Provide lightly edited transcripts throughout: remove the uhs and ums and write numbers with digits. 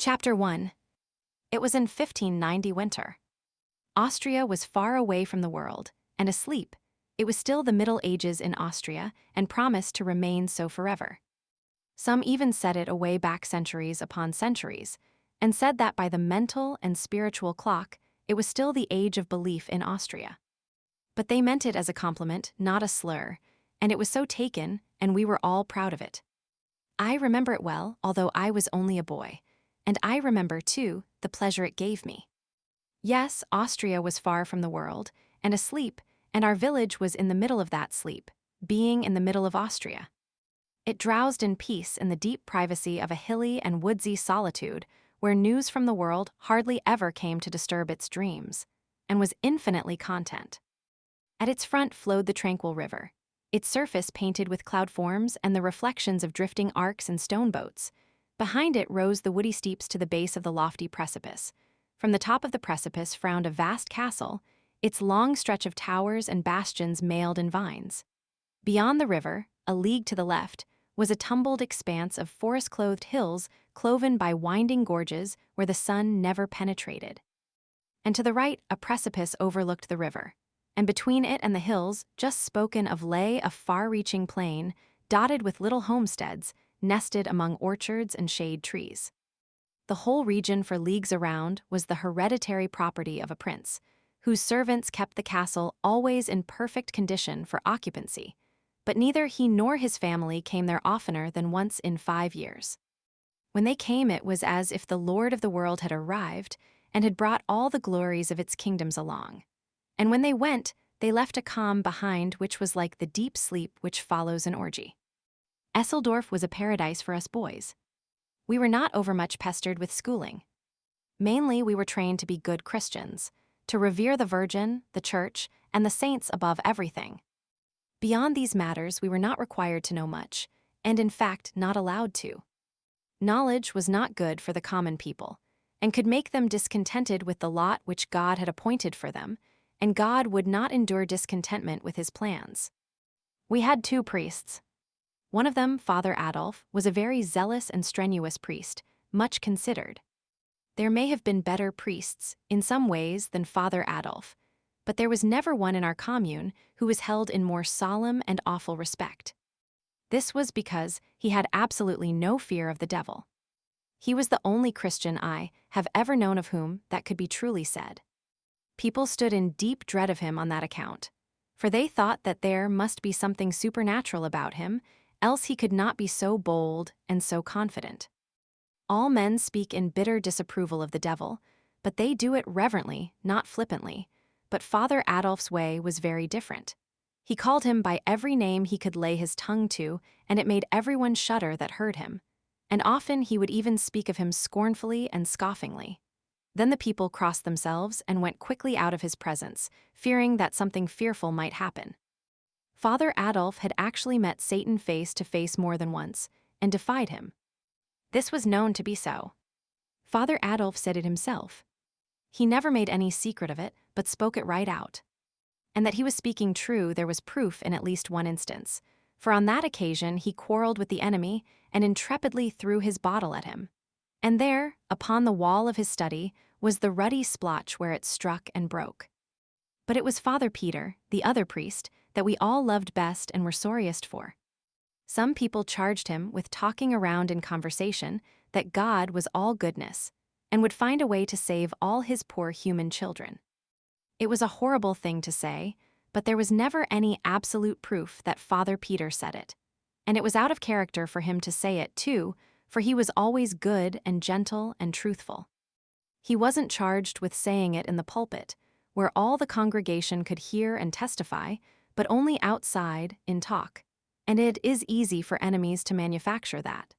Chapter 1. It was in 1590 winter. Austria was far away from the world, and asleep. It was still the Middle Ages in Austria, and promised to remain so forever. Some even set it away back centuries upon centuries, and said that by the mental and spiritual clock, it was still the age of belief in Austria. But they meant it as a compliment, not a slur, and it was so taken, and we were all proud of it. I remember it well, although I was only a boy, and I remember, too, the pleasure it gave me. Yes, Austria was far from the world, and asleep, and our village was in the middle of that sleep, being in the middle of Austria. It drowsed in peace in the deep privacy of a hilly and woodsy solitude where news from the world hardly ever came to disturb its dreams, and was infinitely content. At its front flowed the tranquil river, its surface painted with cloud forms and the reflections of drifting arcs and stone boats. Behind it rose the woody steeps to the base of the lofty precipice. From the top of the precipice frowned a vast castle, its long stretch of towers and bastions mailed in vines. Beyond the river, a league to the left, was a tumbled expanse of forest-clothed hills cloven by winding gorges where the sun never penetrated. And to the right, a precipice overlooked the river, and between it and the hills, just spoken of, lay a far-reaching plain dotted with little homesteads nested among orchards and shade trees. The whole region for leagues around was the hereditary property of a prince, whose servants kept the castle always in perfect condition for occupancy, but neither he nor his family came there oftener than once in 5 years. When they came, it was as if the Lord of the world had arrived and had brought all the glories of its kingdoms along. And when they went, they left a calm behind which was like the deep sleep which follows an orgy. Esseldorf was a paradise for us boys. We were not overmuch pestered with schooling. Mainly we were trained to be good Christians, to revere the Virgin, the Church, and the saints above everything. Beyond these matters we were not required to know much, and in fact not allowed to. Knowledge was not good for the common people, and could make them discontented with the lot which God had appointed for them, and God would not endure discontentment with his plans. We had 2 priests. One of them, Father Adolf, was a very zealous and strenuous priest, much considered. There may have been better priests, in some ways, than Father Adolf, but there was never one in our commune who was held in more solemn and awful respect. This was because he had absolutely no fear of the devil. He was the only Christian I have ever known of whom that could be truly said. People stood in deep dread of him on that account, for they thought that there must be something supernatural about him, else he could not be so bold and so confident. All men speak in bitter disapproval of the devil, but they do it reverently, not flippantly. But Father Adolf's way was very different. He called him by every name he could lay his tongue to, and it made everyone shudder that heard him. And often he would even speak of him scornfully and scoffingly. Then the people crossed themselves and went quickly out of his presence, fearing that something fearful might happen. Father Adolf had actually met Satan face to face more than once, and defied him. This was known to be so. Father Adolf said it himself. He never made any secret of it, but spoke it right out. And that he was speaking true there was proof in at least one instance, for on that occasion he quarreled with the enemy and intrepidly threw his bottle at him. And there, upon the wall of his study, was the ruddy splotch where it struck and broke. But it was Father Peter, the other priest, that we all loved best and were sorriest for. Some people charged him with talking around in conversation that God was all goodness, and would find a way to save all his poor human children. It was a horrible thing to say, but there was never any absolute proof that Father Peter said it. And it was out of character for him to say it, too, for he was always good and gentle and truthful. He wasn't charged with saying it in the pulpit, where all the congregation could hear and testify, but only outside, in talk. And it is easy for enemies to manufacture that.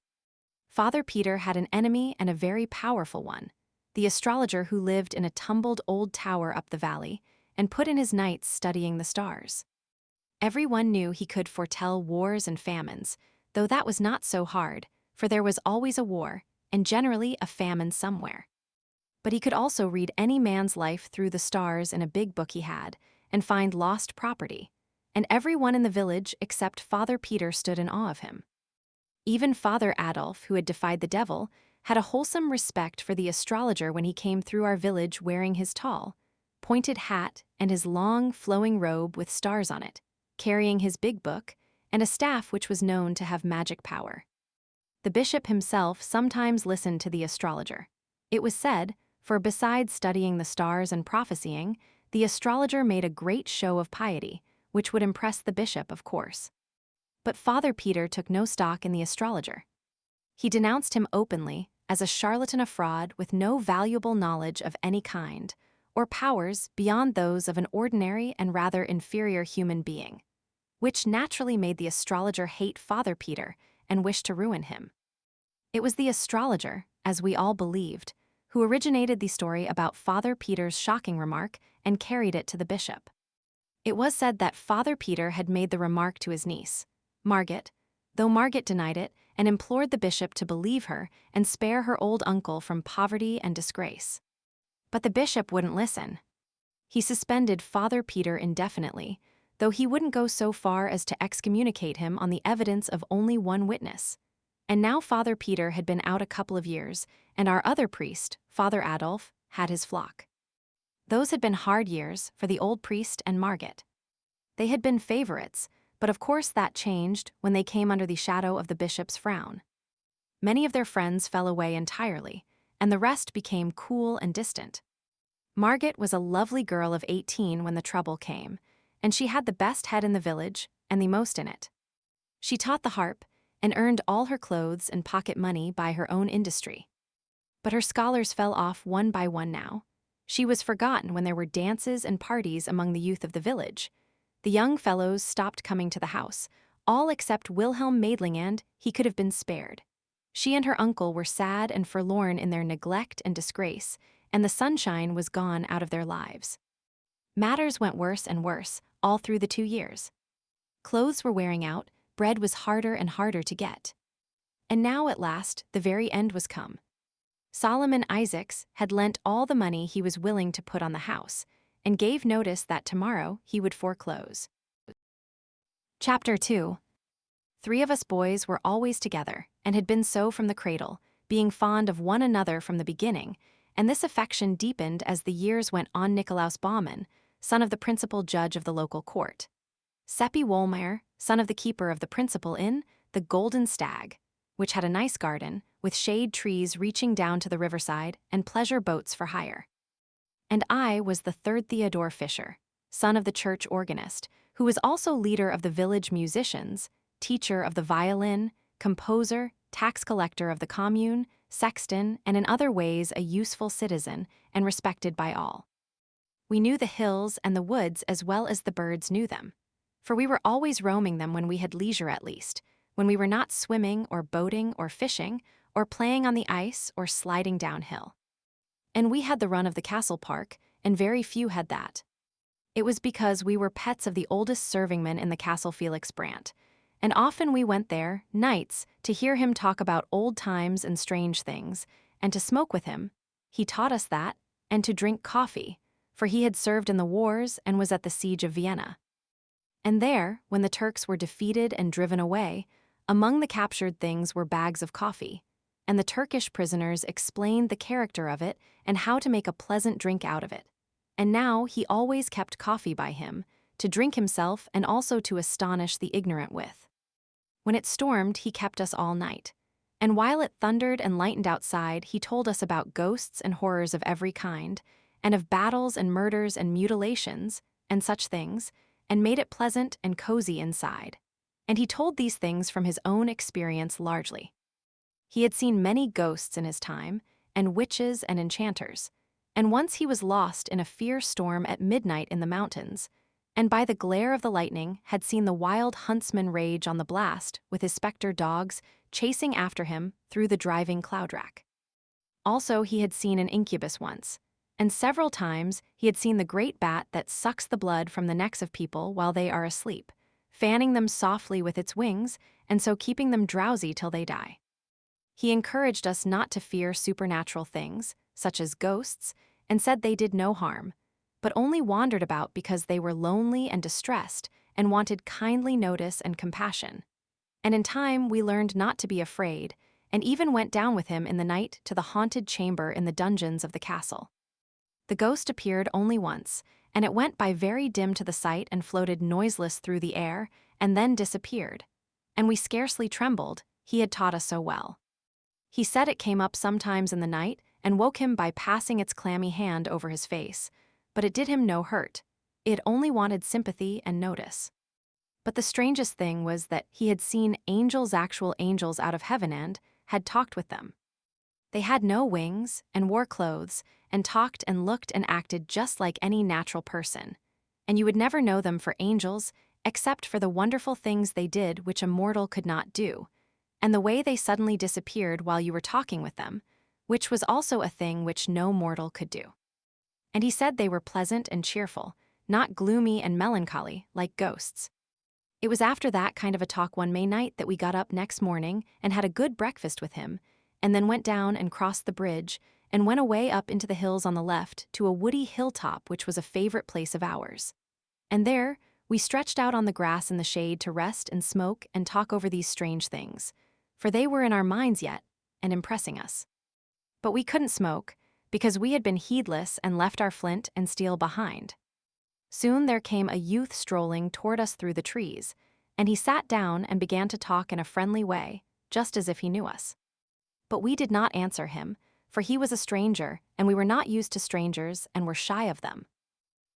Father Peter had an enemy, and a very powerful one, the astrologer who lived in a tumbled old tower up the valley, and put in his nights studying the stars. Everyone knew he could foretell wars and famines, though that was not so hard, for there was always a war, and generally a famine somewhere. But he could also read any man's life through the stars in a big book he had, and find lost property, and everyone in the village except Father Peter stood in awe of him. Even Father Adolf, who had defied the devil, had a wholesome respect for the astrologer when he came through our village wearing his tall, pointed hat and his long, flowing robe with stars on it, carrying his big book and a staff which was known to have magic power. The bishop himself sometimes listened to the astrologer. It was said, for besides studying the stars and prophesying, the astrologer made a great show of piety, which would impress the bishop, of course. But Father Peter took no stock in the astrologer. He denounced him openly as a charlatan, a fraud with no valuable knowledge of any kind, or powers beyond those of an ordinary and rather inferior human being, which naturally made the astrologer hate Father Peter and wish to ruin him. It was the astrologer, as we all believed, who originated the story about Father Peter's shocking remark and carried it to the bishop. It was said that Father Peter had made the remark to his niece, Marget, though Marget denied it and implored the bishop to believe her and spare her old uncle from poverty and disgrace. But the bishop wouldn't listen. He suspended Father Peter indefinitely, though he wouldn't go so far as to excommunicate him on the evidence of only one witness. And now Father Peter had been out a couple of years, and our other priest, Father Adolf, had his flock. Those had been hard years for the old priest and Marget. They had been favorites, but of course that changed when they came under the shadow of the bishop's frown. Many of their friends fell away entirely, and the rest became cool and distant. Marget was a lovely girl of 18 when the trouble came, and she had the best head in the village and the most in it. She taught the harp and earned all her clothes and pocket money by her own industry. But her scholars fell off one by one now. She was forgotten when there were dances and parties among the youth of the village. The young fellows stopped coming to the house, all except Wilhelm Maidling, and he could have been spared. She and her uncle were sad and forlorn in their neglect and disgrace, and the sunshine was gone out of their lives. Matters went worse and worse all through the 2 years. Clothes were wearing out, bread was harder and harder to get. And now at last the very end was come. Solomon Isaacs had lent all the money he was willing to put on the house, and gave notice that tomorrow he would foreclose. Chapter 2. 3 of us boys were always together, and had been so from the cradle, being fond of one another from the beginning, and this affection deepened as the years went on. Nikolaus Baumann, son of the principal judge of the local court. Seppi Wohlmeyer, son of the keeper of the principal inn, the Golden Stag, which had a nice garden, with shade trees reaching down to the riverside and pleasure boats for hire. And I was the third Theodor Fischer, son of the church organist, who was also leader of the village musicians, teacher of the violin, composer, tax collector of the commune, sexton, and in other ways a useful citizen and respected by all. We knew the hills and the woods as well as the birds knew them, for we were always roaming them when we had leisure, at least, when we were not swimming or boating or fishing or playing on the ice or sliding downhill. And we had the run of the castle park, and very few had that. It was because we were pets of the oldest servingman in the castle, Felix Brandt, and often we went there, nights, to hear him talk about old times and strange things, and to smoke with him. He taught us that, and to drink coffee, for he had served in the wars and was at the siege of Vienna. And there, when the Turks were defeated and driven away, among the captured things were bags of coffee, and the Turkish prisoners explained the character of it and how to make a pleasant drink out of it. And now he always kept coffee by him, to drink himself and also to astonish the ignorant with. When it stormed, he kept us all night, and while it thundered and lightened outside, he told us about ghosts and horrors of every kind, and of battles and murders and mutilations, and such things, and made it pleasant and cozy inside. And he told these things from his own experience largely. He had seen many ghosts in his time, and witches and enchanters, and once he was lost in a fierce storm at midnight in the mountains, and by the glare of the lightning had seen the wild huntsman rage on the blast with his specter dogs chasing after him through the driving cloud-rack. Also he had seen an incubus once, and several times he had seen the great bat that sucks the blood from the necks of people while they are asleep, fanning them softly with its wings, and so keeping them drowsy till they die. He encouraged us not to fear supernatural things, such as ghosts, and said they did no harm, but only wandered about because they were lonely and distressed and wanted kindly notice and compassion. And in time we learned not to be afraid, and even went down with him in the night to the haunted chamber in the dungeons of the castle. The ghost appeared only once, and it went by very dim to the sight and floated noiseless through the air, and then disappeared. And we scarcely trembled, he had taught us so well. He said it came up sometimes in the night and woke him by passing its clammy hand over his face, but it did him no hurt. It only wanted sympathy and notice. But the strangest thing was that he had seen angels, actual angels out of heaven, and had talked with them. They had no wings and wore clothes and talked and looked and acted just like any natural person. And you would never know them for angels except for the wonderful things they did which a mortal could not do, and the way they suddenly disappeared while you were talking with them, which was also a thing which no mortal could do. And he said they were pleasant and cheerful, not gloomy and melancholy like ghosts. It was after that kind of a talk one May night that we got up next morning and had a good breakfast with him, and then went down and crossed the bridge and went away up into the hills on the left to a woody hilltop which was a favorite place of ours. And there, we stretched out on the grass in the shade to rest and smoke and talk over these strange things, for they were in our minds yet and impressing us. But we couldn't smoke, because we had been heedless and left our flint and steel behind. Soon there came a youth strolling toward us through the trees, and he sat down and began to talk in a friendly way, just as if he knew us. But we did not answer him, for he was a stranger, and we were not used to strangers and were shy of them.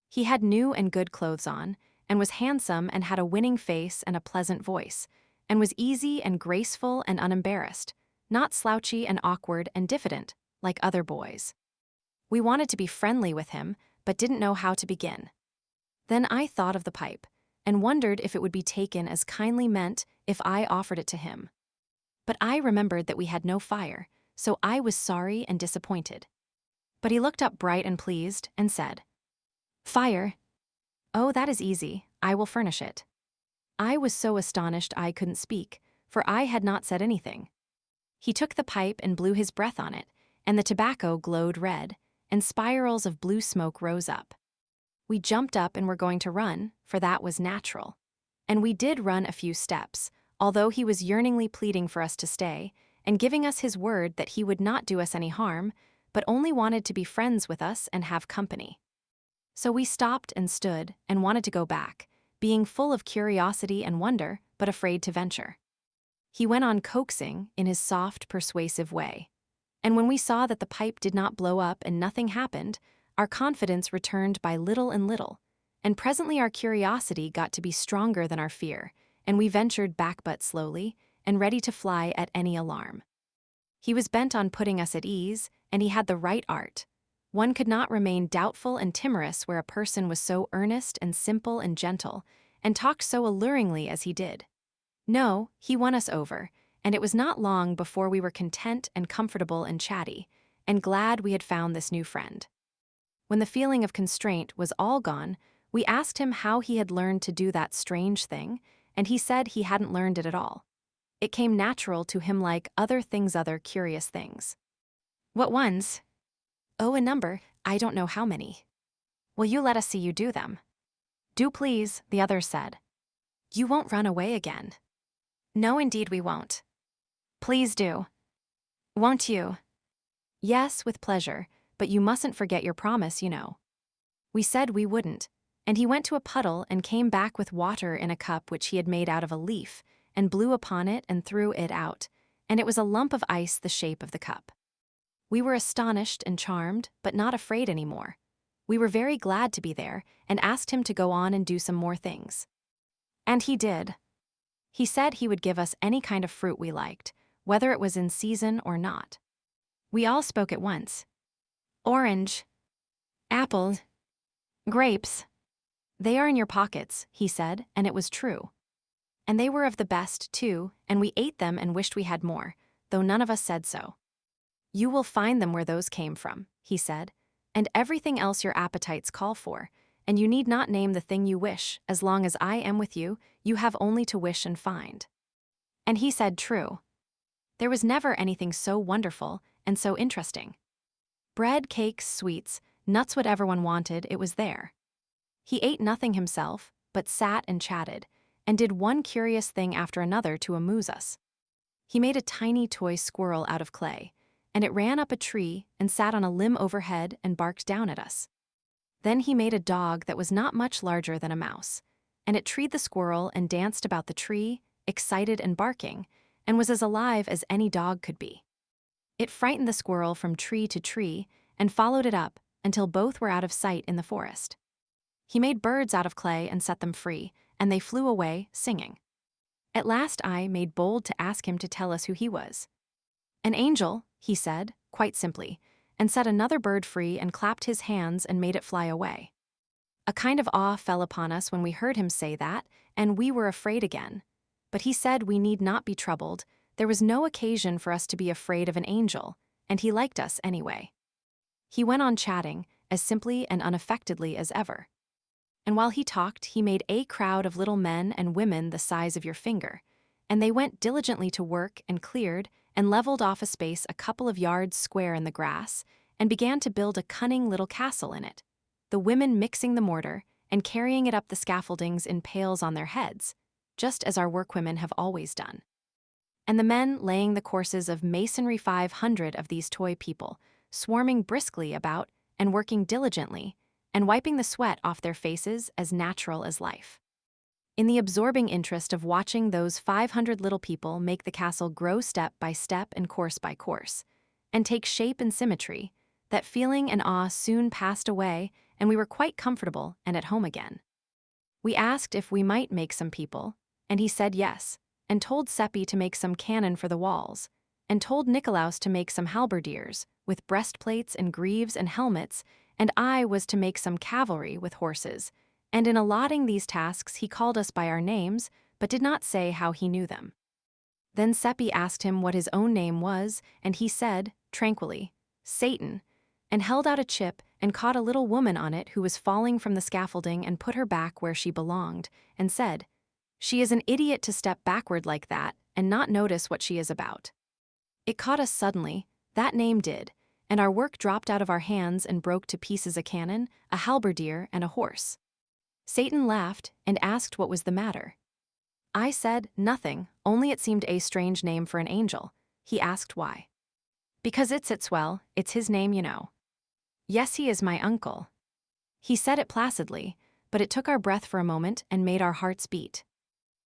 He had new and good clothes on, and was handsome and had a winning face and a pleasant voice, and was easy and graceful and unembarrassed, not slouchy and awkward and diffident, like other boys. We wanted to be friendly with him, but didn't know how to begin. Then I thought of the pipe, and wondered if it would be taken as kindly meant if I offered it to him. But I remembered that we had no fire, so I was sorry and disappointed. But he looked up bright and pleased, and said, "Fire? Oh, that is easy, I will furnish it." I was so astonished I couldn't speak, for I had not said anything. He took the pipe and blew his breath on it, and the tobacco glowed red, and spirals of blue smoke rose up. We jumped up and were going to run, for that was natural. And we did run a few steps, although he was yearningly pleading for us to stay, and giving us his word that he would not do us any harm, but only wanted to be friends with us and have company. So we stopped and stood and wanted to go back, being full of curiosity and wonder, but afraid to venture. He went on coaxing in his soft, persuasive way. And when we saw that the pipe did not blow up and nothing happened, our confidence returned by little and little, and presently our curiosity got to be stronger than our fear, and we ventured back but slowly, and ready to fly at any alarm. He was bent on putting us at ease, and he had the right art. One could not remain doubtful and timorous where a person was so earnest and simple and gentle, and talked so alluringly as he did. No, he won us over, and it was not long before we were content and comfortable and chatty, and glad we had found this new friend. When the feeling of constraint was all gone, we asked him how he had learned to do that strange thing, and he said he hadn't learned it at all. It came natural to him like other curious things. What ones? Oh, a number, I don't know how many. Will you let us see you do them? Do please, the others said. You won't run away again. No, indeed we won't. Please do. Won't you? Yes, with pleasure, but you mustn't forget your promise, you know. We said we wouldn't, and he went to a puddle and came back with water in a cup which he had made out of a leaf, and blew upon it and threw it out, and it was a lump of ice the shape of the cup. We were astonished and charmed, but not afraid any more. We were very glad to be there, and asked him to go on and do some more things. And he did. He said he would give us any kind of fruit we liked, whether it was in season or not. We all spoke at once. Orange. Apple. Grapes. They are in your pockets, he said, and it was true. And they were of the best, too, and we ate them and wished we had more, though none of us said so. You will find them where those came from, he said, and everything else your appetites call for, and you need not name the thing you wish. As long as I am with you, you have only to wish and find. And he said true. There was never anything so wonderful and so interesting. Bread, cakes, sweets, nuts, whatever one wanted, it was there. He ate nothing himself, but sat and chatted, and did one curious thing after another to amuse us. He made a tiny toy squirrel out of clay, and it ran up a tree and sat on a limb overhead and barked down at us. Then he made a dog that was not much larger than a mouse, and it treed the squirrel and danced about the tree, excited and barking, and was as alive as any dog could be. It frightened the squirrel from tree to tree and followed it up until both were out of sight in the forest. He made birds out of clay and set them free, and they flew away, singing. At last I made bold to ask him to tell us who he was. An angel, he said, quite simply, and set another bird free and clapped his hands and made it fly away. A kind of awe fell upon us when we heard him say that, and we were afraid again. But he said we need not be troubled. There was no occasion for us to be afraid of an angel, and he liked us anyway. He went on chatting, as simply and unaffectedly as ever. And while he talked, he made a crowd of little men and women the size of your finger, and they went diligently to work and cleared and leveled off a space a couple of yards square in the grass, and began to build a cunning little castle in it, the women mixing the mortar and carrying it up the scaffoldings in pails on their heads, just as our workwomen have always done. And the men laying the courses of masonry 500 of these toy people, swarming briskly about and working diligently, and wiping the sweat off their faces as natural as life. In the absorbing interest of watching those 500 little people make the castle grow step by step and course by course, and take shape and symmetry, that feeling and awe soon passed away, and we were quite comfortable and at home again. We asked if we might make some people, and he said yes, and told Seppi to make some cannon for the walls, and told Nicolaus to make some halberdiers, with breastplates and greaves and helmets, and I was to make some cavalry with horses, and in allotting these tasks he called us by our names, but did not say how he knew them. Then Seppi asked him what his own name was, and he said, tranquilly, Satan, and held out a chip and caught a little woman on it who was falling from the scaffolding and put her back where she belonged, and said, "She is an idiot to step backward like that and not notice what she is about." It caught us suddenly, that name did, and our work dropped out of our hands and broke to pieces a cannon, a halberdier, and a horse. Satan laughed and asked what was the matter. I said, nothing, only it seemed a strange name for an angel. He asked why. Because it sits well, it's his name, you know. Yes, he is my uncle. He said it placidly, but it took our breath for a moment and made our hearts beat.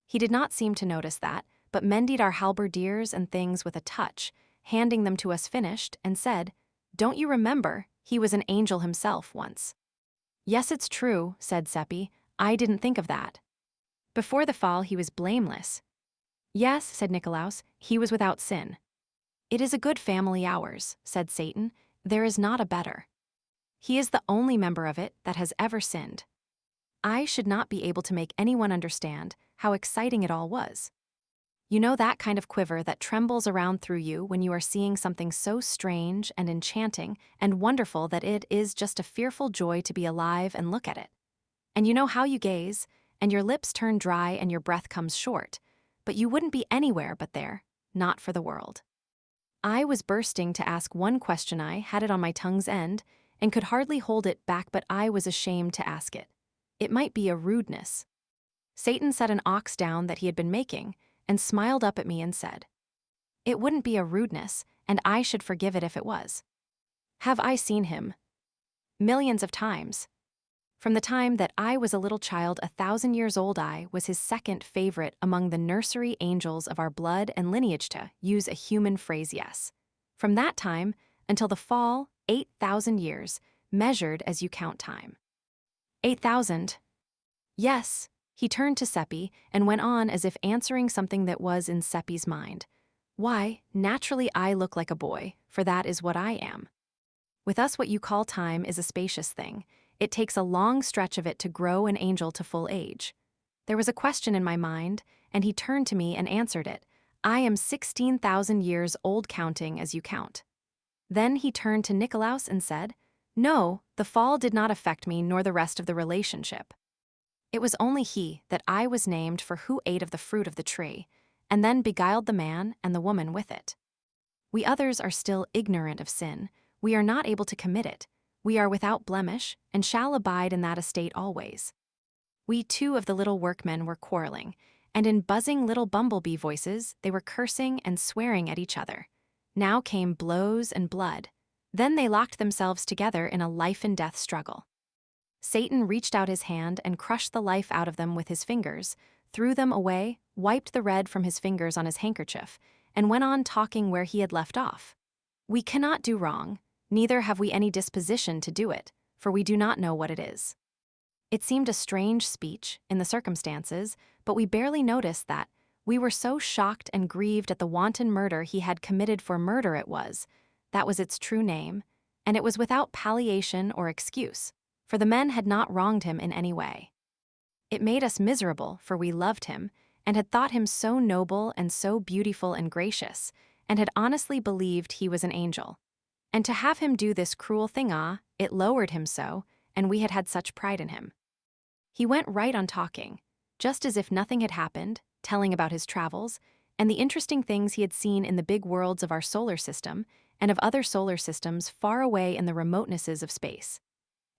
He did not seem to notice that, but mended our halberdiers and things with a touch, handing them to us finished, and said, "Don't you remember, he was an angel himself once?" "Yes, it's true," said Seppi. "I didn't think of that. Before the fall he was blameless." "Yes," said Nicolaus, "he was without sin." "It is a good family ours," said Satan. "There is not a better. He is the only member of it that has ever sinned." I should not be able to make anyone understand how exciting it all was. You know that kind of quiver that trembles around through you when you are seeing something so strange and enchanting and wonderful that it is just a fearful joy to be alive and look at it. And you know how you gaze, and your lips turn dry and your breath comes short, but you wouldn't be anywhere but there, not for the world. I was bursting to ask one question. I had it on my tongue's end and could hardly hold it back, but I was ashamed to ask it. It might be a rudeness. Satan set an ox down that he had been making and smiled up at me and said, "It wouldn't be a rudeness, and I should forgive it if it was. Have I seen him? Millions of times. From the time that I was a little child, 1,000 years old, I was his second favorite among the nursery angels of our blood and lineage, to use a human phrase, yes. From that time until the fall, 8,000 years, measured as you count time." 8,000. Yes. He turned to Seppi and went on as if answering something that was in Seppi's mind. "Why, naturally I look like a boy, for that is what I am. With us what you call time is a spacious thing. It takes a long stretch of it to grow an angel to full age." There was a question in my mind, and he turned to me and answered it. "I am 16,000 years old, counting as you count." Then he turned to Nicolaus and said, "No, the fall did not affect me nor the rest of the relationship. It was only he that I was named for who ate of the fruit of the tree, and then beguiled the man and the woman with it. We others are still ignorant of sin. We are not able to commit it. We are without blemish, and shall abide in that estate always." We two of the little workmen were quarreling, and in buzzing little bumblebee voices they were cursing and swearing at each other. Now came blows and blood. Then they locked themselves together in a life-and-death struggle. Satan reached out his hand and crushed the life out of them with his fingers, threw them away, wiped the red from his fingers on his handkerchief, and went on talking where he had left off. We cannot do wrong, neither have we any disposition to do it, for we do not know what it is. It seemed a strange speech, in the circumstances, but we barely noticed that. We were so shocked and grieved at the wanton murder he had committed, for murder it was. That was its true name, and it was without palliation or excuse, for the men had not wronged him in any way. It made us miserable, for we loved him, and had thought him so noble and so beautiful and gracious, and had honestly believed he was an angel. And to have him do this cruel thing, it lowered him so, and we had had such pride in him. He went right on talking, just as if nothing had happened, telling about his travels, and the interesting things he had seen in the big worlds of our solar system, and of other solar systems far away in the remotenesses of space,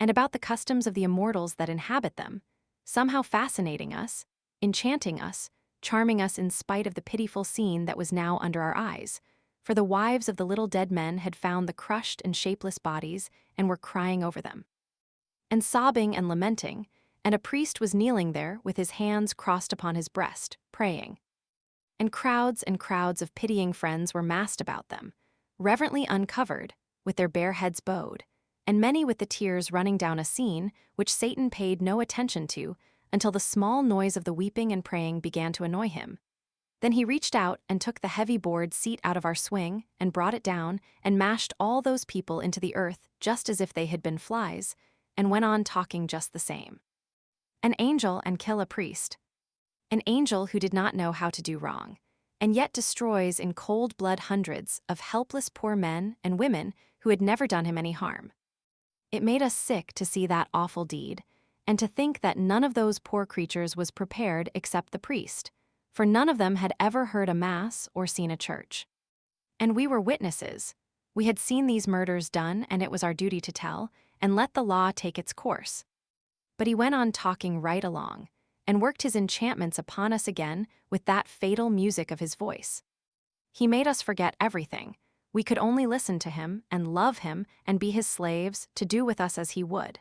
and about the customs of the immortals that inhabit them, somehow fascinating us, enchanting us, charming us in spite of the pitiful scene that was now under our eyes, for the wives of the little dead men had found the crushed and shapeless bodies and were crying over them, and sobbing and lamenting, and a priest was kneeling there with his hands crossed upon his breast, praying. And crowds of pitying friends were massed about them, reverently uncovered, with their bare heads bowed, and many with the tears running down a scene which Satan paid no attention to until the small noise of the weeping and praying began to annoy him. Then he reached out and took the heavy board seat out of our swing and brought it down and mashed all those people into the earth just as if they had been flies, and went on talking just the same. An angel and kill a priest. An angel who did not know how to do wrong, and yet destroys in cold blood hundreds of helpless poor men and women who had never done him any harm. It made us sick to see that awful deed, and to think that none of those poor creatures was prepared except the priest, for none of them had ever heard a mass or seen a church. And we were witnesses. We had seen these murders done, and it was our duty to tell, and let the law take its course. But he went on talking right along, and worked his enchantments upon us again with that fatal music of his voice. He made us forget everything. We could only listen to him and love him and be his slaves to do with us as he would.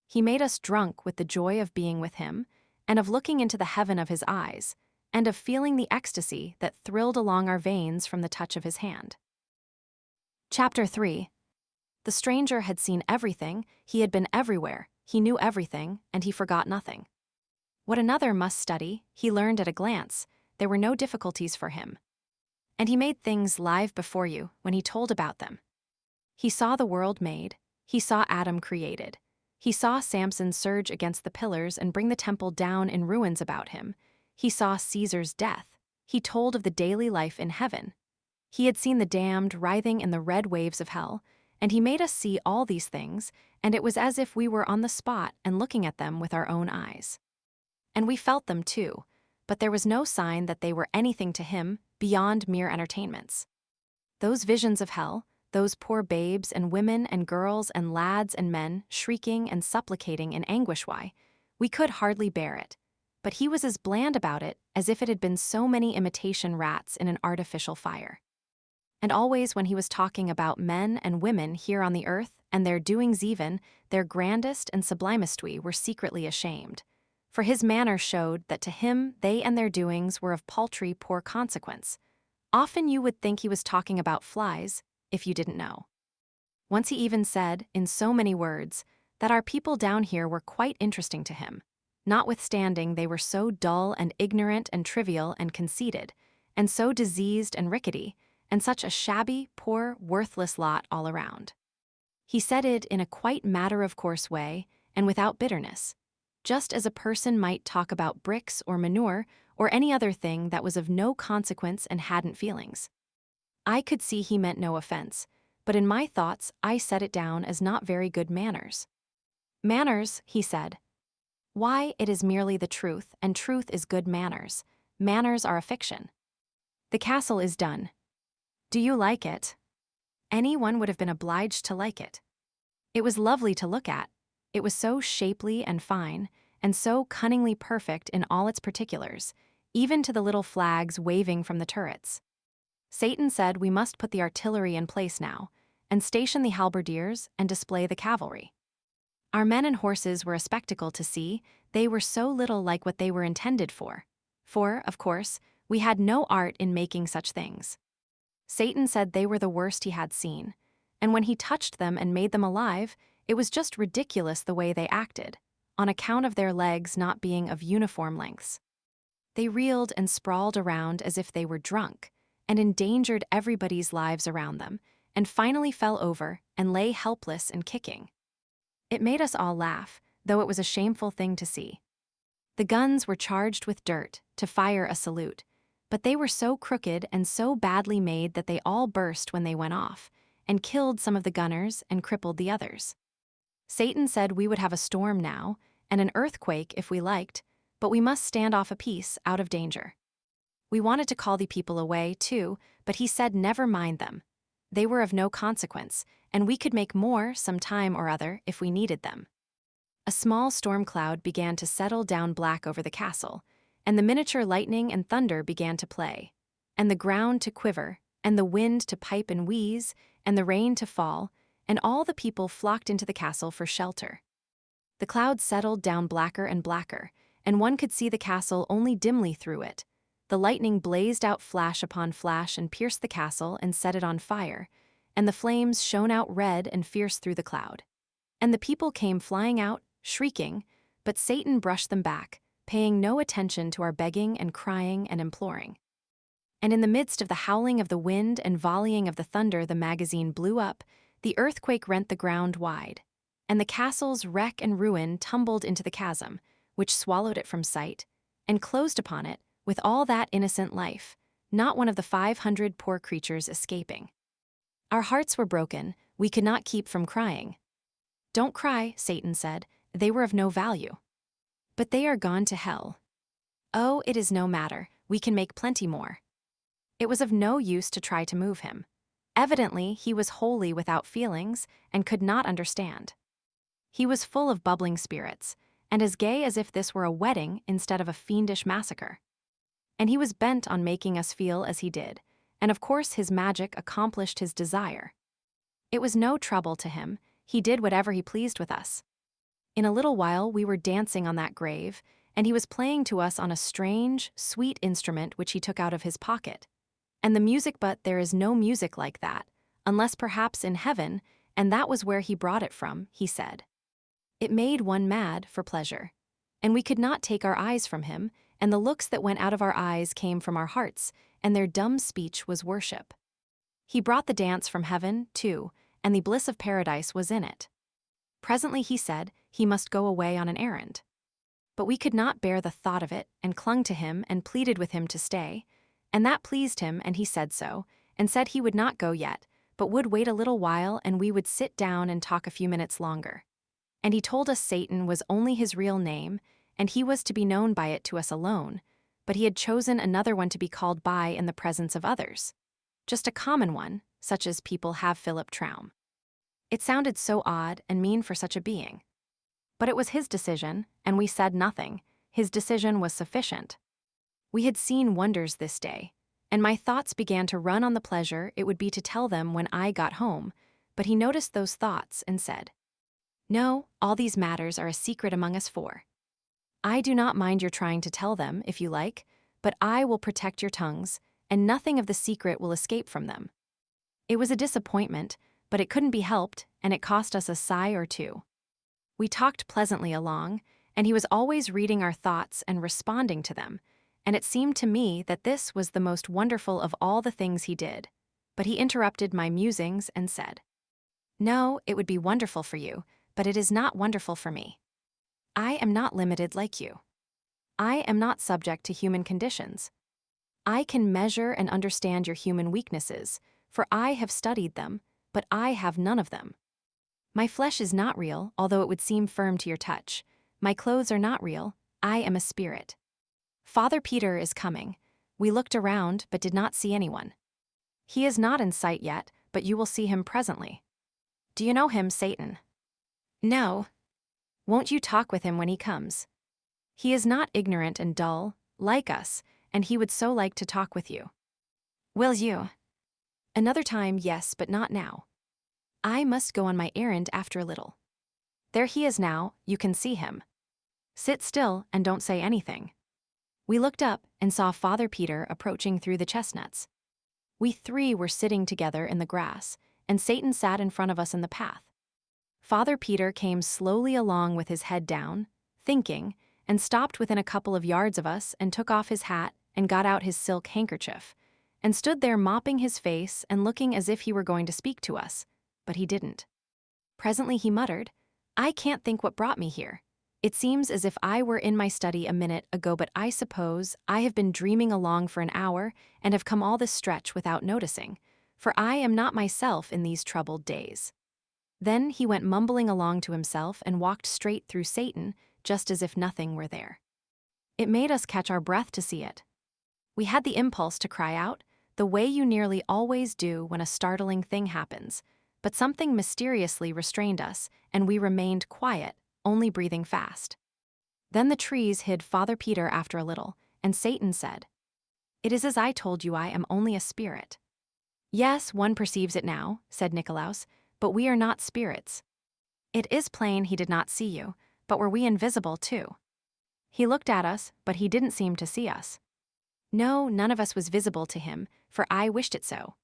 He made us drunk with the joy of being with him, and of looking into the heaven of his eyes, and of feeling the ecstasy that thrilled along our veins from the touch of his hand. Chapter 3. The stranger had seen everything, he had been everywhere, he knew everything, and he forgot nothing. What another must study, he learned at a glance. There were no difficulties for him. And he made things live before you when he told about them. He saw the world made, he saw Adam created, he saw Samson surge against the pillars and bring the temple down in ruins about him, he saw Caesar's death, he told of the daily life in heaven. He had seen the damned writhing in the red waves of hell, and he made us see all these things, and it was as if we were on the spot and looking at them with our own eyes. And we felt them too, but there was no sign that they were anything to him beyond mere entertainments. Those visions of hell, those poor babes and women and girls and lads and men shrieking and supplicating in anguish, why, we could hardly bear it. But he was as bland about it as if it had been so many imitation rats in an artificial fire. And always when he was talking about men and women here on the earth and their doings, even their grandest and sublimest, we were secretly ashamed. For his manner showed that to him they and their doings were of paltry, poor consequence. Often you would think he was talking about flies, if you didn't know. Once he even said, in so many words, that our people down here were quite interesting to him, notwithstanding they were so dull and ignorant and trivial and conceited, and so diseased and rickety, and such a shabby, poor, worthless lot all around. He said it in a quite matter-of-course way, and without bitterness, just as a person might talk about bricks or manure or any other thing that was of no consequence and hadn't feelings. I could see he meant no offense, but in my thoughts I set it down as not very good manners. Manners, he said. Why, it is merely the truth, and truth is good manners. Manners are a fiction. The castle is done. Do you like it? Anyone would have been obliged to like it. It was lovely to look at. It was so shapely and fine, and so cunningly perfect in all its particulars. even to the little flags waving from the turrets. Satan said we must put the artillery in place now, and station the halberdiers and display the cavalry. Our men and horses were a spectacle to see. They were so little like what they were intended for. For, of course, we had no art in making such things. Satan said they were the worst he had seen, and when he touched them and made them alive, it was just ridiculous the way they acted, on account of their legs not being of uniform lengths. They reeled and sprawled around as if they were drunk, and endangered everybody's lives around them, and finally fell over and lay helpless and kicking. It made us all laugh, though it was a shameful thing to see. The guns were charged with dirt to fire a salute, but they were so crooked and so badly made that they all burst when they went off, and killed some of the gunners and crippled the others. Satan said we would have a storm now, and an earthquake if we liked, but we must stand off a piece out of danger. We wanted to call the people away, too, but he said never mind them. They were of no consequence, and we could make more some time or other if we needed them. A small storm cloud began to settle down black over the castle, and the miniature lightning and thunder began to play, and the ground to quiver, and the wind to pipe and wheeze, and the rain to fall, and all the people flocked into the castle for shelter. The cloud settled down blacker and blacker, and one could see the castle only dimly through it. The lightning blazed out flash upon flash and pierced the castle and set it on fire, and the flames shone out red and fierce through the cloud. And the people came flying out, shrieking, but Satan brushed them back, paying no attention to our begging and crying and imploring. And in the midst of the howling of the wind and volleying of the thunder, the magazine blew up, the earthquake rent the ground wide, and the castle's wreck and ruin tumbled into the chasm, which swallowed it from sight, and closed upon it with all that innocent life, not one of the 500 poor creatures escaping. Our hearts were broken, we could not keep from crying. Don't cry, Satan said, they were of no value. But they are gone to hell. Oh, it is no matter, we can make plenty more. It was of no use to try to move him. Evidently, he was wholly without feelings and could not understand. He was full of bubbling spirits, and as gay as if this were a wedding instead of a fiendish massacre. And he was bent on making us feel as he did, and of course his magic accomplished his desire. It was no trouble to him, he did whatever he pleased with us. In a little while we were dancing on that grave, and he was playing to us on a strange, sweet instrument which he took out of his pocket. And the music, but there is no music like that, unless perhaps in heaven, and that was where he brought it from, he said. It made one mad for pleasure, and we could not take our eyes from him, and the looks that went out of our eyes came from our hearts, and their dumb speech was worship. He brought the dance from heaven, too, and the bliss of paradise was in it. Presently he said he must go away on an errand. But we could not bear the thought of it, and clung to him and pleaded with him to stay, and that pleased him, and he said so, and said he would not go yet, but would wait a little while, and we would sit down and talk a few minutes longer. And he told us Satan was only his real name, and he was to be known by it to us alone, but he had chosen another one to be called by in the presence of others. Just a common one, such as people have Philip Traum. It sounded so odd and mean for such a being. But it was his decision, and we said nothing. His decision was sufficient. We had seen wonders this day, and my thoughts began to run on the pleasure it would be to tell them when I got home, but he noticed those thoughts and said, "No, all these matters are a secret among us four. I do not mind your trying to tell them, if you like, but I will protect your tongues, and nothing of the secret will escape from them." It was a disappointment, but it couldn't be helped, and it cost us a sigh or two. We talked pleasantly along, and he was always reading our thoughts and responding to them, and it seemed to me that this was the most wonderful of all the things he did. But he interrupted my musings and said, "No, it would be wonderful for you, but it is not wonderful for me. I am not limited like you. I am not subject to human conditions. I can measure and understand your human weaknesses, for I have studied them, but I have none of them. My flesh is not real, although it would seem firm to your touch. My clothes are not real, I am a spirit. Father Peter is coming. We looked around, but did not see anyone. He is not in sight yet, but you will see him presently. Do you know him, Satan?" "No." "Won't you talk with him when he comes? He is not ignorant and dull, like us, and he would so like to talk with you. Will you? Another time, yes, but not now. I must go on my errand after a little. There he is now, you can see him. Sit still and don't say anything. We looked up and saw Father Peter approaching through the chestnuts. We three were sitting together in the grass, and Satan sat in front of us in the path. Father Peter came slowly along with his head down, thinking, and stopped within a couple of yards of us and took off his hat and got out his silk handkerchief, and stood there mopping his face and looking as if he were going to speak to us, but he didn't. Presently he muttered, "I can't think what brought me here. It seems as if I were in my study a minute ago, but I suppose I have been dreaming along for an hour and have come all this stretch without noticing, for I am not myself in these troubled days." Then he went mumbling along to himself and walked straight through Satan, just as if nothing were there. It made us catch our breath to see it. We had the impulse to cry out, the way you nearly always do when a startling thing happens, but something mysteriously restrained us, and we remained quiet, only breathing fast. Then the trees hid Father Peter after a little, and Satan said, "It is as I told you, I am only a spirit." "Yes, one perceives it now," said Nicolaus, "but we are not spirits." It is plain he did not see you, but were we invisible too? He looked at us, but he didn't seem to see us. No, none of us was visible to him, for I wished it so.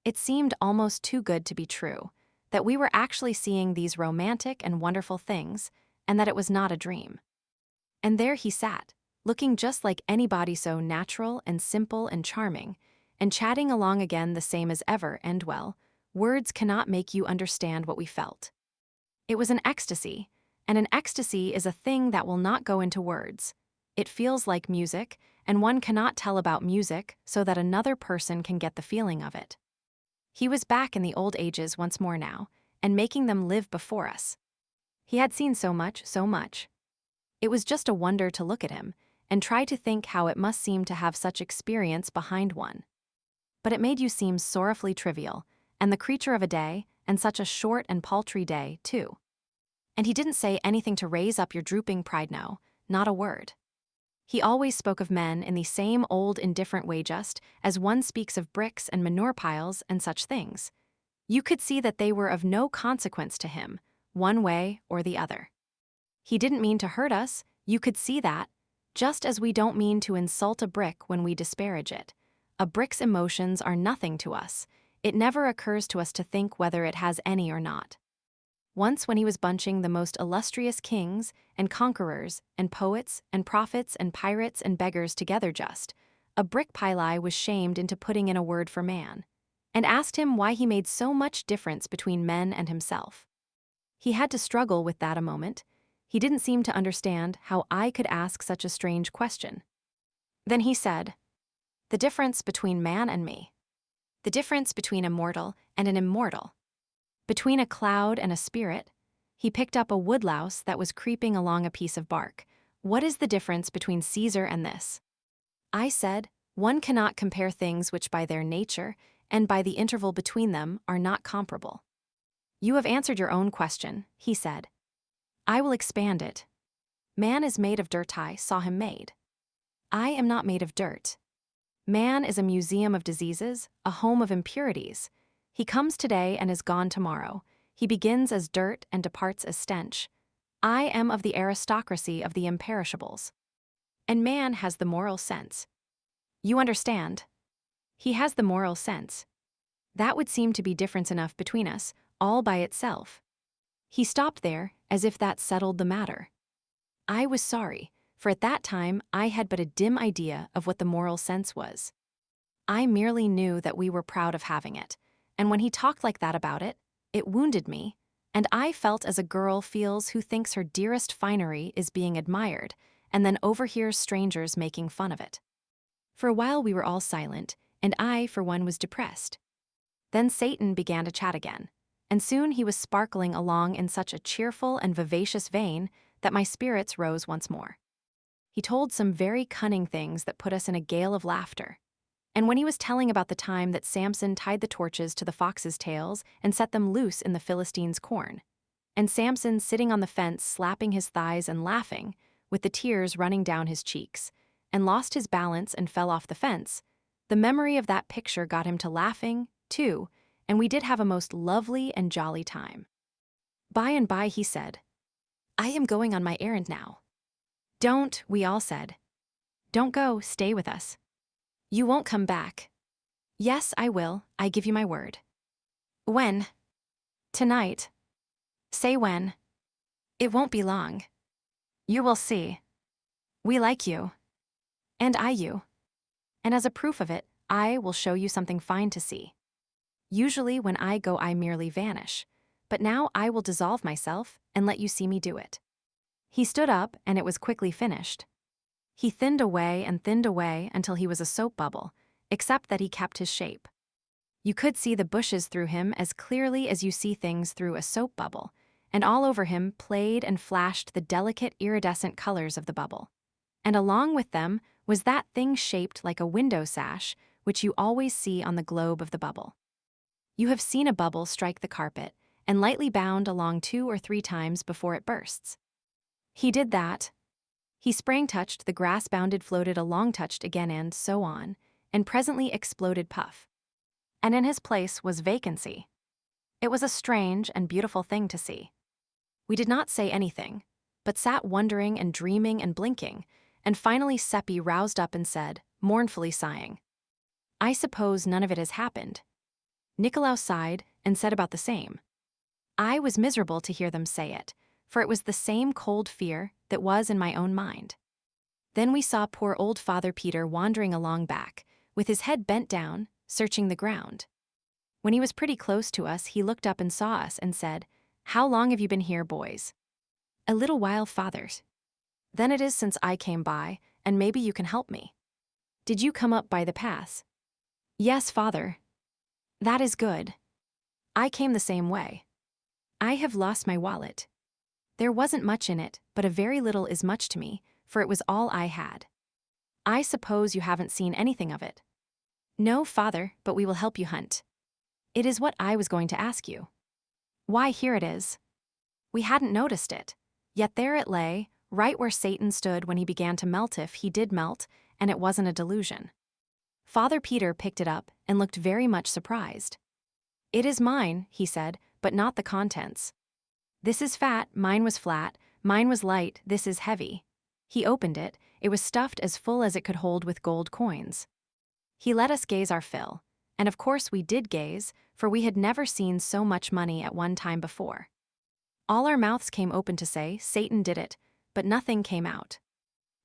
It seemed almost too good to be true, that we were actually seeing these romantic and wonderful things, and that it was not a dream. And there he sat, looking just like anybody, so natural and simple and charming, and chatting along again the same as ever, and well, words cannot make you understand what we felt. It was an ecstasy, and an ecstasy is a thing that will not go into words. It feels like music, and one cannot tell about music so that another person can get the feeling of it. He was back in the old ages once more now, and making them live before us. He had seen so much, so much. It was just a wonder to look at him, and try to think how it must seem to have such experience behind one. But it made you seem sorrowfully trivial, and the creature of a day, and such a short and paltry day, too. And he didn't say anything to raise up your drooping pride, no, not a word. He always spoke of men in the same old indifferent way, just as one speaks of bricks and manure piles and such things. You could see that they were of no consequence to him, one way or the other. He didn't mean to hurt us, you could see that, just as we don't mean to insult a brick when we disparage it. A brick's emotions are nothing to us. It never occurs to us to think whether it has any or not. Once when he was bunching the most illustrious kings and conquerors and poets and prophets and pirates and beggars together, just, a brick pili was shamed into putting in a word for man, and asked him why he made so much difference between men and himself. He had to struggle with that a moment. He didn't seem to understand how I could ask such a strange question. Then he said, "The difference between man and me. The difference between a mortal and an immortal. Between a cloud and a spirit." He picked up a woodlouse that was creeping along a piece of bark. "What is the difference between Caesar and this?" I said, "One cannot compare things which by their nature and by the interval between them are not comparable." "You have answered your own question," he said. "I will expand it. Man is made of dirt. I saw him made. I am not made of dirt. Man is a museum of diseases, a home of impurities. He comes today and is gone tomorrow. He begins as dirt and departs as stench. I am of the aristocracy of the imperishables. And man has the moral sense. You understand? He has the moral sense. That would seem to be difference enough between us, all by itself." He stopped there, as if that settled the matter. I was sorry, for at that time I had but a dim idea of what the moral sense was. I merely knew that we were proud of having it, and when he talked like that about it, it wounded me, and I felt as a girl feels who thinks her dearest finery is being admired, and then overhears strangers making fun of it. For a while we were all silent, and I, for one, was depressed. Then Satan began to chat again, and soon he was sparkling along in such a cheerful and vivacious vein that my spirits rose once more. He told some very cunning things that put us in a gale of laughter. And when he was telling about the time that Samson tied the torches to the foxes' tails and set them loose in the Philistines' corn, and Samson sitting on the fence slapping his thighs and laughing, with the tears running down his cheeks, and lost his balance and fell off the fence, the memory of that picture got him to laughing, too, and we did have a most lovely and jolly time. By and by he said, "I am going on my errand now." "Don't," we all said. "Don't go, stay with us." "You won't come back." "Yes, I will, I give you my word." "When?" "Tonight." "Say when." "It won't be long." "You will see." "We like you." "And I you." "And as a proof of it, I will show you something fine to see." Usually when I go I merely vanish, but now I will dissolve myself and let you see me do it. He stood up and it was quickly finished. He thinned away until he was a soap bubble, except that he kept his shape. You could see the bushes through him as clearly as you see things through a soap bubble, and all over him played and flashed the delicate iridescent colors of the bubble. And along with them was that thing shaped like a window sash, which you always see on the globe of the bubble. You have seen a bubble strike the carpet and lightly bound along 2 or 3 times before it bursts. He did that. He sprang-touched, the grass-bounded floated along, touched again, and so on, and presently exploded puff. And in his place was vacancy. It was a strange and beautiful thing to see. We did not say anything, but sat wondering and dreaming and blinking, and finally Seppi roused up and said, mournfully sighing, "I suppose none of it has happened." Nicolaus sighed and said about the same. I was miserable to hear them say it, for it was the same cold fear that was in my own mind. Then we saw poor old Father Peter wandering along back, with his head bent down, searching the ground. When he was pretty close to us, he looked up and saw us and said, "How long have you been here, boys?" "A little while, fathers." "Then it is since I came by, and maybe you can help me." "Did you come up by the paths?" "Yes, father." "That is good. I came the same way. I have lost my wallet. There wasn't much in it, but a very little is much to me, for it was all I had. I suppose you haven't seen anything of it." "No, father, but we will help you hunt." "It is what I was going to ask you." "Why, here it is." We hadn't noticed it, yet there it lay, right where Satan stood when he began to melt, if he did melt, and it wasn't a delusion. Father Peter picked it up and looked very much surprised. "It is mine," he said, "but not the contents. This is fat, mine was flat, mine was light, this is heavy." He opened it, it was stuffed as full as it could hold with gold coins. He let us gaze our fill, and of course we did gaze, for we had never seen so much money at one time before. All our mouths came open to say, "Satan did it," but nothing came out.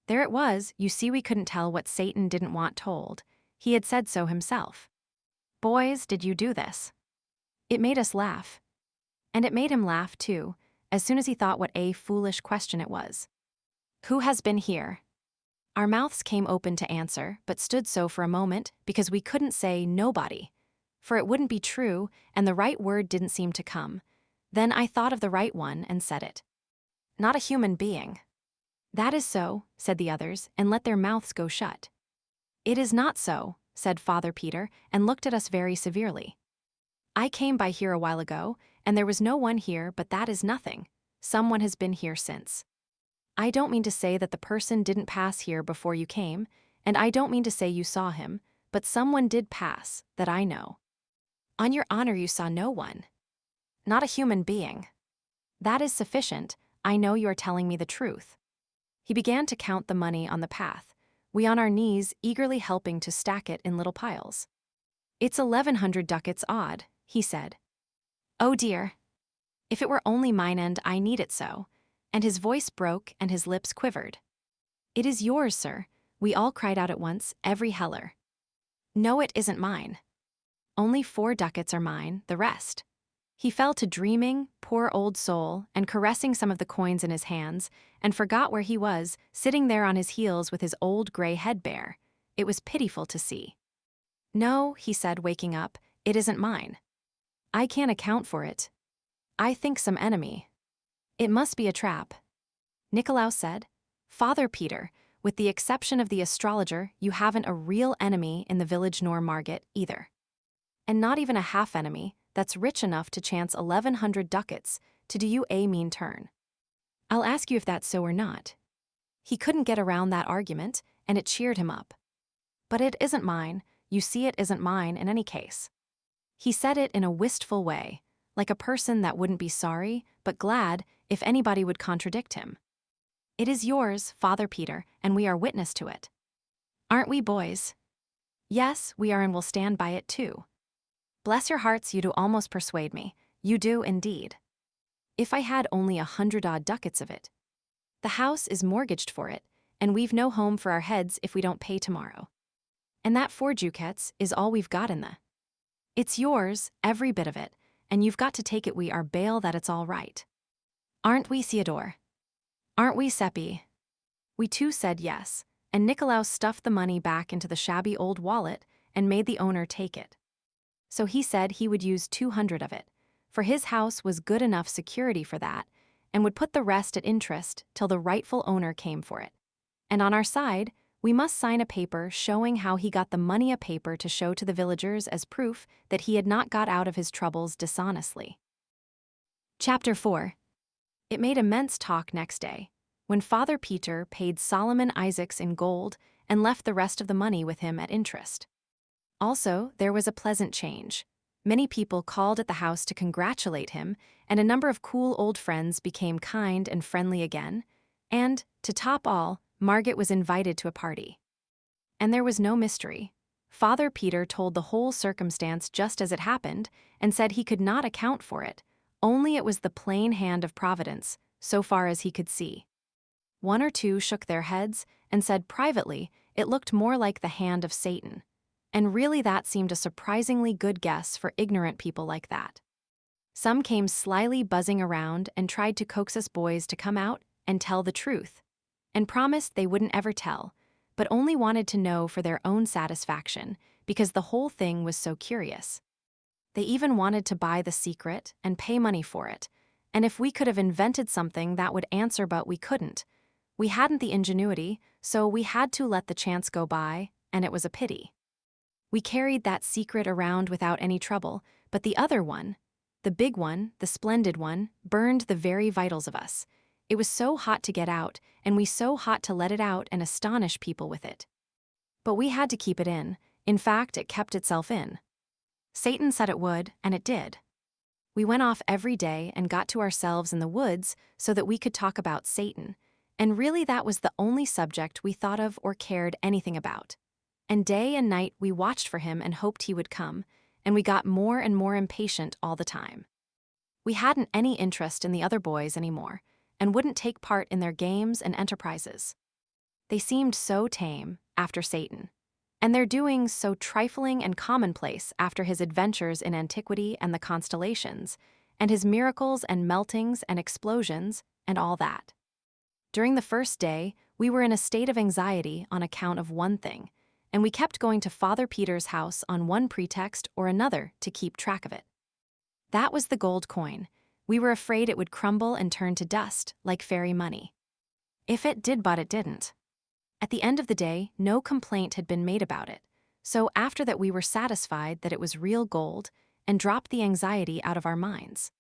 There it was, you see, we couldn't tell what Satan didn't want told. He had said so himself. "Boys, did you do this?" It made us laugh. And it made him laugh, too, as soon as he thought what a foolish question it was. "Who has been here?" Our mouths came open to answer, but stood so for a moment because we couldn't say nobody, for it wouldn't be true, and the right word didn't seem to come. Then I thought of the right one and said it. "Not a human being." "That is so," said the others, and let their mouths go shut. "It is not so," said Father Peter, and looked at us very severely. "I came by here a while ago, and there was no one here, but that is nothing. Someone has been here since. I don't mean to say that the person didn't pass here before you came, and I don't mean to say you saw him, but someone did pass, that I know." "On your honor you saw no one." "Not a human being." "That is sufficient, I know you are telling me the truth." He began to count the money on the path, we on our knees eagerly helping to stack it in little piles. "It's 1,100 ducats odd," he said. "Oh dear. If it were only mine, and I need it so," and his voice broke and his lips quivered. "It is yours, sir," we all cried out at once, every heller. "No, it isn't mine. Only 4 ducats are mine, the rest." He fell to dreaming, poor old soul, and caressing some of the coins in his hands, and forgot where he was, sitting there on his heels with his old gray head bare. It was pitiful to see. "No," he said, waking up, "it isn't mine. I can't account for it. I think some enemy. It must be a trap." Nicolaus said, "Father Peter, with the exception of the astrologer, you haven't a real enemy in the village, nor Marget either. And not even a half enemy that's rich enough to chance 1,100 ducats to do you a mean turn. I'll ask you if that's so or not." He couldn't get around that argument, and it cheered him up. But it isn't mine, you see it isn't mine in any case. He said it in a wistful way, like a person that wouldn't be sorry, but glad if anybody would contradict him. It is yours, Father Peter, and we are witness to it. Aren't we, boys? Yes, we are, and will stand by it too. Bless your hearts, you do almost persuade me. You do indeed. If I had only 100-odd ducats of it. The house is mortgaged for it, and we've no home for our heads if we don't pay tomorrow. And that 4 ducats is all we've got in the. It's yours, every bit of it, and you've got to take it. We are bail that it's all right. Aren't we, Theodor? Aren't we, Seppi? We too said yes, and Nicolaus stuffed the money back into the shabby old wallet and made the owner take it. So he said he would use 200 of it, for his house was good enough security for that, and would put the rest at interest till the rightful owner came for it. And on our side, we must sign a paper showing how he got the money, a paper to show to the villagers as proof that he had not got out of his troubles dishonestly. Chapter 4. It made immense talk next day, when Father Peter paid Solomon Isaacs in gold and left the rest of the money with him at interest. Also, there was a pleasant change. Many people called at the house to congratulate him, and a number of cool old friends became kind and friendly again, and, to top all, Marget was invited to a party. And there was no mystery. Father Peter told the whole circumstance just as it happened, and said he could not account for it, only it was the plain hand of Providence, so far as he could see. 1 or 2 shook their heads and said privately it looked more like the hand of Satan, and really that seemed a surprisingly good guess for ignorant people like that. Some came slyly buzzing around and tried to coax us boys to come out and tell the truth, and promised they wouldn't ever tell, but only wanted to know for their own satisfaction because the whole thing was so curious. They even wanted to buy the secret and pay money for it, and if we could have invented something that would answer, but we couldn't. We hadn't the ingenuity, so we had to let the chance go by, and it was a pity. We carried that secret around without any trouble, but the other one, the big one, the splendid one, burned the very vitals of us. It was so hot to get out, and we so hot to let it out and astonish people with it. But we had to keep it in fact, it kept itself in. Satan said it would, and it did. We went off every day and got to ourselves in the woods so that we could talk about Satan, and really that was the only subject we thought of or cared anything about. And day and night we watched for him and hoped he would come, and we got more and more impatient all the time. We hadn't any interest in the other boys anymore, and wouldn't take part in their games and enterprises. They seemed so tame after Satan, and their doings so trifling and commonplace after his adventures in antiquity and the constellations, and his miracles and meltings and explosions and all that. During the first day, we were in a state of anxiety on account of one thing, and we kept going to Father Peter's house on one pretext or another to keep track of it. That was the gold coin. We were afraid it would crumble and turn to dust like fairy money. If it did, but it didn't. At the end of the day, no complaint had been made about it, so after that we were satisfied that it was real gold and dropped the anxiety out of our minds.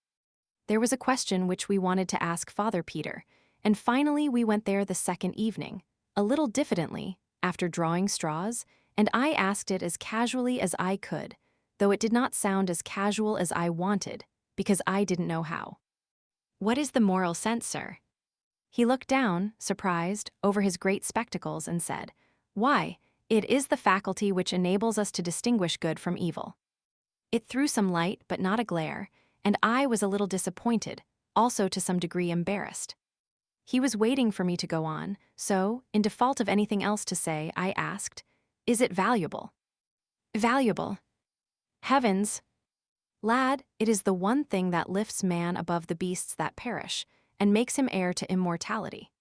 There was a question which we wanted to ask Father Peter, and finally we went there the second evening, a little diffidently, after drawing straws, and I asked it as casually as I could, though it did not sound as casual as I wanted, because I didn't know how. What is the moral sense, sir? He looked down, surprised, over his great spectacles and said, Why, it is the faculty which enables us to distinguish good from evil. It threw some light, but not a glare, and I was a little disappointed, also to some degree embarrassed. He was waiting for me to go on, so, in default of anything else to say, I asked, Is it valuable? Valuable? Heavens! Lad, it is the one thing that lifts man above the beasts that perish, and makes him heir to immortality.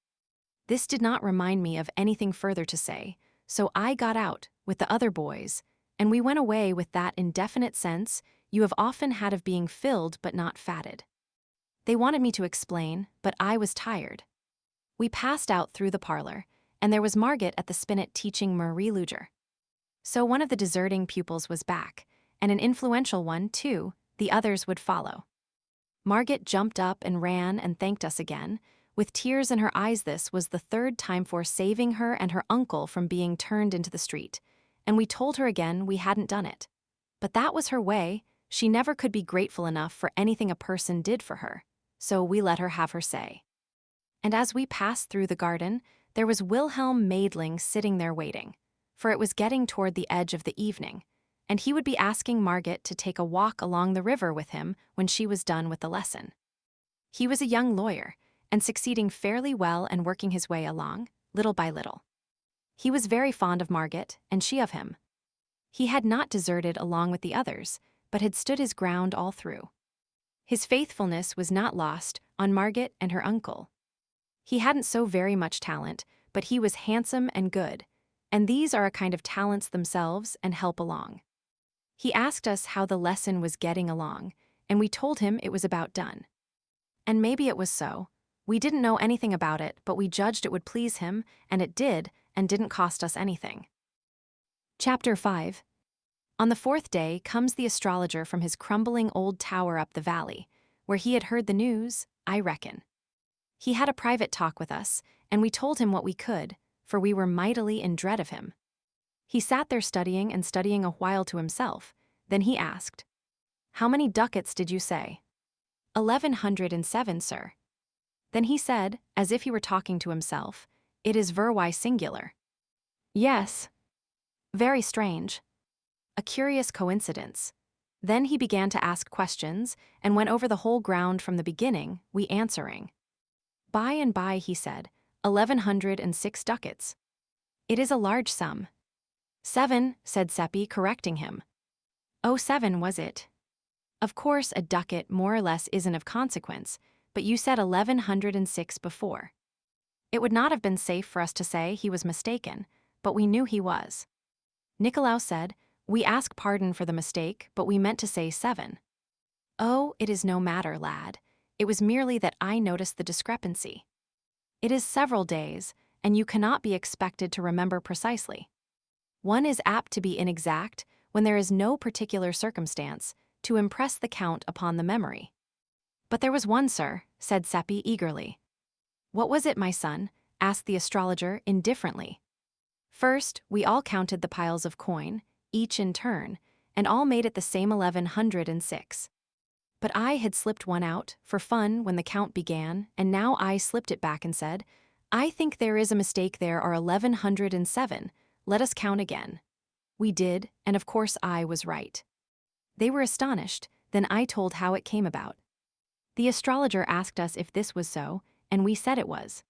This did not remind me of anything further to say, so I got out, with the other boys, and we went away with that indefinite sense you have often had of being filled but not fatted. They wanted me to explain, but I was tired. We passed out through the parlor, and there was Marget at the spinet teaching Marie Luger. So one of the deserting pupils was back, and an influential one, too, the others would follow. Marget jumped up and ran and thanked us again, with tears in her eyes. This was the third time for saving her and her uncle from being turned into the street, and we told her again we hadn't done it. But that was her way. She never could be grateful enough for anything a person did for her, so we let her have her say. And as we passed through the garden, there was Wilhelm Maidling sitting there waiting, for it was getting toward the edge of the evening, and he would be asking Marget to take a walk along the river with him when she was done with the lesson. He was a young lawyer, and succeeding fairly well and working his way along, little by little. He was very fond of Marget, and she of him. He had not deserted along with the others, but had stood his ground all through. His faithfulness was not lost on Marget and her uncle. He hadn't so very much talent, but he was handsome and good, and these are a kind of talents themselves and help along. He asked us how the lesson was getting along, and we told him it was about done. And maybe it was so. We didn't know anything about it, but we judged it would please him, and it did, and didn't cost us anything. Chapter 5. On the fourth day comes the astrologer from his crumbling old tower up the valley, where he had heard the news, I reckon. He had a private talk with us, and we told him what we could, for we were mightily in dread of him. He sat there studying a while to himself. Then he asked, "How many ducats did you say?" 1107, sir. Then he said, as if he were talking to himself, "It is very singular." Yes. Very strange. A curious coincidence. Then he began to ask questions, and went over the whole ground from the beginning, we answering. By and by he said, 1106 ducats. It is a large sum. 7, said Seppi, correcting him. Oh, 7 was it? Of course a ducat more or less isn't of consequence, but you said 1106 before. It would not have been safe for us to say he was mistaken, but we knew he was. Nicolaus said, "We ask pardon for the mistake, but we meant to say 7. Oh, it is no matter, lad. It was merely that I noticed the discrepancy. It is several days, and you cannot be expected to remember precisely. One is apt to be inexact when there is no particular circumstance to impress the count upon the memory." But there was one, sir, said Seppi eagerly. What was it, my son? Asked the astrologer indifferently. First, we all counted the piles of coin, each in turn, and all made it the same 1106. But I had slipped one out, for fun, when the count began, and now I slipped it back and said, "I think there is a mistake, there are 1107, let us count again." We did, and of course I was right. They were astonished, then I told how it came about. The astrologer asked us if this was so, and we said it was.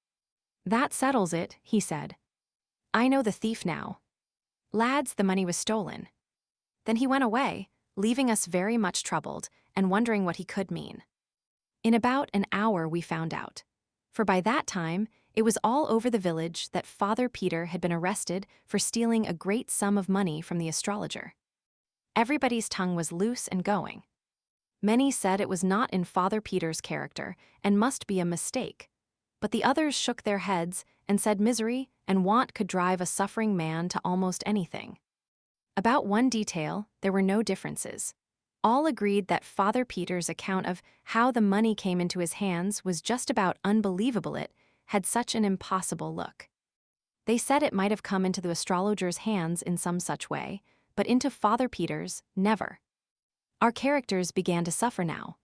That settles it, he said. I know the thief now. Lads, the money was stolen. Then he went away, leaving us very much troubled and wondering what he could mean. In about an hour we found out, for by that time it was all over the village that Father Peter had been arrested for stealing a great sum of money from the astrologer. Everybody's tongue was loose and going. Many said it was not in Father Peter's character and must be a mistake, but the others shook their heads and said misery and want could drive a suffering man to almost anything. About one detail, there were no differences. All agreed that Father Peter's account of how the money came into his hands was just about unbelievable. It had such an impossible look. They said it might have come into the astrologer's hands in some such way, but into Father Peter's, never. Our characters began to suffer now.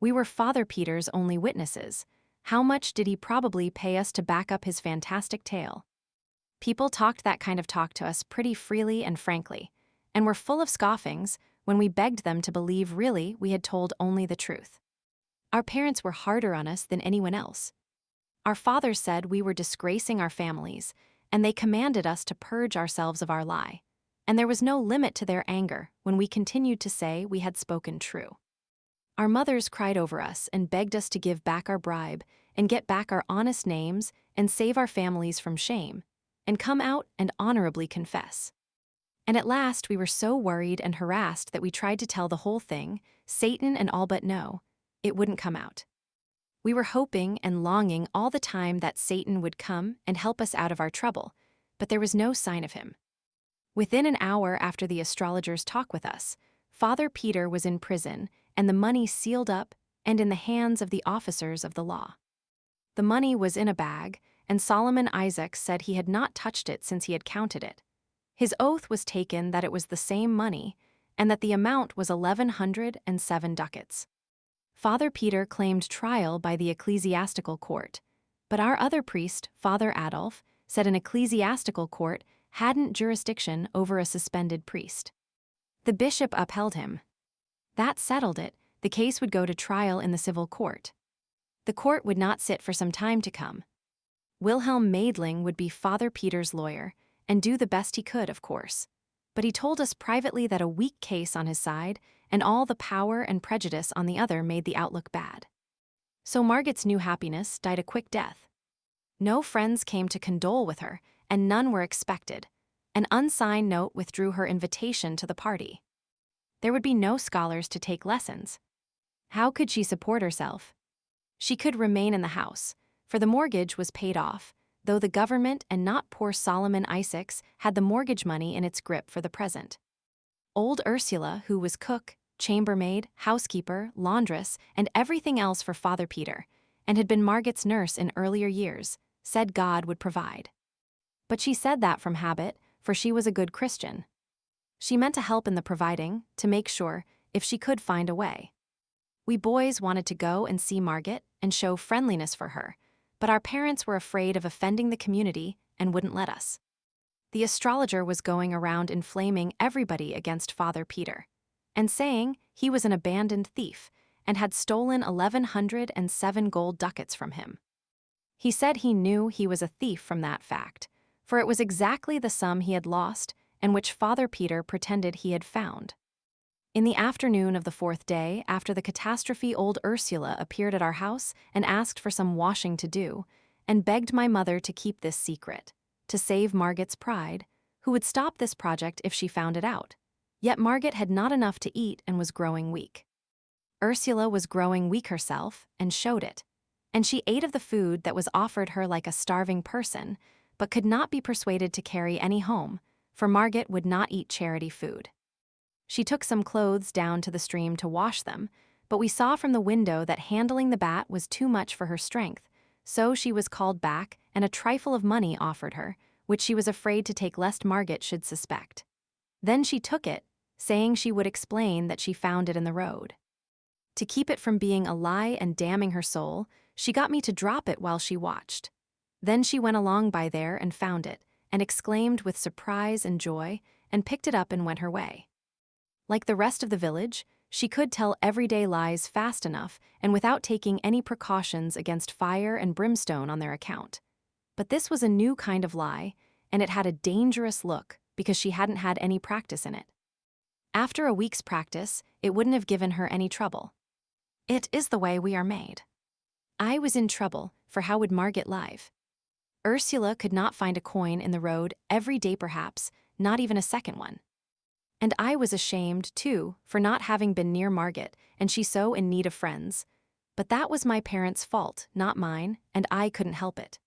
We were Father Peter's only witnesses. How much did he probably pay us to back up his fantastic tale? People talked that kind of talk to us pretty freely and frankly, and were full of scoffings when we begged them to believe really we had told only the truth. Our parents were harder on us than anyone else. Our fathers said we were disgracing our families, and they commanded us to purge ourselves of our lie, and there was no limit to their anger when we continued to say we had spoken true. Our mothers cried over us and begged us to give back our bribe and get back our honest names and save our families from shame, and come out and honorably confess. And at last we were so worried and harassed that we tried to tell the whole thing, Satan and all, but no, it wouldn't come out. We were hoping and longing all the time that Satan would come and help us out of our trouble, but there was no sign of him. Within an hour after the astrologer's talk with us, Father Peter was in prison and the money sealed up and in the hands of the officers of the law. The money was in a bag, and Solomon Isaacs said he had not touched it since he had counted it. His oath was taken that it was the same money, and that the amount was 1,107 ducats. Father Peter claimed trial by the ecclesiastical court, but our other priest, Father Adolf, said an ecclesiastical court hadn't jurisdiction over a suspended priest. The bishop upheld him. That settled it. The case would go to trial in the civil court. The court would not sit for some time to come. Wilhelm Maedling would be Father Peter's lawyer, and do the best he could, of course. But he told us privately that a weak case on his side and all the power and prejudice on the other made the outlook bad. So Marget's new happiness died a quick death. No friends came to condole with her, and none were expected. An unsigned note withdrew her invitation to the party. There would be no scholars to take lessons. How could she support herself? She could remain in the house, for the mortgage was paid off, though the government and not poor Solomon Isaacs had the mortgage money in its grip for the present. Old Ursula, who was cook, chambermaid, housekeeper, laundress, and everything else for Father Peter, and had been Marget's nurse in earlier years, said God would provide. But she said that from habit, for she was a good Christian. She meant to help in the providing, to make sure, if she could find a way. We boys wanted to go and see Marget and show friendliness for her, but our parents were afraid of offending the community and wouldn't let us. The astrologer was going around inflaming everybody against Father Peter, and saying he was an abandoned thief and had stolen 1,107 gold ducats from him. He said he knew he was a thief from that fact, for it was exactly the sum he had lost and which Father Peter pretended he had found. In the afternoon of the fourth day after the catastrophe, old Ursula appeared at our house and asked for some washing to do, and begged my mother to keep this secret, to save Marget's pride, who would stop this project if she found it out. Yet Marget had not enough to eat and was growing weak. Ursula was growing weak herself and showed it, and she ate of the food that was offered her like a starving person, but could not be persuaded to carry any home, for Marget would not eat charity food. She took some clothes down to the stream to wash them, but we saw from the window that handling the bat was too much for her strength, so she was called back and a trifle of money offered her, which she was afraid to take lest Marget should suspect. Then she took it, saying she would explain that she found it in the road. To keep it from being a lie and damning her soul, she got me to drop it while she watched. Then she went along by there and found it, and exclaimed with surprise and joy, and picked it up and went her way. Like the rest of the village, she could tell everyday lies fast enough and without taking any precautions against fire and brimstone on their account. But this was a new kind of lie, and it had a dangerous look because she hadn't had any practice in it. After a week's practice, it wouldn't have given her any trouble. It is the way we are made. I was in trouble, for how would Marget live? Ursula could not find a coin in the road every day perhaps, not even a second one. And I was ashamed, too, for not having been near Marget, and she so in need of friends. But that was my parents' fault, not mine, and I couldn't help it.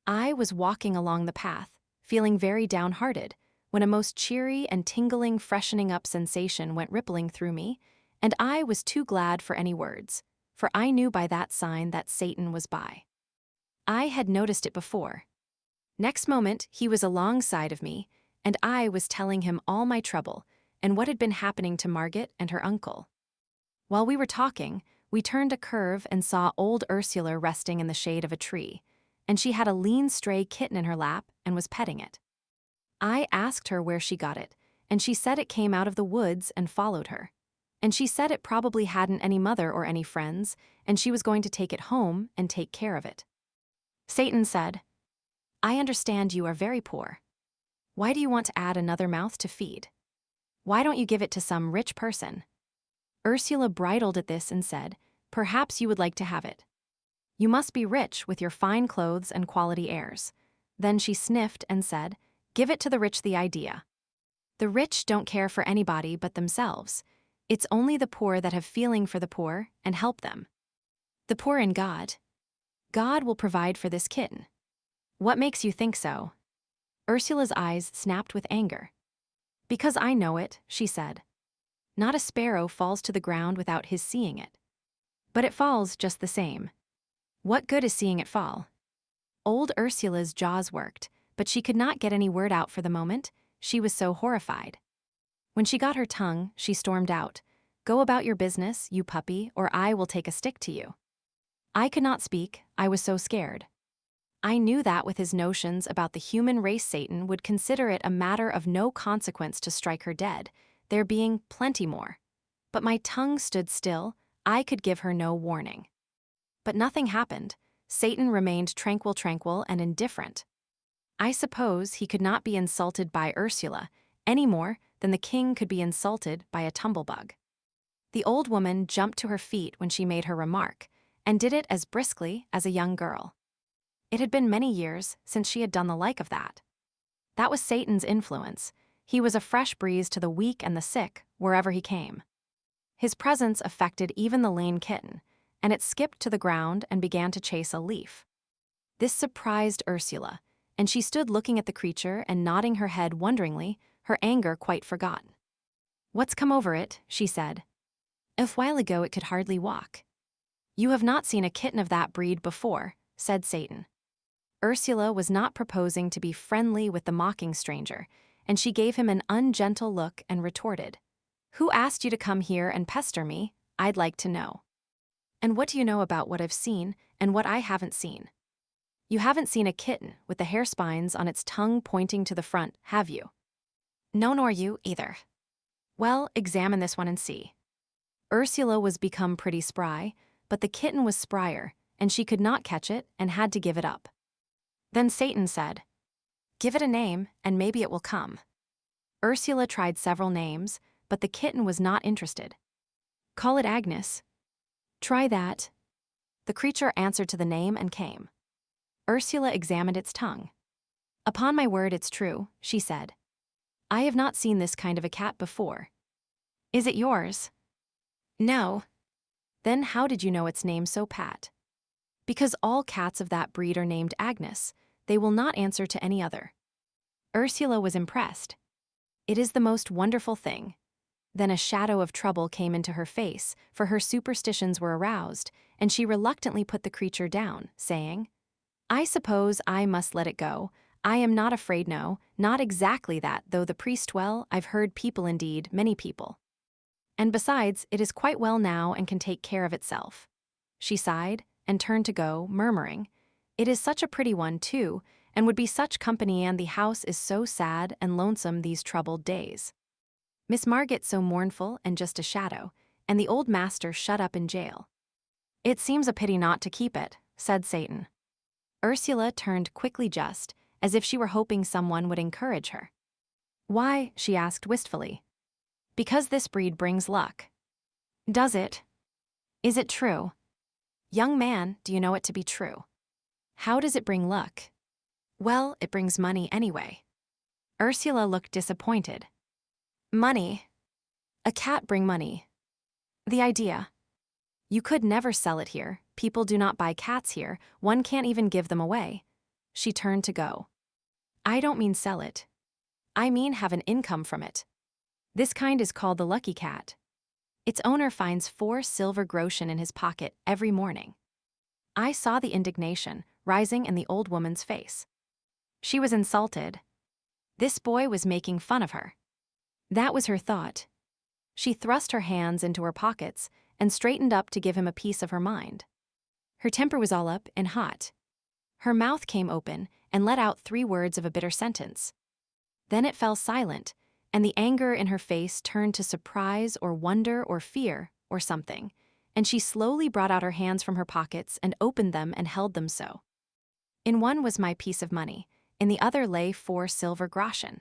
I was walking along the path, feeling very downhearted, when a most cheery and tingling freshening up sensation went rippling through me, and I was too glad for any words, for I knew by that sign that Satan was by. I had noticed it before. Next moment, he was alongside of me, and I was telling him all my trouble and what had been happening to Marget and her uncle. While we were talking, we turned a curve and saw old Ursula resting in the shade of a tree, and she had a lean stray kitten in her lap and was petting it. I asked her where she got it, and she said it came out of the woods and followed her. And she said it probably hadn't any mother or any friends, and she was going to take it home and take care of it. Satan said, "I understand you are very poor. Why do you want to add another mouth to feed? Why don't you give it to some rich person?" Ursula bridled at this and said, "Perhaps you would like to have it. You must be rich with your fine clothes and quality airs." Then she sniffed and said, "Give it to the rich the idea. The rich don't care for anybody but themselves. It's only the poor that have feeling for the poor and help them. The poor in God. God will provide for this kitten. What makes you think so?" Ursula's eyes snapped with anger. "Because I know it," she said. "Not a sparrow falls to the ground without his seeing it. But it falls just the same. What good is seeing it fall? Old Ursula's jaws worked, but she could not get any word out for the moment. She was so horrified. When she got her tongue, she stormed out, "Go about your business, you puppy, or I will take a stick to you." I could not speak, I was so scared. I knew that with his notions about the human race, Satan would consider it a matter of no consequence to strike her dead, there being plenty more. But my tongue stood still, I could give her no warning. But nothing happened. Satan remained tranquil and indifferent. I suppose he could not be insulted by Ursula, any more than the king could be insulted by a tumblebug. The old woman jumped to her feet when she made her remark, and did it as briskly as a young girl. It had been many years since she had done the like of that. That was Satan's influence. He was a fresh breeze to the weak and the sick, wherever he came. His presence affected even the lame kitten, and it skipped to the ground and began to chase a leaf. This surprised Ursula, and she stood looking at the creature and nodding her head wonderingly, her anger quite forgotten. "What's come over it?" she said. "A while ago it could hardly walk." "You have not seen a kitten of that breed before," said Satan. Ursula was not proposing to be friendly with the mocking stranger, and she gave him an ungentle look and retorted, "Who asked you to come here and pester me? I'd like to know. And what do you know about what I've seen and what I haven't seen? You haven't seen a kitten with the hair spines on its tongue pointing to the front, have you? No, nor you either. Well, examine this one and see." Ursula was become pretty spry, but the kitten was sprier, and she could not catch it and had to give it up. Then Satan said, "Give it a name, and maybe it will come." Ursula tried several names, but the kitten was not interested. "Call it Agnes." "Try that." The creature answered to the name and came. Ursula examined its tongue. "Upon my word it's true," she said. "I have not seen this kind of a cat before. Is it yours?" "No." "Then how did you know its name so pat?" "Because all cats of that breed are named Agnes. They will not answer to any other." Ursula was impressed. "It is the most wonderful thing." Then a shadow of trouble came into her face, for her superstitions were aroused, and she reluctantly put the creature down, saying, "I suppose I must let it go. I am not afraid, no, not exactly that, though the priest, well, I've heard people indeed, many people. And besides, it is quite well now and can take care of itself." She sighed and turned to go, murmuring, "It is such a pretty one, too, and would be such company, and the house is so sad and lonesome these troubled days. Miss Marget so mournful and just a shadow, and the old master shut up in jail. It seems a pity not to keep it," said Satan. Ursula turned quickly just, as if she were hoping someone would encourage her. "Why?" she asked wistfully. "Because this breed brings luck." "Does it? Is it true?" "Young man, do you know it to be true?" "How does it bring luck?" "Well, it brings money anyway." Ursula looked disappointed. "Money? A cat bring money? The idea. You could never sell it here. People do not buy cats here. One can't even give them away." She turned to go. "I don't mean sell it. I mean have an income from it. This kind is called the lucky cat. Its owner finds 4 silver groschen in his pocket every morning." I saw the indignation rising in the old woman's face. She was insulted. This boy was making fun of her. That was her thought. She thrust her hands into her pockets and straightened up to give him a piece of her mind. Her temper was all up and hot. Her mouth came open and let out 3 words of a bitter sentence. Then it fell silent, and the anger in her face turned to surprise or wonder or fear or something, and she slowly brought out her hands from her pockets and opened them and held them so. In one was my piece of money, in the other lay 4 silver groschen.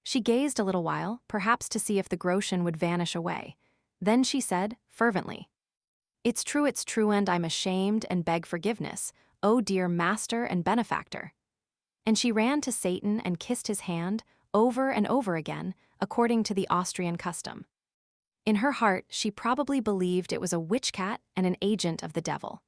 She gazed a little while, perhaps to see if the groschen would vanish away. Then she said, fervently, it's true, and I'm ashamed and beg forgiveness, oh dear master and benefactor." And she ran to Satan and kissed his hand, over and over again, according to the Austrian custom. In her heart, she probably believed it was a witch cat and an agent of the devil.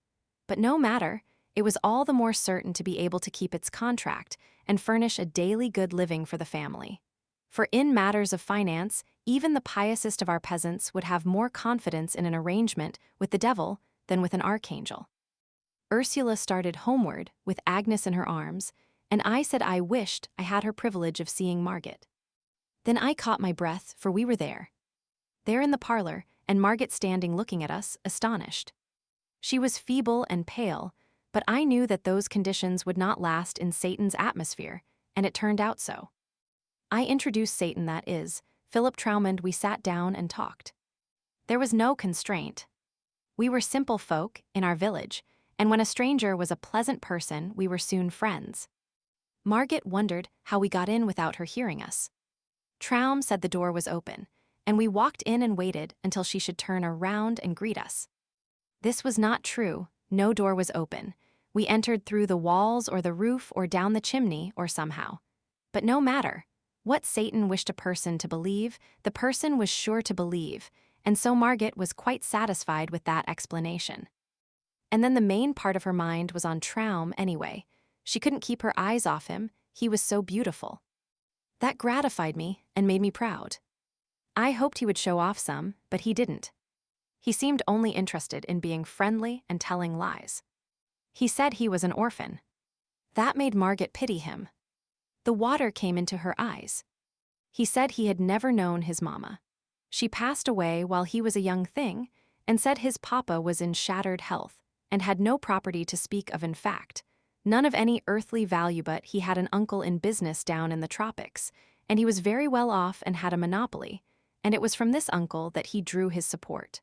But no matter, it was all the more certain to be able to keep its contract and furnish a daily good living for the family. For in matters of finance, even the piousest of our peasants would have more confidence in an arrangement with the devil than with an archangel. Ursula started homeward with Agnes in her arms, and I said I wished I had her privilege of seeing Marget. Then I caught my breath, for we were there in the parlor, and Marget standing looking at us, astonished. She was feeble and pale, but I knew that those conditions would not last in Satan's atmosphere, and it turned out so. I introduced Satan, that is, Philip Traumond. We sat down and talked. There was no constraint. We were simple folk in our village, and when a stranger was a pleasant person, we were soon friends. Marget wondered how we got in without her hearing us. Traum said the door was open, and we walked in and waited until she should turn around and greet us. This was not true. No door was open. We entered through the walls or the roof or down the chimney or somehow. But no matter. What Satan wished a person to believe, the person was sure to believe, and so Marget was quite satisfied with that explanation. And then the main part of her mind was on Traum anyway. She couldn't keep her eyes off him, he was so beautiful. That gratified me and made me proud. I hoped he would show off some, but he didn't. He seemed only interested in being friendly and telling lies. He said he was an orphan. That made Marget pity him. The water came into her eyes. He said he had never known his mama. She passed away while he was a young thing, and said his papa was in shattered health, and had no property to speak of. In fact, none of any earthly value, but he had an uncle in business down in the tropics, and he was very well off and had a monopoly, and it was from this uncle that he drew his support.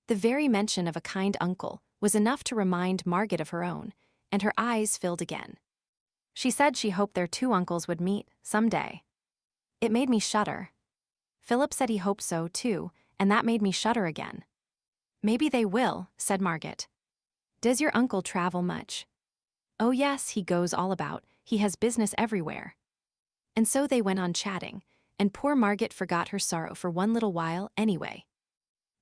The very mention of a kind uncle was enough to remind Marget of her own, and her eyes filled again. She said she hoped their two uncles would meet some day. It made me shudder. Philip said he hoped so too, and that made me shudder again. Maybe they will, said Marget. Does your uncle travel much? Oh yes, he goes all about, he has business everywhere. And so they went on chatting, and poor Marget forgot her sorrow for one little while anyway.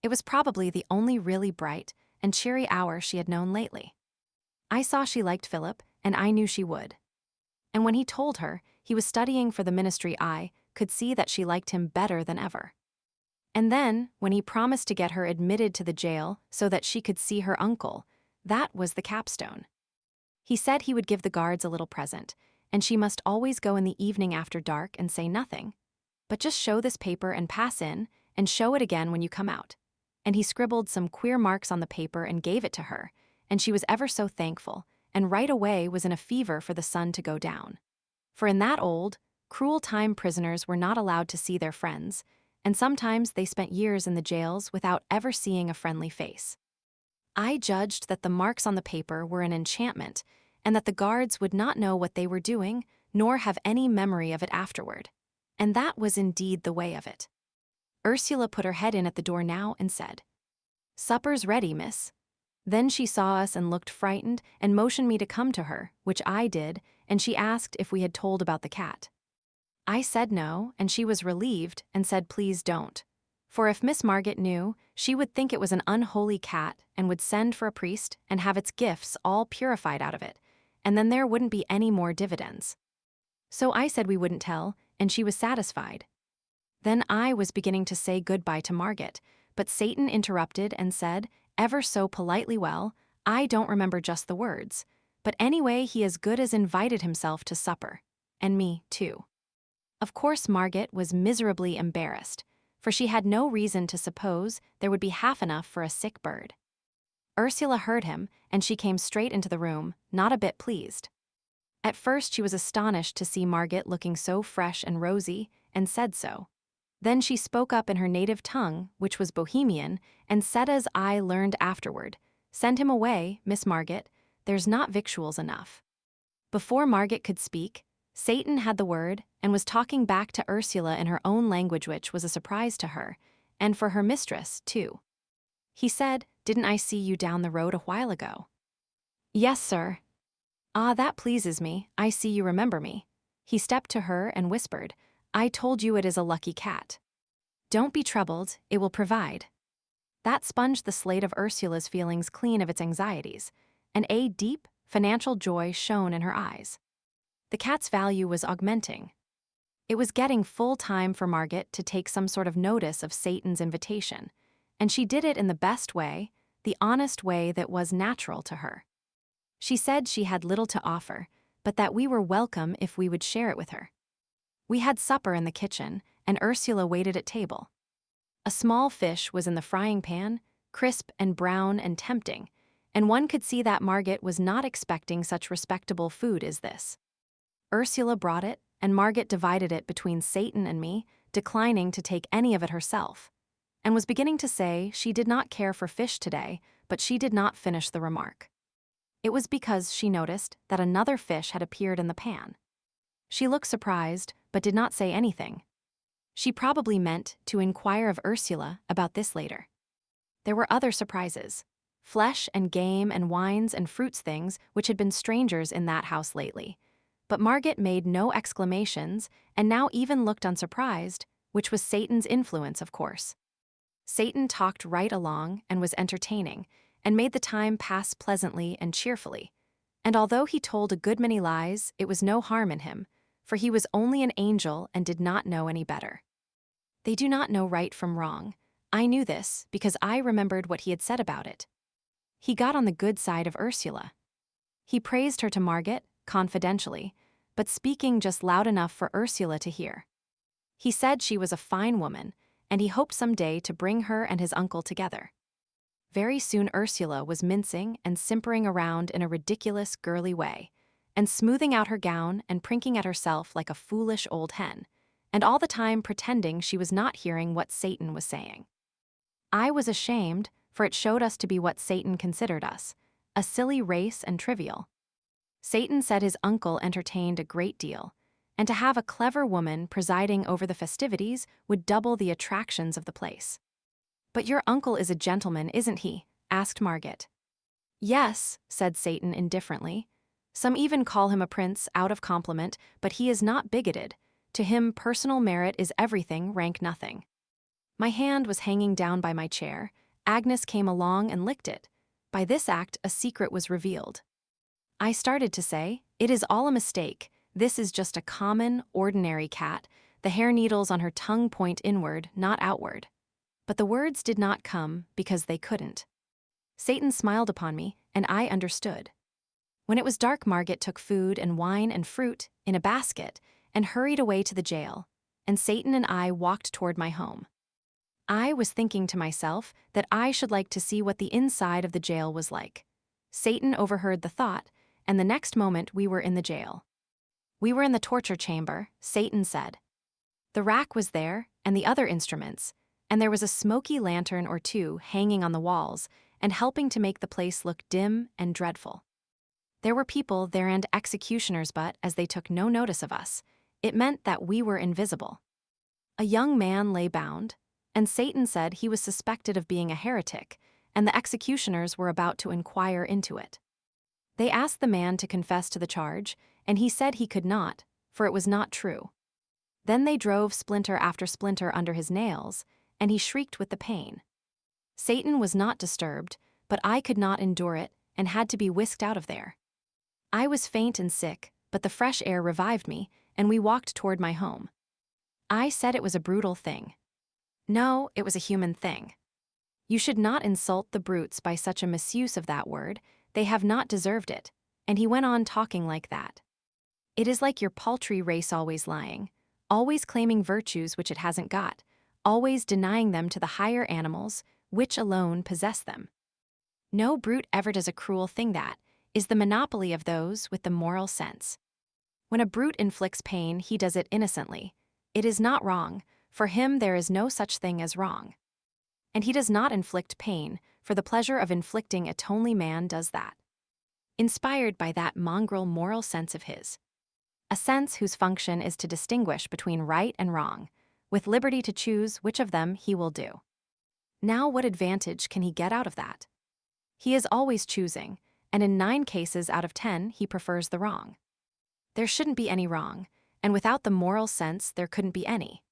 It was probably the only really bright and cheery hour she had known lately. I saw she liked Philip, and I knew she would. And when he told her he was studying for the ministry, I could see that she liked him better than ever. And then, when he promised to get her admitted to the jail so that she could see her uncle, that was the capstone. He said he would give the guards a little present, and she must always go in the evening after dark and say nothing, but just show this paper and pass in, and show it again when you come out. And he scribbled some queer marks on the paper and gave it to her, and she was ever so thankful, and right away was in a fever for the sun to go down. For in that old, cruel time prisoners were not allowed to see their friends, and sometimes they spent years in the jails without ever seeing a friendly face. I judged that the marks on the paper were an enchantment, and that the guards would not know what they were doing, nor have any memory of it afterward. And that was indeed the way of it. Ursula put her head in at the door now and said, "Supper's ready, miss." Then she saw us and looked frightened and motioned me to come to her, which I did, and she asked if we had told about the cat. I said no, and she was relieved and said please don't. For if Miss Marget knew, she would think it was an unholy cat and would send for a priest and have its gifts all purified out of it, and then there wouldn't be any more dividends. So I said we wouldn't tell, and she was satisfied. Then I was beginning to say goodbye to Marget, but Satan interrupted and said, ever so politely, well, I don't remember just the words, but anyway he as good as invited himself to supper, and me too. Of course Marget was miserably embarrassed, for she had no reason to suppose there would be half enough for a sick bird. Ursula heard him, and she came straight into the room, not a bit pleased. At first she was astonished to see Marget looking so fresh and rosy, and said so. Then she spoke up in her native tongue, which was Bohemian, and said as I learned afterward, "Send him away, Miss Marget, there's not victuals enough." Before Marget could speak, Satan had the word and was talking back to Ursula in her own language, which was a surprise to her, and for her mistress, too. He said, "Didn't I see you down the road a while ago?" "Yes, sir." "Ah, that pleases me, I see you remember me." He stepped to her and whispered, "I told you it is a lucky cat. Don't be troubled, it will provide." That sponged the slate of Ursula's feelings clean of its anxieties, and a deep, financial joy shone in her eyes. The cat's value was augmenting. It was getting full time for Marget to take some sort of notice of Satan's invitation, and she did it in the best way, the honest way that was natural to her. She said she had little to offer, but that we were welcome if we would share it with her. We had supper in the kitchen, and Ursula waited at table. A small fish was in the frying pan, crisp and brown and tempting, and one could see that Marget was not expecting such respectable food as this. Ursula brought it, and Marget divided it between Satan and me, declining to take any of it herself, and was beginning to say she did not care for fish today, but she did not finish the remark. It was because she noticed that another fish had appeared in the pan. She looked surprised, but did not say anything. She probably meant to inquire of Ursula about this later. There were other surprises: flesh and game and wines and fruits, things which had been strangers in that house lately. But Marget made no exclamations and now even looked unsurprised, which was Satan's influence, of course. Satan talked right along and was entertaining, and made the time pass pleasantly and cheerfully. And although he told a good many lies, it was no harm in him, for he was only an angel and did not know any better. They do not know right from wrong. I knew this because I remembered what he had said about it. He got on the good side of Ursula. He praised her to Marget, confidentially, but speaking just loud enough for Ursula to hear. He said she was a fine woman, and he hoped someday to bring her and his uncle together. Very soon Ursula was mincing and simpering around in a ridiculous, girly way, and smoothing out her gown and prinking at herself like a foolish old hen, and all the time pretending she was not hearing what Satan was saying. I was ashamed, for it showed us to be what Satan considered us, a silly race and trivial. Satan said his uncle entertained a great deal, and to have a clever woman presiding over the festivities would double the attractions of the place. "But your uncle is a gentleman, isn't he?" asked Marget. "Yes," said Satan indifferently. "Some even call him a prince out of compliment, but he is not bigoted. To him personal merit is everything, rank nothing." My hand was hanging down by my chair. Agnes came along and licked it. By this act, a secret was revealed. I started to say, "It is all a mistake. This is just a common, ordinary cat. The hair needles on her tongue point inward, not outward." But the words did not come because they couldn't. Satan smiled upon me, and I understood. When it was dark, Marget took food and wine and fruit in a basket and hurried away to the jail, and Satan and I walked toward my home. I was thinking to myself that I should like to see what the inside of the jail was like. Satan overheard the thought, and the next moment we were in the jail. We were in the torture chamber, Satan said. The rack was there, and the other instruments, and there was a smoky lantern or two hanging on the walls and helping to make the place look dim and dreadful. There were people there and executioners, but as they took no notice of us, it meant that we were invisible. A young man lay bound, and Satan said he was suspected of being a heretic, and the executioners were about to inquire into it. They asked the man to confess to the charge, and he said he could not, for it was not true. Then they drove splinter after splinter under his nails, and he shrieked with the pain. Satan was not disturbed, but I could not endure it and had to be whisked out of there. I was faint and sick, but the fresh air revived me, and we walked toward my home. I said it was a brutal thing. No, it was a human thing. You should not insult the brutes by such a misuse of that word. They have not deserved it. And he went on talking like that. It is like your paltry race always lying, always claiming virtues which it hasn't got, always denying them to the higher animals, which alone possess them. No brute ever does a cruel thing. That is the monopoly of those with the moral sense. When a brute inflicts pain, he does it innocently. It is not wrong. For him there is no such thing as wrong. And he does not inflict pain, for the pleasure of inflicting it only man does that. Inspired by that mongrel moral sense of his. A sense whose function is to distinguish between right and wrong, with liberty to choose which of them he will do. Now what advantage can he get out of that? He is always choosing, and in 9 cases out of 10 he prefers the wrong. There shouldn't be any wrong, and without the moral sense there couldn't be any.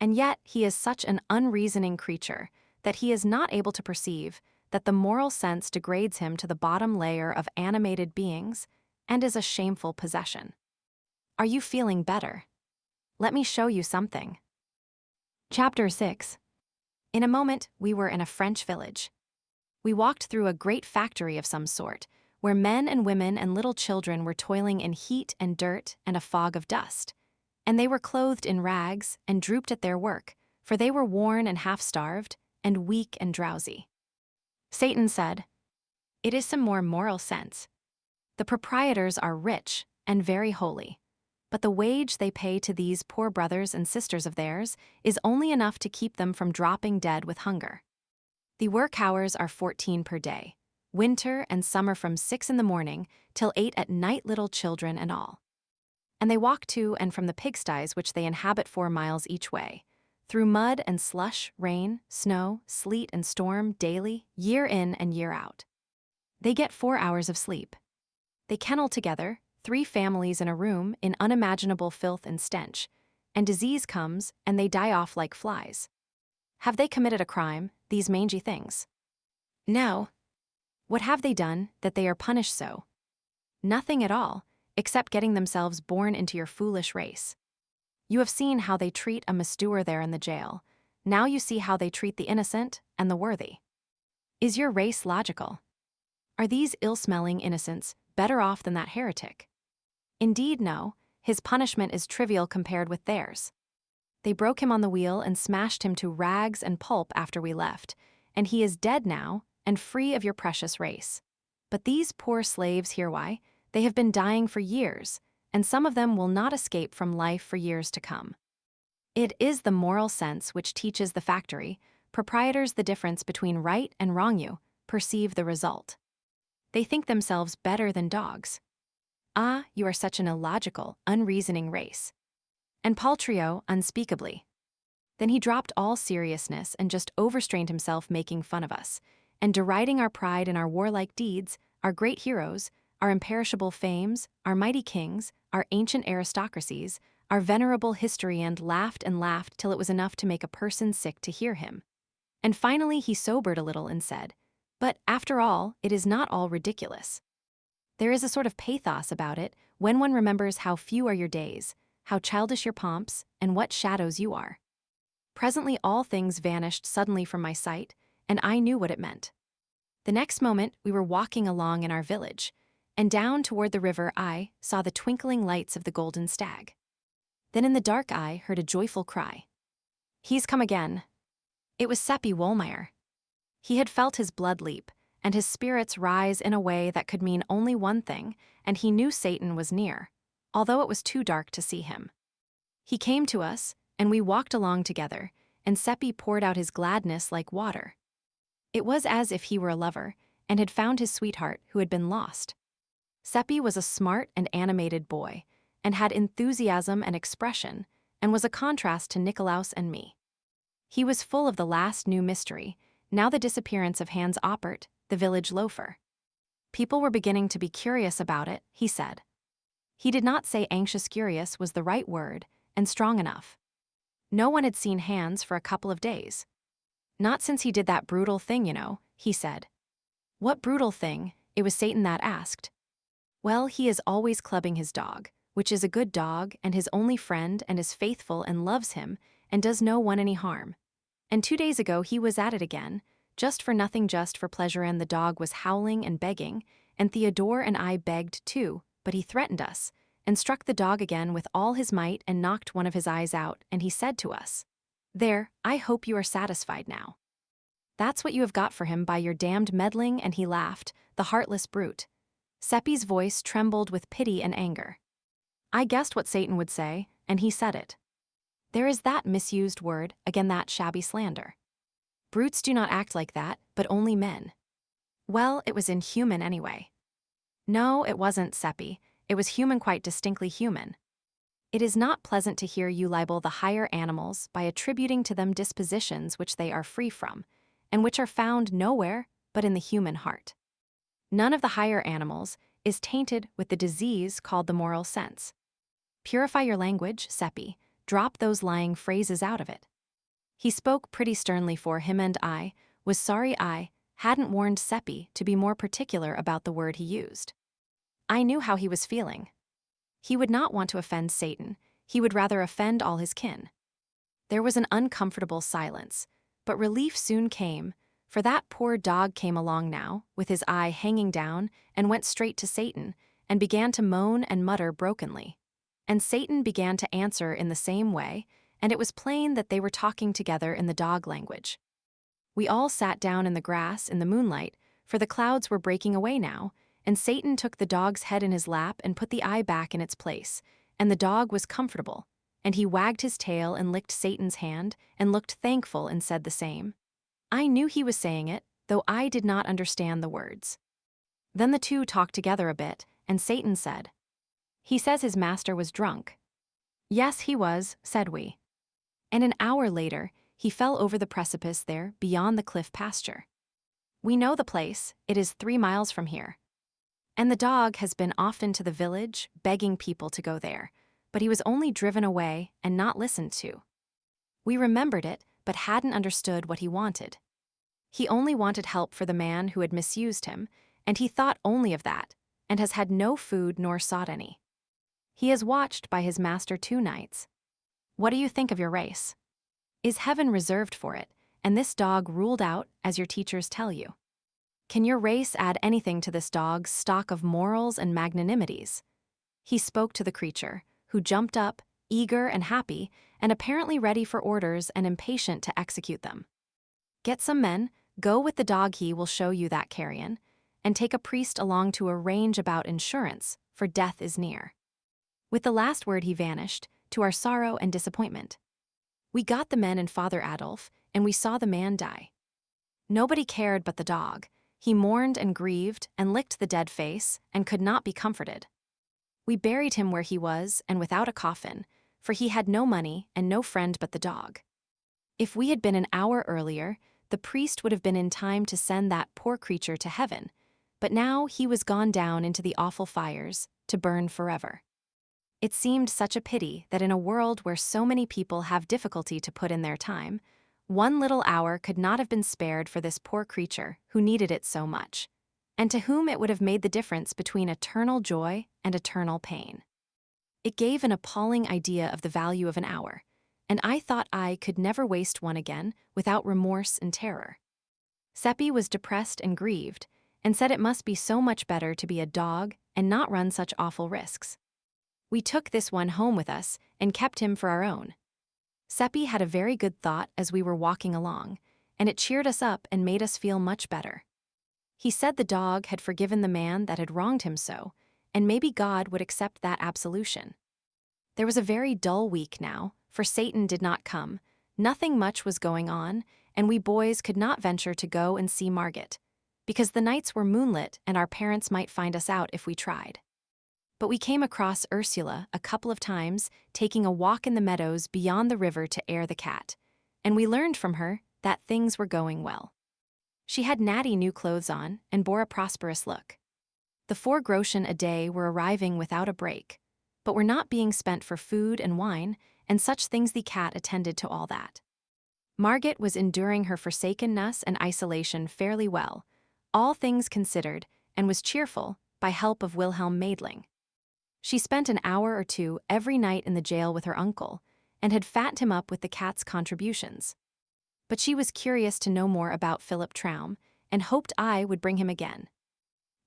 And yet he is such an unreasoning creature that he is not able to perceive that the moral sense degrades him to the bottom layer of animated beings and is a shameful possession. Are you feeling better? Let me show you something. Chapter 6. In a moment, we were in a French village. We walked through a great factory of some sort, where men and women and little children were toiling in heat and dirt and a fog of dust. And they were clothed in rags and drooped at their work, for they were worn and half-starved, and weak and drowsy. Satan said, "It is some more moral sense. The proprietors are rich and very holy, but the wage they pay to these poor brothers and sisters of theirs is only enough to keep them from dropping dead with hunger. The work hours are 14 per day, winter and summer from 6 in the morning till 8 at night, little children and all. And they walk to and from the pigsties which they inhabit 4 miles each way, through mud and slush, rain, snow, sleet and storm daily, year in and year out. They get 4 hours of sleep. They kennel together, 3 families in a room, in unimaginable filth and stench, and disease comes and they die off like flies. Have they committed a crime, these mangy things? No. What have they done that they are punished so? Nothing at all, except getting themselves born into your foolish race. You have seen how they treat a misdoer there in the jail. Now you see how they treat the innocent and the worthy. Is your race logical? Are these ill-smelling innocents better off than that heretic? Indeed, no. His punishment is trivial compared with theirs. They broke him on the wheel and smashed him to rags and pulp after we left, and he is dead now and free of your precious race. But these poor slaves here, why, they have been dying for years, and some of them will not escape from life for years to come. It is the moral sense which teaches the factory, proprietors the difference between right and wrong. You perceive the result. They think themselves better than dogs. Ah, you are such an illogical, unreasoning race. And Paltrio, unspeakably. Then he dropped all seriousness and just overstrained himself making fun of us, and deriding our pride in our warlike deeds, our great heroes, our imperishable fames, our mighty kings, our ancient aristocracies, our venerable history, and laughed till it was enough to make a person sick to hear him. And finally he sobered a little and said, "But after all, it is not all ridiculous. There is a sort of pathos about it when one remembers how few are your days, how childish your pomps, and what shadows you are." Presently all things vanished suddenly from my sight, and I knew what it meant. The next moment we were walking along in our village, and down toward the river I saw the twinkling lights of the Golden Stag. Then in the dark I heard a joyful cry. "He's come again." It was Seppi Wohlmeyer. He had felt his blood leap, and his spirits rise in a way that could mean only one thing, and he knew Satan was near, although it was too dark to see him. He came to us, and we walked along together, and Seppi poured out his gladness like water. It was as if he were a lover, and had found his sweetheart who had been lost. Seppi was a smart and animated boy, and had enthusiasm and expression, and was a contrast to Nikolaus and me. He was full of the last new mystery, now the disappearance of Hans Oppert, the village loafer. People were beginning to be curious about it, he said. He did not say anxious curious was the right word, and strong enough. No one had seen Hans for a couple of days. Not since he did that brutal thing, you know, he said. What brutal thing? It was Satan that asked. Well, he is always clubbing his dog, which is a good dog and his only friend and is faithful and loves him and does no one any harm. And 2 days ago he was at it again, just for nothing, just for pleasure, and the dog was howling and begging, and Theodor and I begged too, but he threatened us, and struck the dog again with all his might and knocked one of his eyes out, and he said to us, "There, I hope you are satisfied now. That's what you have got for him by your damned meddling," and he laughed, the heartless brute. Seppi's voice trembled with pity and anger. I guessed what Satan would say, and he said it. There is that misused word, again that shabby slander. Brutes do not act like that, but only men. Well, it was inhuman anyway. No, it wasn't, Seppi. It was human, quite distinctly human. It is not pleasant to hear you libel the higher animals by attributing to them dispositions which they are free from, and which are found nowhere but in the human heart. None of the higher animals is tainted with the disease called the moral sense. Purify your language, Seppi. Drop those lying phrases out of it. He spoke pretty sternly, for him, and I was sorry I hadn't warned Seppi to be more particular about the word he used. I knew how he was feeling. He would not want to offend Satan, he would rather offend all his kin. There was an uncomfortable silence, but relief soon came, For that poor dog came along now, with his eye hanging down, and went straight to Satan, and began to moan and mutter brokenly. And Satan began to answer in the same way, and it was plain that they were talking together in the dog language. We all sat down in the grass in the moonlight, for the clouds were breaking away now, and Satan took the dog's head in his lap and put the eye back in its place, and the dog was comfortable, and he wagged his tail and licked Satan's hand, and looked thankful and said the same. I knew he was saying it, though I did not understand the words. Then the two talked together a bit, and Satan said, "He says his master was drunk." "Yes, he was," said we. And an hour later, he fell over the precipice there beyond the cliff pasture. We know the place, it is 3 miles from here. And the dog has been often to the village, begging people to go there, but he was only driven away and not listened to. We remembered it, but hadn't understood what he wanted. He only wanted help for the man who had misused him, and he thought only of that, and has had no food nor sought any. He is watched by his master 2 nights. What do you think of your race? Is heaven reserved for it, and this dog ruled out, as your teachers tell you? Can your race add anything to this dog's stock of morals and magnanimities? He spoke to the creature, who jumped up, eager and happy, and apparently ready for orders and impatient to execute them. Get some men, go with the dog, he will show you that carrion, and take a priest along to arrange about insurance, for death is near. With the last word he vanished, to our sorrow and disappointment. We got the men and Father Adolf, and we saw the man die. Nobody cared but the dog. He mourned and grieved and licked the dead face and could not be comforted. We buried him where he was and without a coffin, for he had no money and no friend but the dog. If we had been an hour earlier, the priest would have been in time to send that poor creature to heaven, but now he was gone down into the awful fires, to burn forever. It seemed such a pity that in a world where so many people have difficulty to put in their time, 1 little hour could not have been spared for this poor creature who needed it so much, and to whom it would have made the difference between eternal joy and eternal pain. It gave an appalling idea of the value of an hour, and I thought I could never waste one again without remorse and terror. Seppi was depressed and grieved, and said it must be so much better to be a dog and not run such awful risks. We took this one home with us and kept him for our own. Seppi had a very good thought as we were walking along, and it cheered us up and made us feel much better. He said the dog had forgiven the man that had wronged him so, and maybe God would accept that absolution. There was a very dull week now, for Satan did not come, nothing much was going on, and we boys could not venture to go and see Marget, because the nights were moonlit and our parents might find us out if we tried. But we came across Ursula a couple of times, taking a walk in the meadows beyond the river to air the cat, and we learned from her that things were going well. She had natty new clothes on and bore a prosperous look. The 4 groschen a day were arriving without a break, but were not being spent for food and wine and such things. The cat attended to all that. Marget was enduring her forsakenness and isolation fairly well, all things considered, and was cheerful, by help of Wilhelm Maidling. She spent an hour or 2 every night in the jail with her uncle, and had fattened him up with the cat's contributions. But she was curious to know more about Philip Traum, and hoped I would bring him again.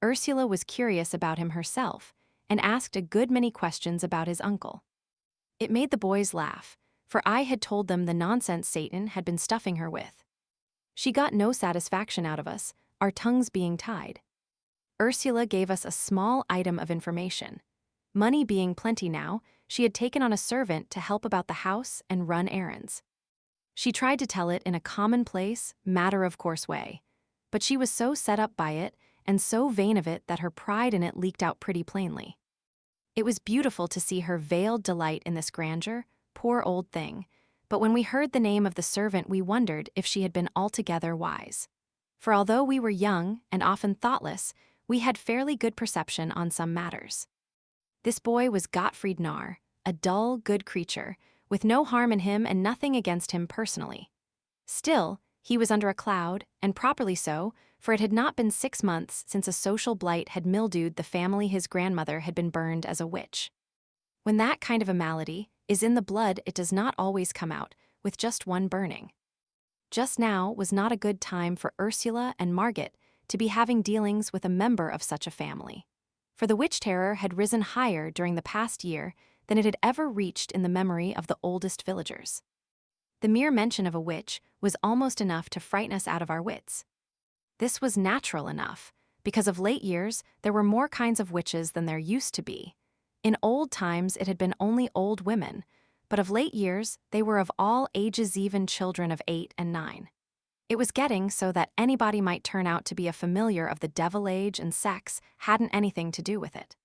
Ursula was curious about him herself, and asked a good many questions about his uncle. It made the boys laugh, for I had told them the nonsense Satan had been stuffing her with. She got no satisfaction out of us, our tongues being tied. Ursula gave us a small item of information. Money being plenty now, she had taken on a servant to help about the house and run errands. She tried to tell it in a commonplace, matter-of-course way, but she was so set up by it and so vain of it that her pride in it leaked out pretty plainly. It was beautiful to see her veiled delight in this grandeur, poor old thing, but when we heard the name of the servant we wondered if she had been altogether wise. For although we were young and often thoughtless, we had fairly good perception on some matters. This boy was Gottfried Narr, a dull, good creature, with no harm in him and nothing against him personally. Still, he was under a cloud, and properly so, for it had not been 6 months since a social blight had mildewed the family. His grandmother had been burned as a witch. When that kind of a malady is in the blood, it does not always come out with just one burning. just now was not a good time for Ursula and Marget to be having dealings with a member of such a family. For the witch terror had risen higher during the past year than it had ever reached in the memory of the oldest villagers. The mere mention of a witch was almost enough to frighten us out of our wits. This was natural enough, because of late years there were more kinds of witches than there used to be. In old times it had been only old women, but of late years they were of all ages, even children of 8 and 9. It was getting so that anybody might turn out to be a familiar of the devil age, and sex hadn't anything to do with it.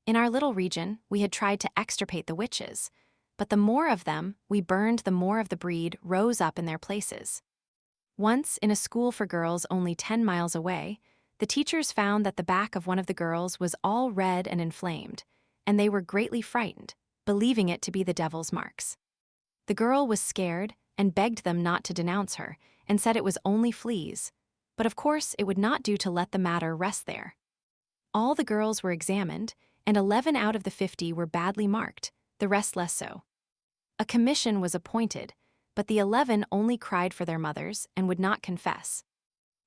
In our little region, we had tried to extirpate the witches, but the more of them we burned, the more of the breed rose up in their places. Once, in a school for girls only 10 miles away, the teachers found that the back of one of the girls was all red and inflamed, and they were greatly frightened, believing it to be the devil's marks. The girl was scared and begged them not to denounce her, and said it was only fleas, but of course it would not do to let the matter rest there. All the girls were examined, and 11 out of the 50 were badly marked, the rest less so. A commission was appointed, but the 11 only cried for their mothers and would not confess.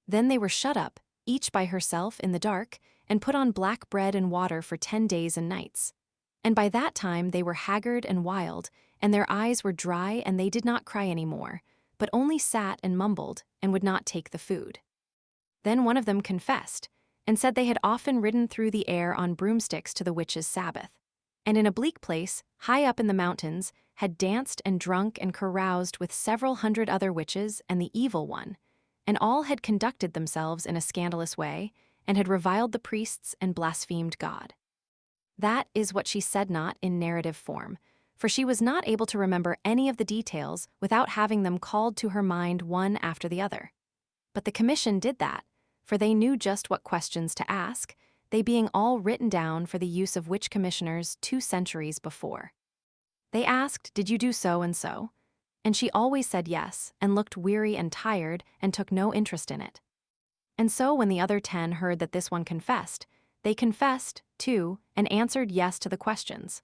Then they were shut up, each by herself in the dark, and put on black bread and water for 10 days and nights. And by that time they were haggard and wild, and their eyes were dry, and they did not cry any more, but only sat and mumbled and would not take the food. Then one of them confessed, and said they had often ridden through the air on broomsticks to the witches' Sabbath, and in a bleak place, high up in the mountains, had danced and drunk and caroused with several hundred other witches and the evil one, and all had conducted themselves in a scandalous way, and had reviled the priests and blasphemed God. That is what she said, not in narrative form, for she was not able to remember any of the details without having them called to her mind one after the other. But the commission did that, for they knew just what questions to ask, they being all written down for the use of witch commissioners 2 centuries before. They asked, "Did you do so and so?" And she always said yes, and looked weary and tired, and took no interest in it. And so when the other 10 heard that this one confessed, they confessed, too, and answered yes to the questions.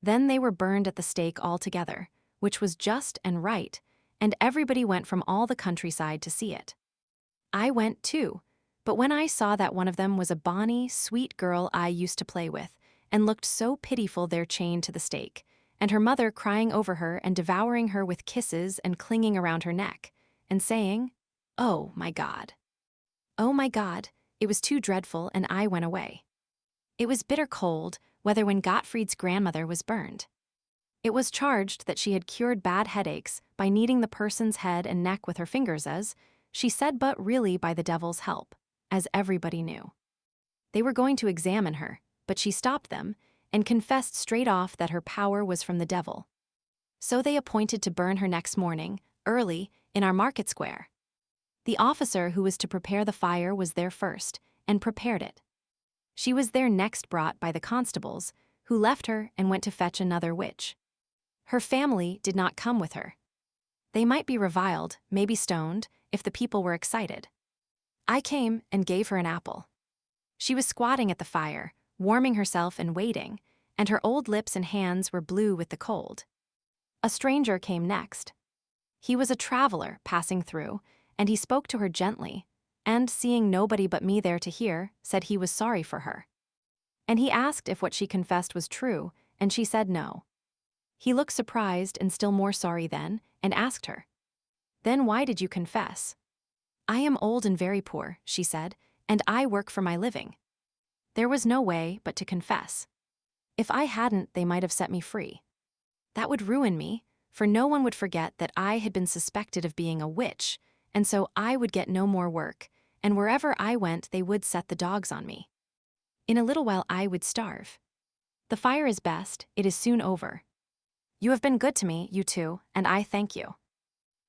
Then they were burned at the stake altogether, which was just and right, and everybody went from all the countryside to see it. I went too, but when I saw that one of them was a bonny, sweet girl I used to play with, and looked so pitiful there chained to the stake, and her mother crying over her and devouring her with kisses and clinging around her neck, and saying, "Oh my God. Oh my God," it was too dreadful, and I went away. It was bitter cold, whether when Gottfried's grandmother was burned. It was charged that she had cured bad headaches by kneading the person's head and neck with her fingers, as she said, but really by the devil's help, as everybody knew. They were going to examine her, but she stopped them, and confessed straight off that her power was from the devil. So they appointed to burn her next morning, early, in our market square. The officer who was to prepare the fire was there first, and prepared it. She was there next brought by the constables, who left her and went to fetch another witch. Her family did not come with her. They might be reviled, maybe stoned, if the people were excited. I came and gave her an apple. She was squatting at the fire, warming herself and waiting, and her old lips and hands were blue with the cold. A stranger came next. He was a traveler passing through, and he spoke to her gently, and, seeing nobody but me there to hear, said he was sorry for her. And he asked if what she confessed was true, and she said no. He looked surprised and still more sorry then, and asked her, "Then why did you confess?" "I am old and very poor," she said, "and I work for my living." There was no way but to confess. If I hadn't, they might have set me free. That would ruin me, for no one would forget that I had been suspected of being a witch, and so I would get no more work, and wherever I went they would set the dogs on me. In a little while I would starve. The fire is best, it is soon over. You have been good to me, you two, and I thank you.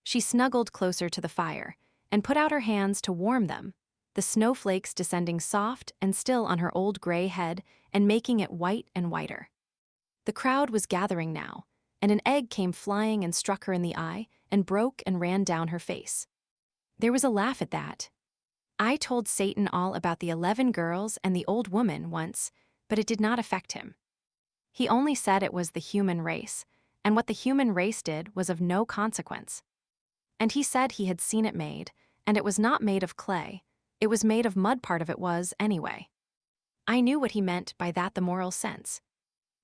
She snuggled closer to the fire, and put out her hands to warm them, the snowflakes descending soft and still on her old gray head and making it white and whiter. The crowd was gathering now, and an egg came flying and struck her in the eye and broke and ran down her face. There was a laugh at that. I told Satan all about the 11 girls and the old woman once, but it did not affect him. He only said it was the human race, and what the human race did was of no consequence. And he said he had seen it made, and it was not made of clay. It was made of mud, part of it was, anyway. I knew what he meant by that, the moral sense.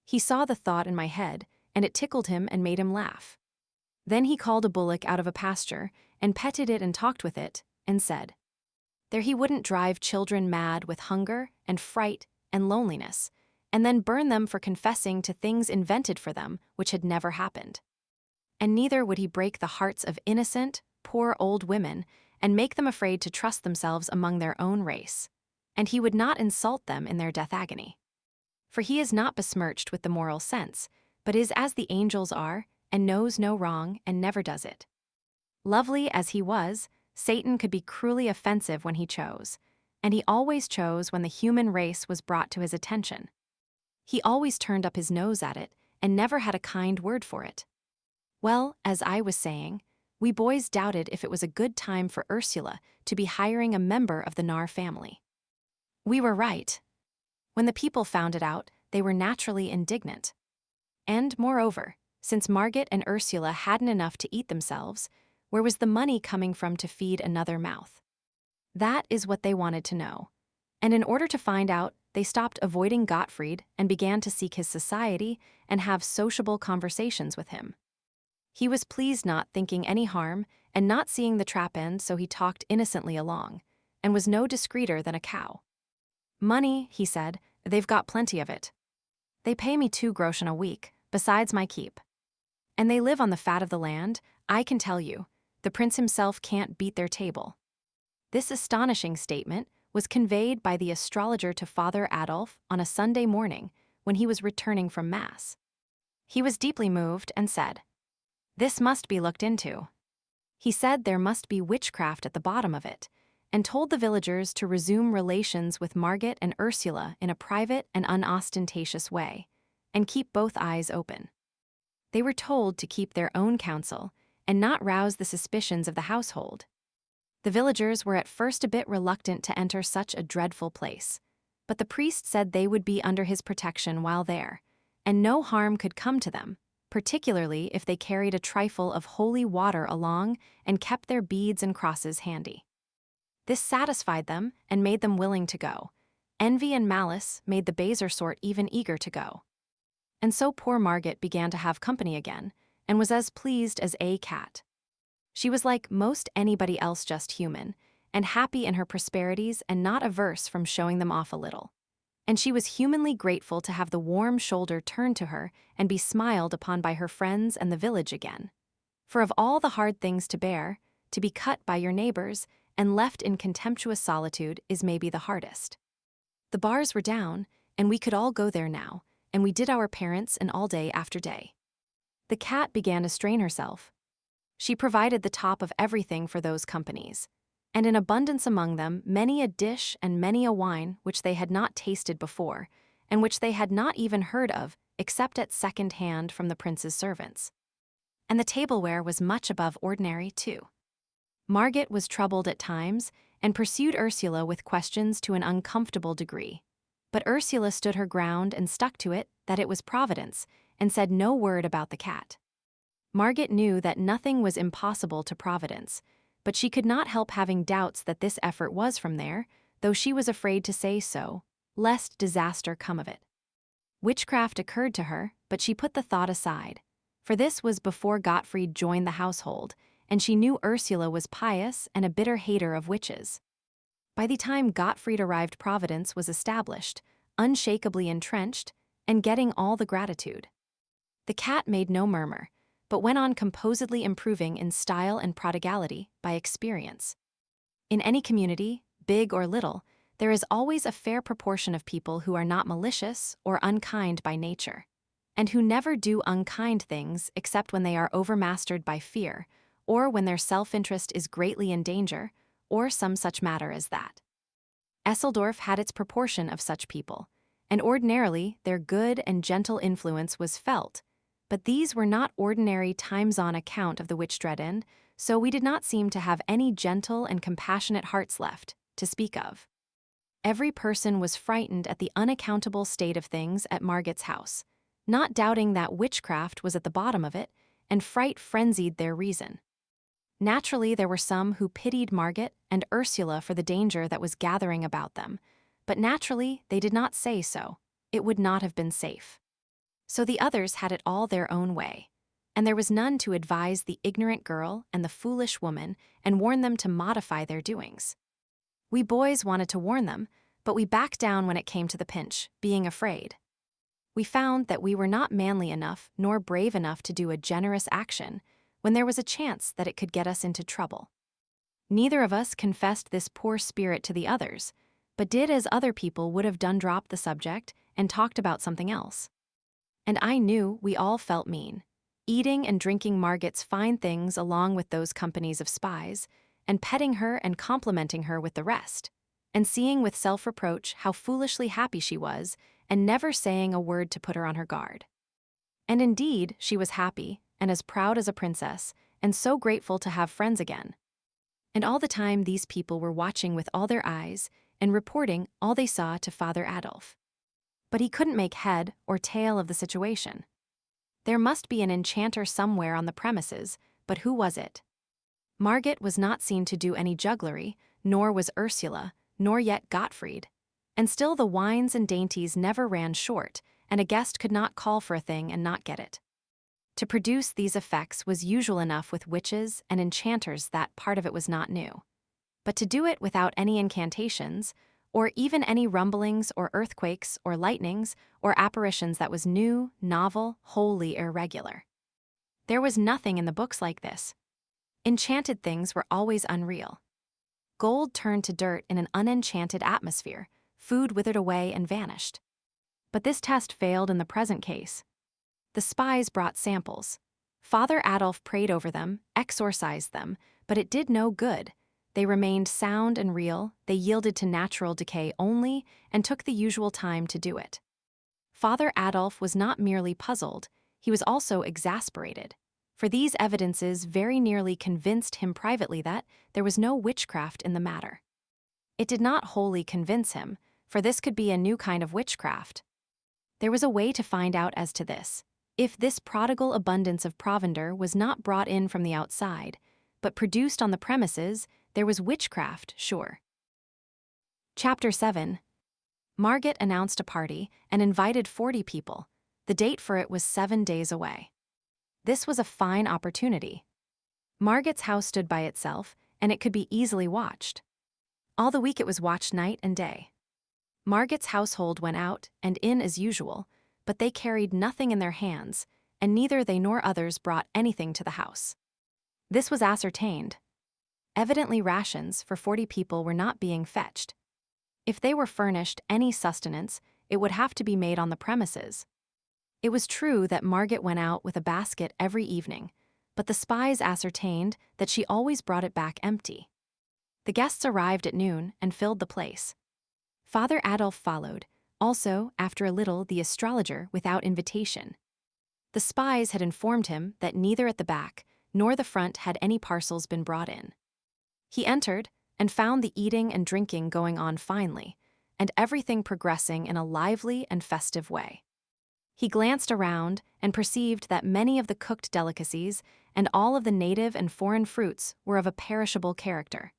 He saw the thought in my head, and it tickled him and made him laugh. Then he called a bullock out of a pasture, and petted it and talked with it, and said, there he wouldn't drive children mad with hunger and fright and loneliness, and then burn them for confessing to things invented for them which had never happened. And neither would he break the hearts of innocent, poor old women, and make them afraid to trust themselves among their own race. And he would not insult them in their death agony. For he is not besmirched with the moral sense, but is as the angels are, and knows no wrong, and never does it. Lovely as he was, Satan could be cruelly offensive when he chose, and he always chose when the human race was brought to his attention. He always turned up his nose at it, and never had a kind word for it. Well, as I was saying, we boys doubted if it was a good time for Ursula to be hiring a member of the Nar family. We were right. When the people found it out, they were naturally indignant. And, moreover, since Marget and Ursula hadn't enough to eat themselves, where was the money coming from to feed another mouth? That is what they wanted to know. And in order to find out, they stopped avoiding Gottfried and began to seek his society and have sociable conversations with him. He was pleased, not thinking any harm and not seeing the trap end, so he talked innocently along, and was no discreeter than a cow. Money, he said, they've got plenty of it. They pay me 2 groschen a week, besides my keep. And they live on the fat of the land, I can tell you. The prince himself can't beat their table. This astonishing statement was conveyed by the astrologer to Father Adolf on a Sunday morning when he was returning from Mass. He was deeply moved and said, this must be looked into. He said there must be witchcraft at the bottom of it, and told the villagers to resume relations with Marget and Ursula in a private and unostentatious way, and keep both eyes open. They were told to keep their own counsel and not rouse the suspicions of the household. The villagers were at first a bit reluctant to enter such a dreadful place, but the priest said they would be under his protection while there, and no harm could come to them, particularly if they carried a trifle of holy water along and kept their beads and crosses handy. This satisfied them and made them willing to go. Envy and malice made the baser sort even eager to go. And so poor Marget began to have company again, and was as pleased as a cat. She was like most anybody else, just human, and happy in her prosperities and not averse from showing them off a little. And she was humanly grateful to have the warm shoulder turned to her and be smiled upon by her friends and the village again. For of all the hard things to bear, to be cut by your neighbors and left in contemptuous solitude is maybe the hardest. The bars were down, and we could all go there now, and we did our parents and all day after day. The cat began to strain herself. She provided the top of everything for those companies, and in abundance among them many a dish and many a wine which they had not tasted before, and which they had not even heard of except at second hand from the prince's servants. And the tableware was much above ordinary, too. Marget was troubled at times, and pursued Ursula with questions to an uncomfortable degree. But Ursula stood her ground and stuck to it that it was Providence, and said no word about the cat. Marget knew that nothing was impossible to Providence, but she could not help having doubts that this effort was from there, though she was afraid to say so, lest disaster come of it. Witchcraft occurred to her, but she put the thought aside, for this was before Gottfried joined the household, and she knew Ursula was pious and a bitter hater of witches. By the time Gottfried arrived, Providence was established, unshakably entrenched, and getting all the gratitude. The cat made no murmur, but went on composedly improving in style and prodigality by experience. In any community, big or little, there is always a fair proportion of people who are not malicious or unkind by nature, and who never do unkind things except when they are overmastered by fear, or when their self-interest is greatly in danger, or some such matter as that. Esseldorf had its proportion of such people, and ordinarily their good and gentle influence was felt, but these were not ordinary times on account of the witch-dread end, so we did not seem to have any gentle and compassionate hearts left, to speak of. Every person was frightened at the unaccountable state of things at Marget's house, not doubting that witchcraft was at the bottom of it, and fright frenzied their reason. Naturally, there were some who pitied Marget and Ursula for the danger that was gathering about them, but naturally, they did not say so. It would not have been safe. So the others had it all their own way, and there was none to advise the ignorant girl and the foolish woman and warn them to modify their doings. We boys wanted to warn them, but we backed down when it came to the pinch, being afraid. We found that we were not manly enough nor brave enough to do a generous action when there was a chance that it could get us into trouble. Neither of us confessed this poor spirit to the others, but did as other people would have done, dropped the subject and talked about something else. And I knew we all felt mean, eating and drinking Marget's fine things along with those companies of spies, and petting her and complimenting her with the rest, and seeing with self-reproach how foolishly happy she was, and never saying a word to put her on her guard. And indeed, she was happy, and as proud as a princess, and so grateful to have friends again. And all the time these people were watching with all their eyes, and reporting all they saw to Father Adolf. But he couldn't make head or tail of the situation. There must be an enchanter somewhere on the premises, but who was it? Marget was not seen to do any jugglery, nor was Ursula, nor yet Gottfried. And still the wines and dainties never ran short, and a guest could not call for a thing and not get it. To produce these effects was usual enough with witches and enchanters, that part of it was not new. But to do it without any incantations, or even any rumblings or earthquakes or lightnings or apparitions, that was new, novel, wholly irregular. There was nothing in the books like this. Enchanted things were always unreal. Gold turned to dirt in an unenchanted atmosphere, food withered away and vanished. But this test failed in the present case. The spies brought samples. Father Adolf prayed over them, exorcised them, but it did no good. They remained sound and real, they yielded to natural decay only, and took the usual time to do it. Father Adolf was not merely puzzled, he was also exasperated, for these evidences very nearly convinced him privately that there was no witchcraft in the matter. It did not wholly convince him, for this could be a new kind of witchcraft. There was a way to find out as to this. If this prodigal abundance of provender was not brought in from the outside, but produced on the premises, there was witchcraft, sure. Chapter 7. Marget announced a party and invited 40 people. The date for it was 7 days away. This was a fine opportunity. Marget's house stood by itself, and it could be easily watched. All the week it was watched night and day. Marget's household went out and in as usual, but they carried nothing in their hands, and neither they nor others brought anything to the house. This was ascertained. Evidently rations for 40 people were not being fetched. If they were furnished any sustenance, it would have to be made on the premises. It was true that Marget went out with a basket every evening, but the spies ascertained that she always brought it back empty. The guests arrived at noon and filled the place. Father Adolf followed, also, after a little, the astrologer without invitation. The spies had informed him that neither at the back nor the front had any parcels been brought in. He entered and found the eating and drinking going on finely, and everything progressing in a lively and festive way. He glanced around and perceived that many of the cooked delicacies and all of the native and foreign fruits were of a perishable character,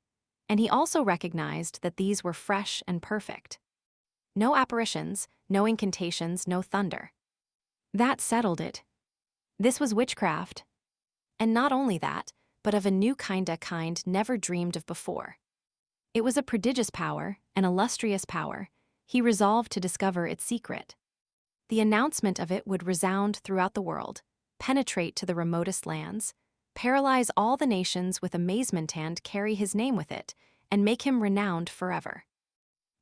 and he also recognized that these were fresh and perfect. No apparitions, no incantations, no thunder. That settled it. This was witchcraft. And not only that, but of a new kind never dreamed of before. It was a prodigious power, an illustrious power. He resolved to discover its secret. The announcement of it would resound throughout the world, penetrate to the remotest lands, paralyze all the nations with amazement and carry his name with it, and make him renowned forever.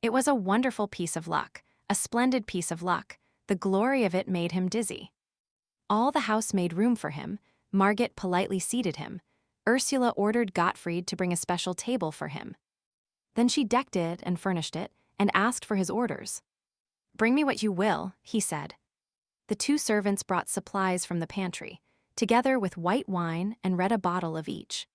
It was a wonderful piece of luck, a splendid piece of luck. The glory of it made him dizzy. All the house made room for him. Marget politely seated him. Ursula ordered Gottfried to bring a special table for him. Then she decked it and furnished it, and asked for his orders. "Bring me what you will," he said. The 2 servants brought supplies from the pantry, together with white wine and red a bottle of each.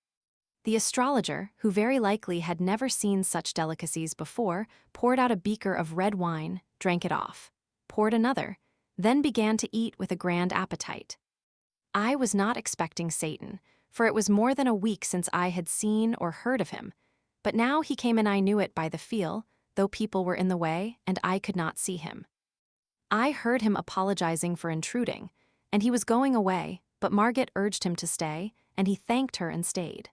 The astrologer, who very likely had never seen such delicacies before, poured out a beaker of red wine, drank it off, poured another, then began to eat with a grand appetite. I was not expecting Satan, for it was more than a week since I had seen or heard of him. But now he came and I knew it by the feel, though people were in the way and I could not see him. I heard him apologizing for intruding, and he was going away, but Marget urged him to stay, and he thanked her and stayed.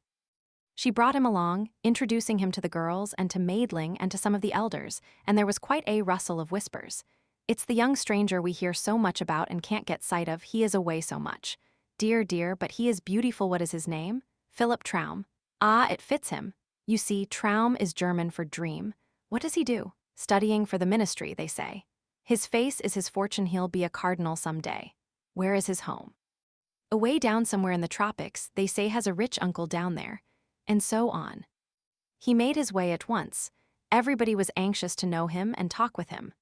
She brought him along, introducing him to the girls and to Maidling and to some of the elders, and there was quite a rustle of whispers. It's the young stranger we hear so much about and can't get sight of, he is away so much. Dear, dear, but he is beautiful. What is his name? Philip Traum. Ah, it fits him. You see, Traum is German for dream. What does he do? Studying for the ministry, they say. His face is his fortune, he'll be a cardinal some day. Where is his home? Away down somewhere in the tropics, they say has a rich uncle down there. And so on. He made his way at once. Everybody was anxious to know him and talk with him.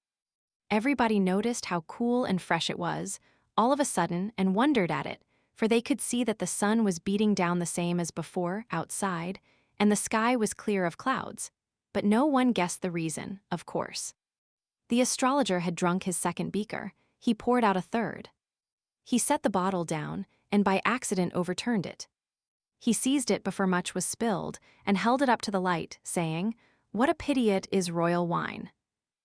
Everybody noticed how cool and fresh it was, all of a sudden, and wondered at it, for they could see that the sun was beating down the same as before, outside, and the sky was clear of clouds. But no one guessed the reason, of course. The astrologer had drunk his second beaker. He poured out a third. He set the bottle down, and by accident overturned it. He seized it before much was spilled, and held it up to the light, saying, "What a pity it is royal wine."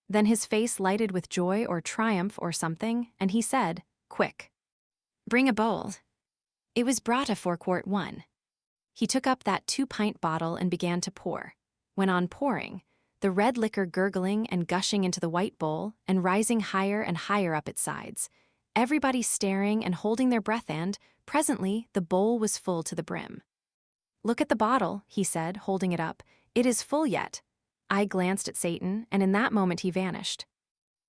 Then his face lighted with joy or triumph or something, and he said, "Quick, bring a bowl." It was brought a 4-quart one. He took up that 2-pint bottle and began to pour. When on pouring, the red liquor gurgling and gushing into the white bowl and rising higher and higher up its sides, everybody staring and holding their breath, and, presently, the bowl was full to the brim. "Look at the bottle," he said, holding it up. "It is full yet." I glanced at Satan, and in that moment he vanished.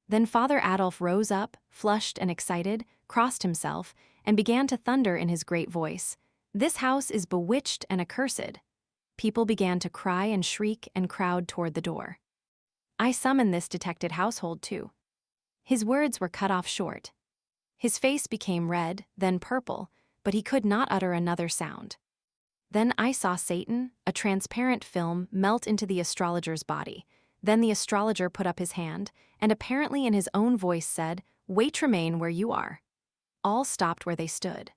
Then Father Adolf rose up, flushed and excited, crossed himself, and began to thunder in his great voice, "This house is bewitched and accursed." People began to cry and shriek and crowd toward the door. I summoned this detected household too. His words were cut off short. His face became red, then purple, but he could not utter another sound. Then I saw Satan, a transparent film, melt into the astrologer's body. Then the astrologer put up his hand, and apparently in his own voice said, "Wait, remain where you are." All stopped where they stood.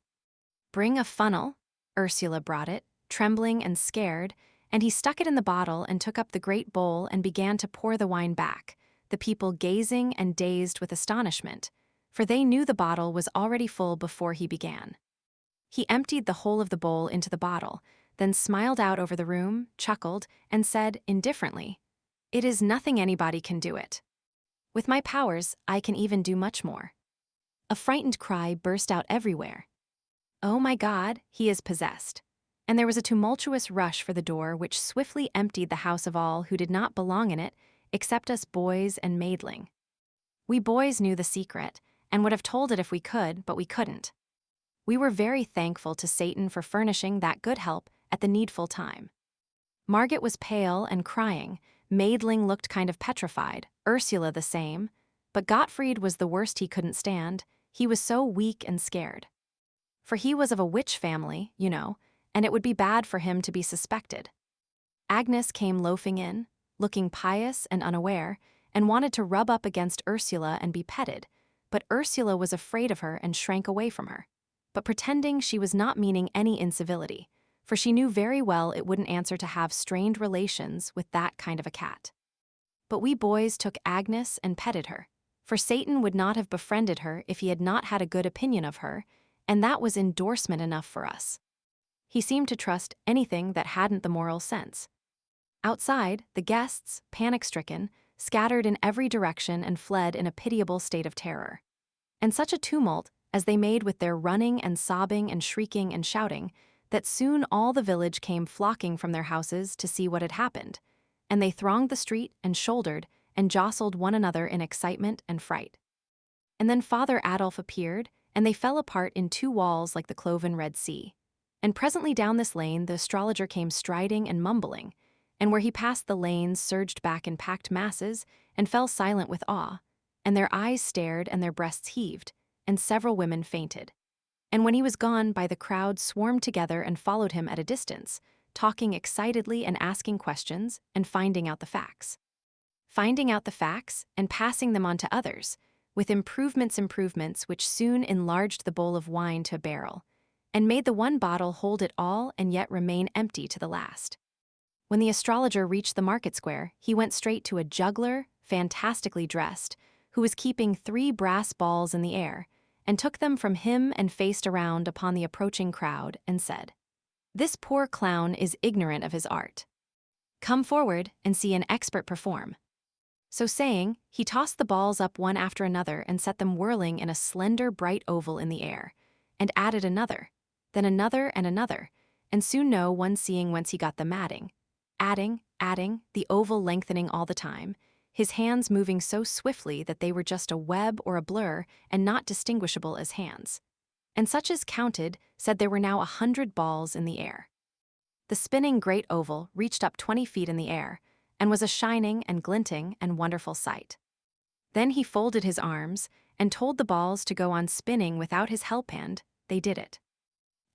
"Bring a funnel." Ursula brought it, trembling and scared, and he stuck it in the bottle and took up the great bowl and began to pour the wine back, the people gazing and dazed with astonishment, for they knew the bottle was already full before he began. He emptied the whole of the bowl into the bottle, then smiled out over the room, chuckled, and said indifferently, "It is nothing, anybody can do it. With my powers, I can even do much more." A frightened cry burst out everywhere. "Oh my God, he is possessed." And there was a tumultuous rush for the door which swiftly emptied the house of all who did not belong in it, except us boys and Maidling. We boys knew the secret, and would have told it if we could, but we couldn't. We were very thankful to Satan for furnishing that good help at the needful time. Marget was pale and crying, Maidling looked kind of petrified, Ursula the same, but Gottfried was the worst. He couldn't stand, he was so weak and scared. For he was of a witch family, you know, and it would be bad for him to be suspected. Agnes came loafing in, looking pious and unaware, and wanted to rub up against Ursula and be petted, but Ursula was afraid of her and shrank away from her, but pretending she was not meaning any incivility, for she knew very well it wouldn't answer to have strained relations with that kind of a cat. But we boys took Agnes and petted her, for Satan would not have befriended her if he had not had a good opinion of her, and that was endorsement enough for us. He seemed to trust anything that hadn't the moral sense. Outside, the guests, panic-stricken, scattered in every direction and fled in a pitiable state of terror. And such a tumult, as they made with their running and sobbing and shrieking and shouting, that soon all the village came flocking from their houses to see what had happened, and they thronged the street and shouldered and jostled one another in excitement and fright. And then Father Adolf appeared, and they fell apart in 2 walls like the cloven Red Sea. And presently down this lane the astrologer came striding and mumbling, and where he passed the lanes surged back in packed masses and fell silent with awe, and their eyes stared and their breasts heaved, and several women fainted. And when he was gone, by the crowd swarmed together and followed him at a distance, talking excitedly and asking questions and finding out the facts. Finding out the facts and passing them on to others, with improvements which soon enlarged the bowl of wine to a barrel, and made the one bottle hold it all and yet remain empty to the last. When the astrologer reached the market square, he went straight to a juggler, fantastically dressed, who was keeping 3 brass balls in the air, and took them from him and faced around upon the approaching crowd and said, "This poor clown is ignorant of his art. Come forward and see an expert perform." So saying, he tossed the balls up one after another and set them whirling in a slender, bright oval in the air, and added another, then another, and soon no one seeing whence he got them adding, the oval lengthening all the time, his hands moving so swiftly that they were just a web or a blur and not distinguishable as hands. And such as counted said there were now 100 balls in the air. The spinning great oval reached up 20 feet in the air, and was a shining and glinting and wonderful sight. Then he folded his arms and told the balls to go on spinning without his help hand. They did it.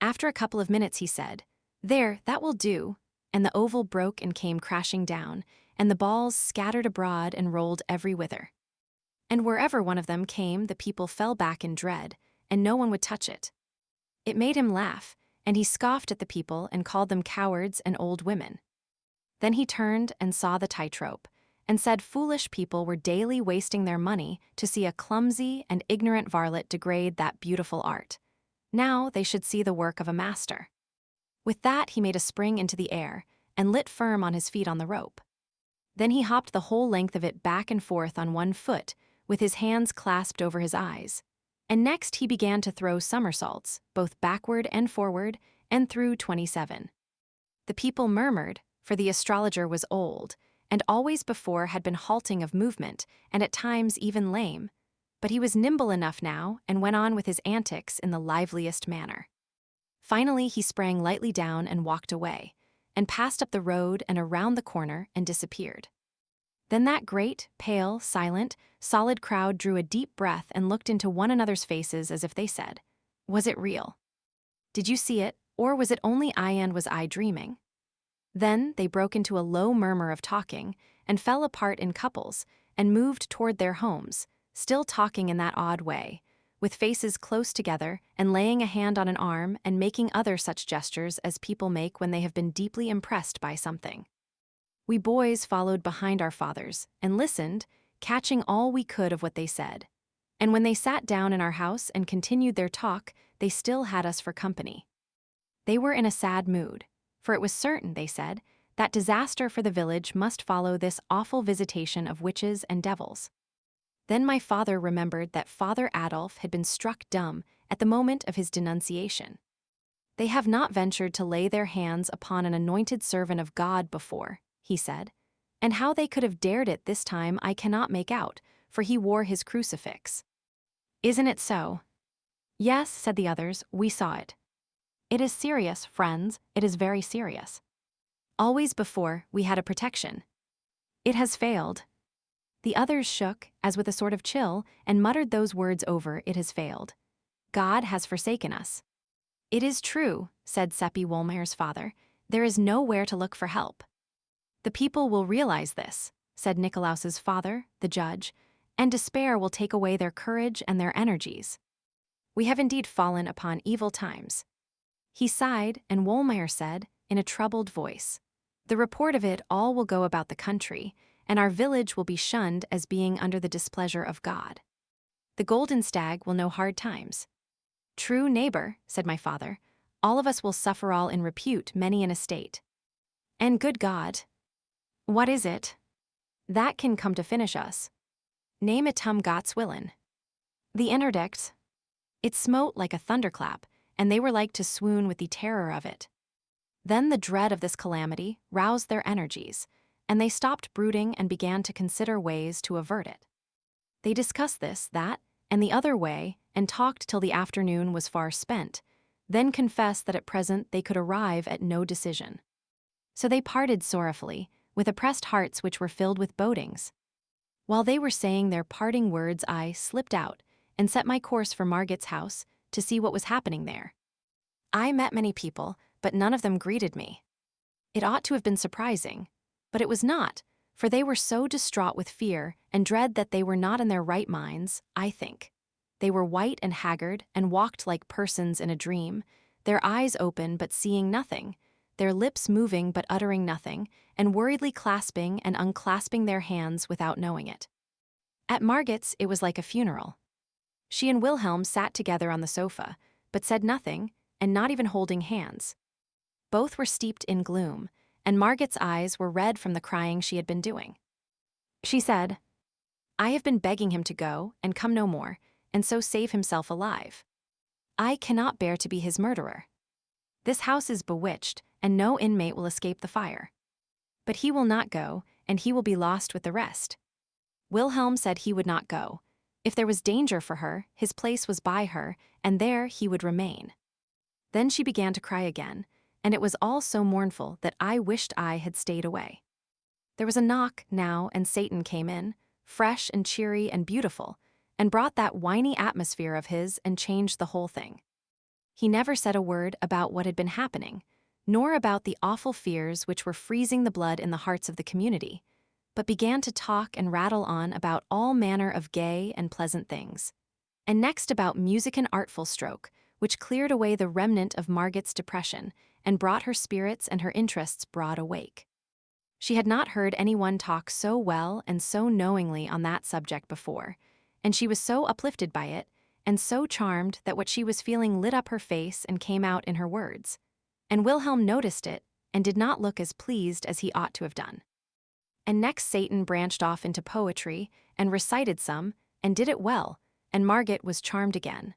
After a couple of minutes he said, "There, that will do," and the oval broke and came crashing down, and the balls scattered abroad and rolled every whither. And wherever one of them came, the people fell back in dread, and no one would touch it. It made him laugh, and he scoffed at the people and called them cowards and old women. Then he turned and saw the tightrope, and said foolish people were daily wasting their money to see a clumsy and ignorant varlet degrade that beautiful art. Now they should see the work of a master. With that he made a spring into the air, and lit firm on his feet on the rope. Then he hopped the whole length of it back and forth on one foot, with his hands clasped over his eyes. And next he began to throw somersaults, both backward and forward, and threw 27. The people murmured, for the astrologer was old, and always before had been halting of movement, and at times even lame. But he was nimble enough now, and went on with his antics in the liveliest manner. Finally he sprang lightly down and walked away, and passed up the road and around the corner and disappeared. Then that great, pale, silent, solid crowd drew a deep breath and looked into one another's faces as if they said, "Was it real? Did you see it, or was it only I, and was I dreaming?" Then they broke into a low murmur of talking, and fell apart in couples, and moved toward their homes, still talking in that odd way, with faces close together, and laying a hand on an arm and making other such gestures as people make when they have been deeply impressed by something. We boys followed behind our fathers, and listened, catching all we could of what they said. And when they sat down in our house and continued their talk, they still had us for company. They were in a sad mood, for it was certain, they said, that disaster for the village must follow this awful visitation of witches and devils. Then my father remembered that Father Adolf had been struck dumb at the moment of his denunciation. "They have not ventured to lay their hands upon an anointed servant of God before," he said, "and how they could have dared it this time I cannot make out, for he wore his crucifix." "Isn't it so?" "Yes," said the others, "we saw it." "It is serious, friends, it is very serious. Always before, we had a protection. It has failed." The others shook, as with a sort of chill, and muttered those words over, "It has failed. God has forsaken us." "It is true," said Seppi Wohlmeyer's father, "there is nowhere to look for help." "The people will realize this," said Nicolaus's father, the judge, "and despair will take away their courage and their energies. We have indeed fallen upon evil times." He sighed, and Wohlmeyer said, in a troubled voice, "The report of it all will go about the country, and our village will be shunned as being under the displeasure of God. The Golden Stag will know hard times." "True, neighbor," said my father, "all of us will suffer all in repute, many an estate." "And good God, what is it that can come to finish us?" "Name it Gott's willen." "The interdicts." It smote like a thunderclap, and they were like to swoon with the terror of it. Then the dread of this calamity roused their energies, and they stopped brooding and began to consider ways to avert it. They discussed this, that, and the other way, and talked till the afternoon was far spent, then confessed that at present they could arrive at no decision. So they parted sorrowfully, with oppressed hearts which were filled with bodings. While they were saying their parting words, I slipped out and set my course for Marget's house to see what was happening there. I met many people, but none of them greeted me. It ought to have been surprising, but it was not, for they were so distraught with fear and dread that they were not in their right minds, I think. They were white and haggard and walked like persons in a dream. their eyes open but seeing nothing, their lips moving but uttering nothing, and worriedly clasping and unclasping their hands without knowing it. At Marget's, it was like a funeral. She and Wilhelm sat together on the sofa, but said nothing, and not even holding hands. Both were steeped in gloom, and Marget's eyes were red from the crying she had been doing. She said, "I have been begging him to go and come no more, and so save himself alive. I cannot bear to be his murderer. This house is bewitched, and no inmate will escape the fire. But he will not go, and he will be lost with the rest." Wilhelm said he would not go. If there was danger for her, his place was by her, and there he would remain. Then she began to cry again, and it was all so mournful that I wished I had stayed away. There was a knock now, and Satan came in, fresh and cheery and beautiful, and brought that whiny atmosphere of his and changed the whole thing. He never said a word about what had been happening, nor about the awful fears which were freezing the blood in the hearts of the community, but began to talk and rattle on about all manner of gay and pleasant things. And next about music and artful stroke, which cleared away the remnant of Marget's depression and brought her spirits and her interests broad awake. She had not heard anyone talk so well and so knowingly on that subject before, and she was so uplifted by it, and so charmed that what she was feeling lit up her face and came out in her words. And Wilhelm noticed it, and did not look as pleased as he ought to have done. And next Satan branched off into poetry, and recited some, and did it well, and Marget was charmed again.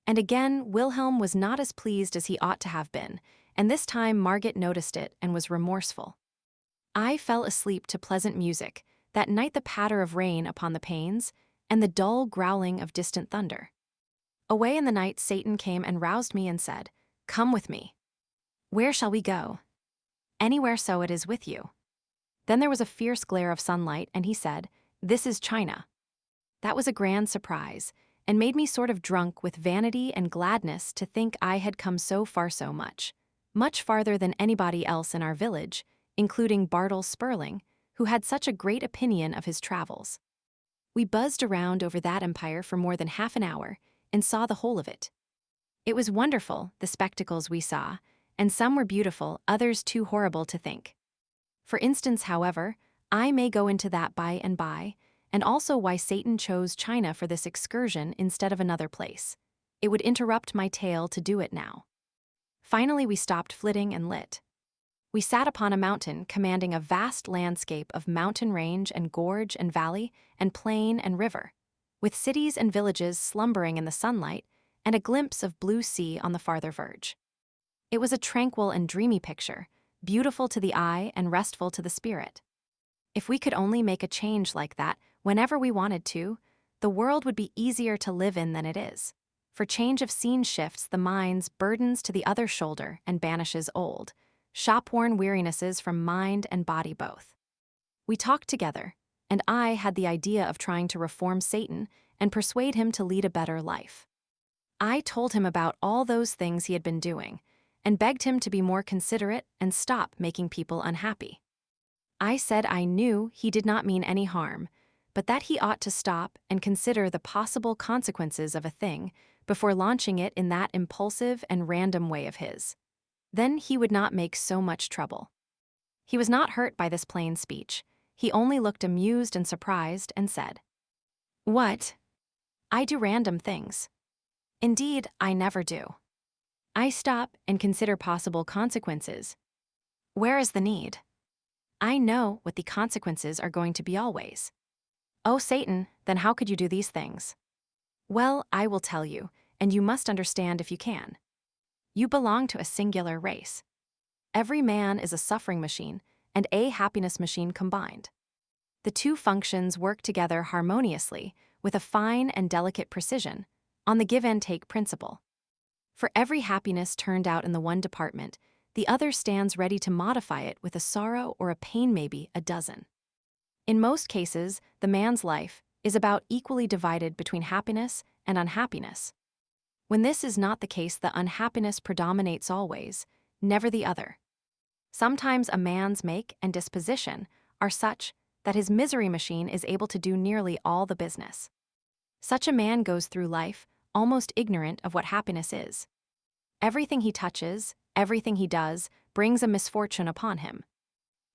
And again Wilhelm was not as pleased as he ought to have been, and this time Marget noticed it and was remorseful. I fell asleep to pleasant music, that night the patter of rain upon the panes, and the dull growling of distant thunder. Away in the night Satan came and roused me and said, "Come with me." "Where shall we go?" "Anywhere so it is with you." Then there was a fierce glare of sunlight, and he said, "This is China." That was a grand surprise, and made me sort of drunk with vanity and gladness to think I had come so far so much farther than anybody else in our village, including Bartle Sperling, who had such a great opinion of his travels. We buzzed around over that empire for more than half an hour, and saw the whole of it. It was wonderful, the spectacles we saw, and some were beautiful, others too horrible to think. For instance, however, I may go into that by and by, and also why Satan chose China for this excursion instead of another place. It would interrupt my tale to do it now. Finally we stopped flitting and lit. We sat upon a mountain commanding a vast landscape of mountain range and gorge and valley and plain and river, with cities and villages slumbering in the sunlight and a glimpse of blue sea on the farther verge. It was a tranquil and dreamy picture, beautiful to the eye and restful to the spirit. If we could only make a change like that whenever we wanted to, the world would be easier to live in than it is. For change of scene shifts the mind's burdens to the other shoulder and banishes old, shop-worn wearinesses from mind and body both. We talked together, and I had the idea of trying to reform Satan and persuade him to lead a better life. I told him about all those things he had been doing, and begged him to be more considerate and stop making people unhappy. I said I knew he did not mean any harm, but that he ought to stop and consider the possible consequences of a thing before launching it in that impulsive and random way of his. Then he would not make so much trouble. He was not hurt by this plain speech. He only looked amused and surprised and said, "What? I do random things. Indeed, I never do. I stop and consider possible consequences. Where is the need? I know what the consequences are going to be always." "Oh, Satan, then how could you do these things?" "Well, I will tell you, and you must understand if you can. You belong to a singular race. Every man is a suffering machine and a happiness machine combined. The two functions work together harmoniously with a fine and delicate precision on the give-and-take principle. For every happiness turned out in the one department, the other stands ready to modify it with a sorrow or a pain, maybe a dozen. In most cases, the man's life is about equally divided between happiness and unhappiness. When this is not the case, the unhappiness predominates always, never the other. Sometimes a man's make and disposition are such that his misery machine is able to do nearly all the business. Such a man goes through life almost ignorant of what happiness is. Everything he touches, everything he does, brings a misfortune upon him.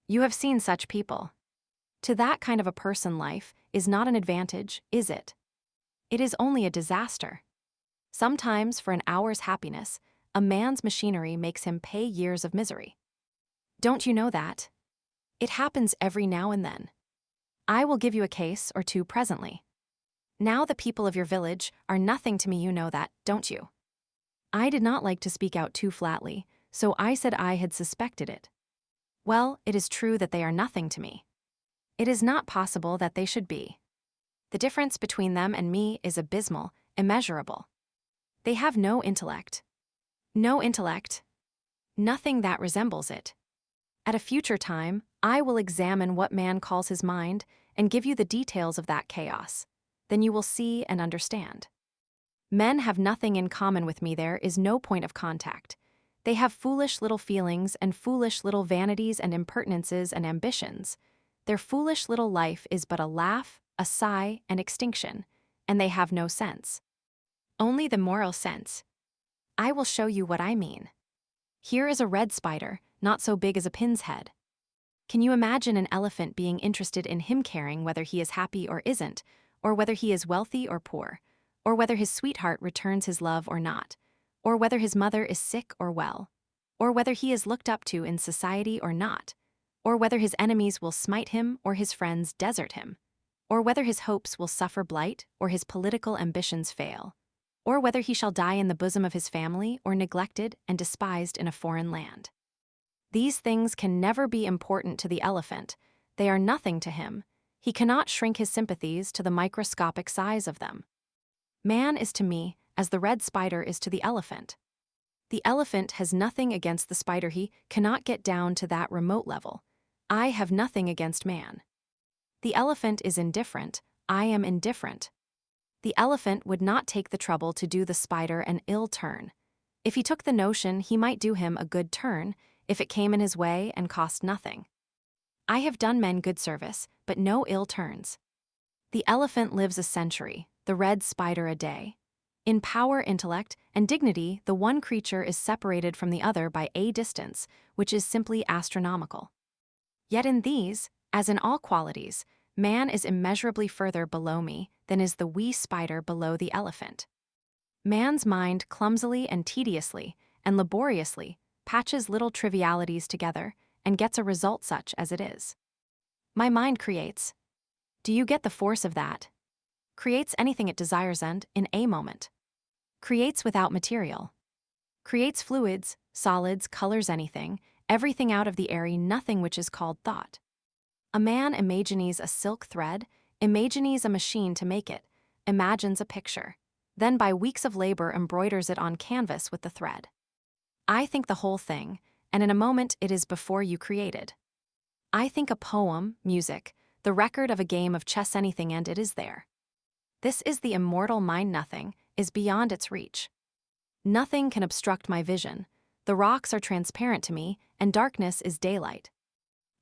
You have seen such people. To that kind of a person, life is not an advantage, is it? It is only a disaster. Sometimes, for an hour's happiness, a man's machinery makes him pay years of misery. Don't you know that? It happens every now and then. I will give you a case or two presently. Now the people of your village are nothing to me, you know that, don't you? I did not like to speak out too flatly, so I said I had suspected it. Well, it is true that they are nothing to me. It is not possible that they should be. The difference between them and me is abysmal, immeasurable. They have no intellect. No intellect. Nothing that resembles it. At a future time, I will examine what man calls his mind and give you the details of that chaos. Then you will see and understand. Men have nothing in common with me. There is no point of contact. They have foolish little feelings and foolish little vanities and impertinences and ambitions. Their foolish little life is but a laugh, a sigh, and extinction, and they have no sense. Only the moral sense. I will show you what I mean. Here is a red spider, not so big as a pin's head. Can you imagine an elephant being interested in him caring whether he is happy or isn't, or whether he is wealthy or poor, or whether his sweetheart returns his love or not, or whether his mother is sick or well, or whether he is looked up to in society or not, or whether his enemies will smite him or his friends desert him, or whether his hopes will suffer blight or his political ambitions fail, or whether he shall die in the bosom of his family or neglected and despised in a foreign land. These things can never be important to the elephant. They are nothing to him. He cannot shrink his sympathies to the microscopic size of them. Man is to me as the red spider is to the elephant. The elephant has nothing against the spider. He cannot get down to that remote level. I have nothing against man. The elephant is indifferent. I am indifferent. The elephant would not take the trouble to do the spider an ill turn. If he took the notion, he might do him a good turn if it came in his way and cost nothing. I have done men good service, but no ill turns. The elephant lives a century, the red spider a day. In power, intellect, and dignity, the one creature is separated from the other by a distance, which is simply astronomical. Yet in these, as in all qualities, man is immeasurably further below me than is the wee spider below the elephant. Man's mind clumsily and tediously and laboriously patches little trivialities together and gets a result such as it is. My mind creates. Do you get the force of that? Creates anything it desires and, in a moment. Creates without material. Creates fluids, solids, colors, anything, everything out of the airy nothing which is called thought. A man imagines a silk thread, imagines a machine to make it, imagines a picture, then by weeks of labor embroiders it on canvas with the thread. I think the whole thing, and in a moment it is before you created. I think a poem, music, the record of a game of chess, anything, and it is there. This is the immortal mind. Nothing is beyond its reach. Nothing can obstruct my vision. The rocks are transparent to me, and darkness is daylight.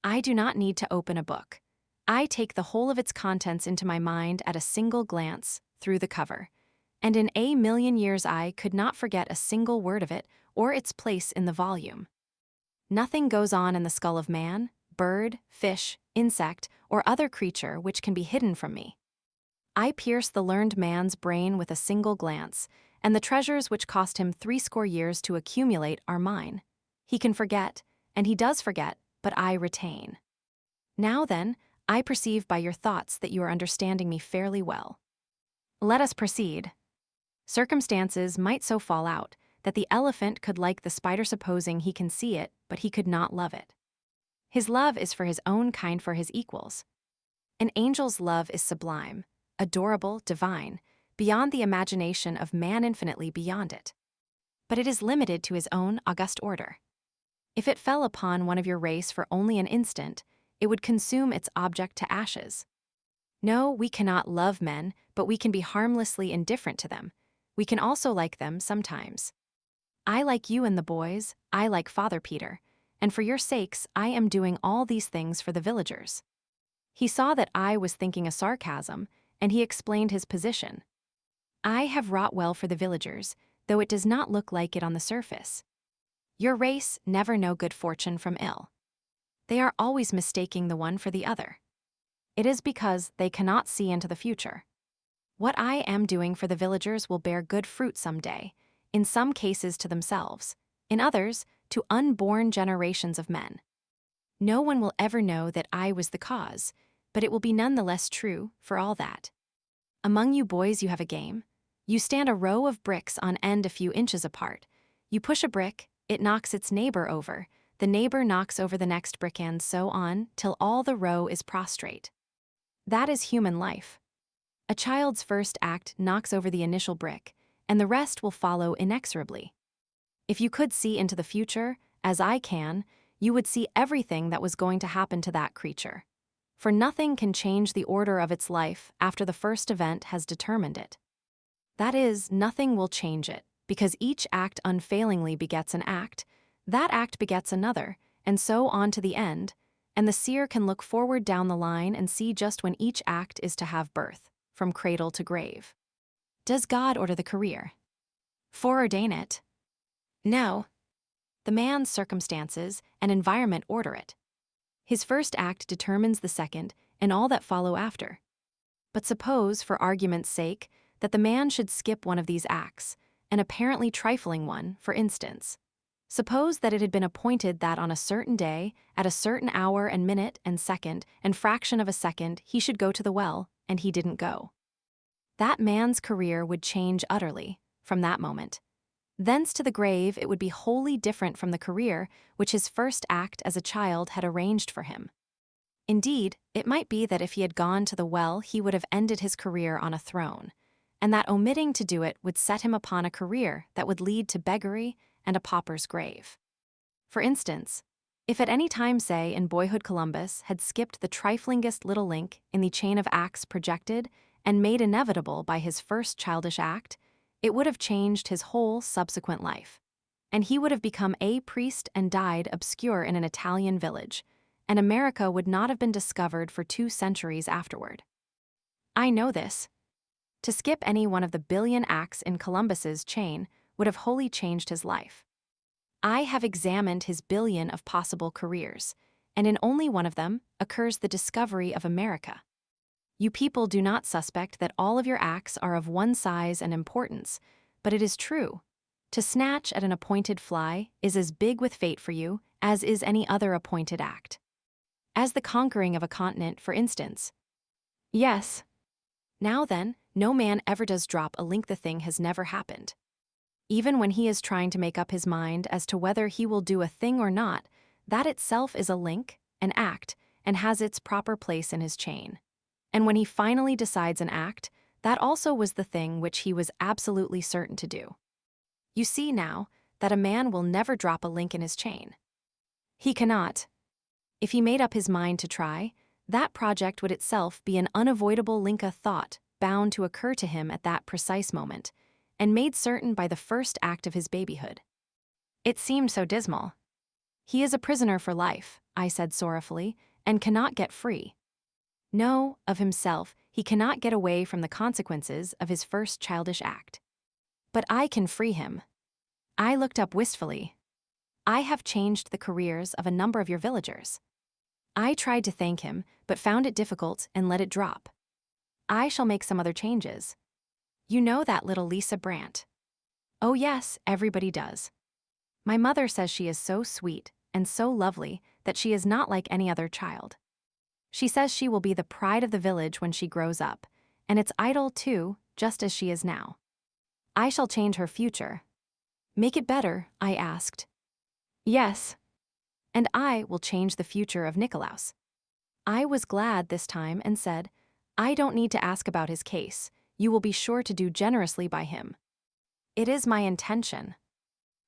I do not need to open a book. I take the whole of its contents into my mind at a single glance, through the cover, and in a million years I could not forget a single word of it or its place in the volume. Nothing goes on in the skull of man, bird, fish, insect, or other creature which can be hidden from me. I pierce the learned man's brain with a single glance, and the treasures which cost him 80 years to accumulate are mine. He can forget, and he does forget, but I retain. Now then, I perceive by your thoughts that you are understanding me fairly well. Let us proceed. Circumstances might so fall out that the elephant could like the spider, supposing he can see it, but he could not love it. His love is for his own kind, for his equals. An angel's love is sublime, adorable, divine, beyond the imagination of man, infinitely beyond it. But it is limited to his own august order. If it fell upon one of your race for only an instant, it would consume its object to ashes. No, we cannot love men, but we can be harmlessly indifferent to them. We can also like them sometimes. I like you and the boys, I like Father Peter, and for your sakes I am doing all these things for the villagers. He saw that I was thinking a sarcasm, and he explained his position. I have wrought well for the villagers. though it does not look like it on the surface. Your race never know good fortune from ill. They are always mistaking the one for the other. It is because they cannot see into the future. What I am doing for the villagers will bear good fruit someday, in some cases to themselves, in others, to unborn generations of men. No one will ever know that I was the cause, but it will be none the less true for all that. Among you boys you have a game. You stand a row of bricks on end a few inches apart. You push a brick, it knocks its neighbor over, the neighbor knocks over the next brick and so on, till all the row is prostrate. That is human life. A child's first act knocks over the initial brick, and the rest will follow inexorably. If you could see into the future, as I can, you would see everything that was going to happen to that creature. For nothing can change the order of its life after the first event has determined it. That is, nothing will change it, because each act unfailingly begets an act, that act begets another, and so on to the end, and the seer can look forward down the line and see just when each act is to have birth, from cradle to grave. Does God order the career? Foreordain it? No. The man's circumstances and environment order it. His first act determines the second and all that follow after. But suppose, for argument's sake, that the man should skip one of these acts, an apparently trifling one, for instance. Suppose that it had been appointed that on a certain day, at a certain hour and minute and second and fraction of a second, he should go to the well, and he didn't go. That man's career would change utterly, from that moment. Thence to the grave it would be wholly different from the career which his first act as a child had arranged for him. Indeed, it might be that if he had gone to the well he would have ended his career on a throne, and that omitting to do it would set him upon a career that would lead to beggary and a pauper's grave. For instance, if at any time, say, in boyhood Columbus had skipped the triflingest little link in the chain of acts projected and made inevitable by his first childish act, it would have changed his whole subsequent life, and he would have become a priest and died obscure in an Italian village, and America would not have been discovered for 2 centuries afterward. I know this. To skip any one of the billion acts in Columbus's chain would have wholly changed his life. I have examined his billion of possible careers, and in only one of them occurs the discovery of America. You people do not suspect that all of your acts are of one size and importance, but it is true. To snatch at an appointed fly is as big with fate for you as is any other appointed act. As the conquering of a continent, for instance. Yes. Now then, no man ever does drop a link the thing has never happened. Even when he is trying to make up his mind as to whether he will do a thing or not, that itself is a link, an act, and has its proper place in his chain. And when he finally decides an act, that also was the thing which he was absolutely certain to do. You see now that a man will never drop a link in his chain. He cannot. If he made up his mind to try, that project would itself be an unavoidable link of thought bound to occur to him at that precise moment, and made certain by the first act of his babyhood. It seemed so dismal. He is a prisoner for life, I said sorrowfully, and cannot get free. No, of himself, he cannot get away from the consequences of his first childish act. But I can free him. I looked up wistfully. I have changed the careers of a number of your villagers. I tried to thank him, but found it difficult and let it drop. I shall make some other changes. You know that little Lisa Brandt? Oh yes, everybody does. My mother says she is so sweet and so lovely that she is not like any other child. She says she will be the pride of the village when she grows up, and its idol too, just as she is now. I shall change her future. Make it better, I asked. Yes. And I will change the future of Nikolaus. I was glad this time and said, I don't need to ask about his case. You will be sure to do generously by him. It is my intention.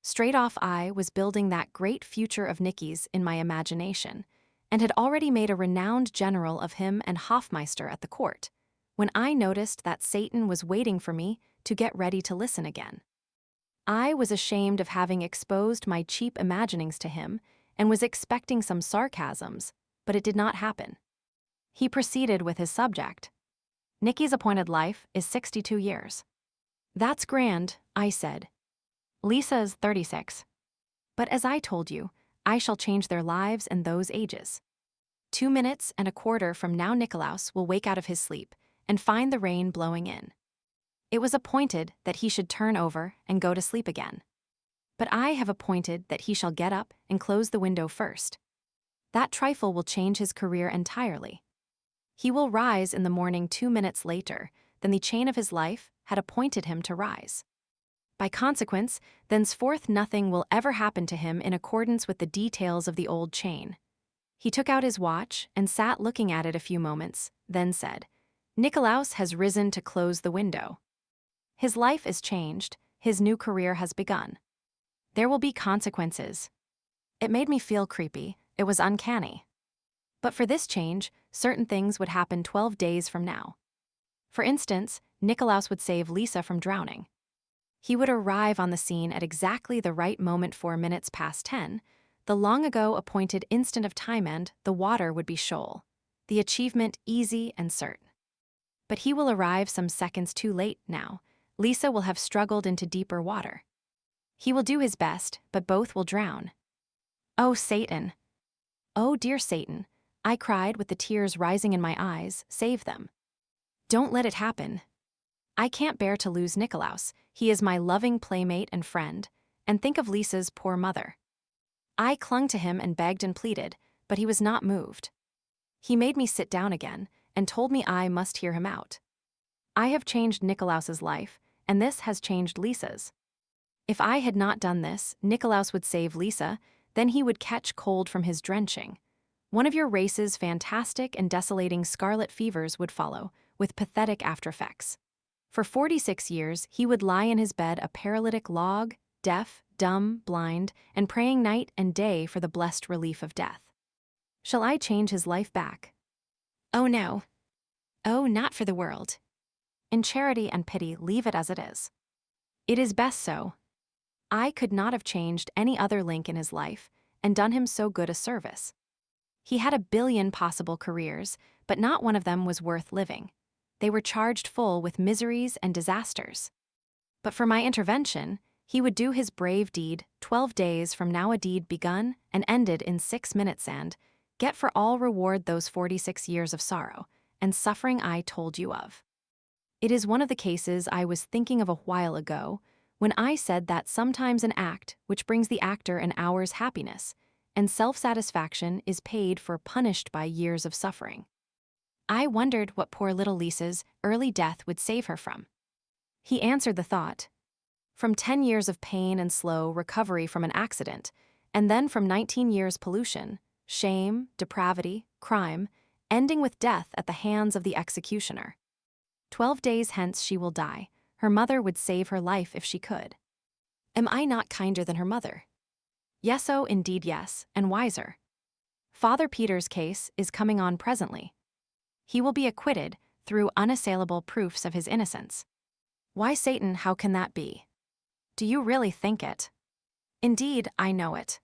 Straight off I was building that great future of Nicky's in my imagination, and had already made a renowned general of him and Hofmeister at the court, when I noticed that Satan was waiting for me to get ready to listen again. I was ashamed of having exposed my cheap imaginings to him, and was expecting some sarcasms, but it did not happen. He proceeded with his subject. Nicky's appointed life is 62 years. That's grand, I said. Lisa is 36. But as I told you, I shall change their lives and those ages. 2 minutes and a quarter from now Nikolaus will wake out of his sleep and find the rain blowing in. It was appointed that he should turn over and go to sleep again. But I have appointed that he shall get up and close the window first. That trifle will change his career entirely. He will rise in the morning 2 minutes later than the chain of his life had appointed him to rise. By consequence, thenceforth nothing will ever happen to him in accordance with the details of the old chain. He took out his watch and sat looking at it a few moments, then said, Nikolaus has risen to close the window. His life is changed, his new career has begun. There will be consequences. It made me feel creepy, it was uncanny. But for this change, certain things would happen 12 days from now. For instance, Nikolaus would save Lisa from drowning. He would arrive on the scene at exactly the right moment 4 minutes past 10, the long-ago appointed instant of time, and the water would be shoal, the achievement easy and certain. But he will arrive some seconds too late now. Lisa will have struggled into deeper water. He will do his best, but both will drown. Oh, Satan! Oh, dear Satan! I cried with the tears rising in my eyes, save them. Don't let it happen. I can't bear to lose Nikolaus. He is my loving playmate and friend, and think of Lisa's poor mother. I clung to him and begged and pleaded, but he was not moved. He made me sit down again and told me I must hear him out. I have changed Nikolaus's life, and this has changed Lisa's. If I had not done this, Nikolaus would save Lisa, then he would catch cold from his drenching. One of your race's fantastic and desolating scarlet fevers would follow, with pathetic after-effects. For 46 years, he would lie in his bed a paralytic log, deaf, dumb, blind, and praying night and day for the blessed relief of death. Shall I change his life back? Oh no. Oh, not for the world. In charity and pity, leave it as it is. It is best so. I could not have changed any other link in his life and done him so good a service. He had 1,000,000,000 possible careers, but not one of them was worth living. They were charged full with miseries and disasters. But for my intervention, he would do his brave deed 12 days from now, a deed begun and ended in 6 minutes, and get for all reward those 46 years of sorrow and suffering I told you of. It is one of the cases I was thinking of a while ago when I said that sometimes an act which brings the actor an hour's happiness and self-satisfaction is paid for punished by years of suffering. I wondered what poor little Lisa's early death would save her from. He answered the thought. From 10 years of pain and slow recovery from an accident, and then from 19 years pollution, shame, depravity, crime, ending with death at the hands of the executioner. 12 days hence she will die. Her mother would save her life if she could. Am I not kinder than her mother? Yes, oh, indeed yes, and wiser. Father Peter's case is coming on presently. He will be acquitted through unassailable proofs of his innocence. Why, Satan, how can that be? Do you really think it? Indeed, I know it.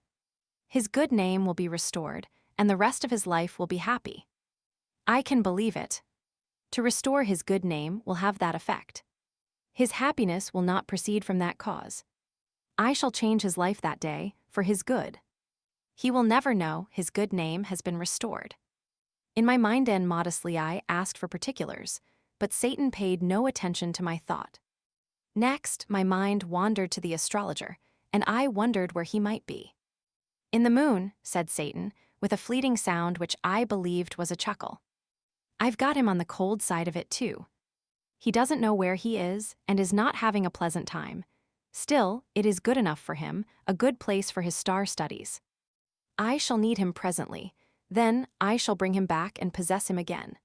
His good name will be restored, and the rest of his life will be happy. I can believe it. To restore his good name will have that effect. His happiness will not proceed from that cause. I shall change his life that day, for his good. He will never know his good name has been restored. In my mind and modestly I asked for particulars, but Satan paid no attention to my thought. Next, my mind wandered to the astrologer, and I wondered where he might be. In the moon, said Satan, with a fleeting sound which I believed was a chuckle. I've got him on the cold side of it too. He doesn't know where he is and is not having a pleasant time. Still, it is good enough for him, a good place for his star studies. I shall need him presently. Then I shall bring him back and possess him again.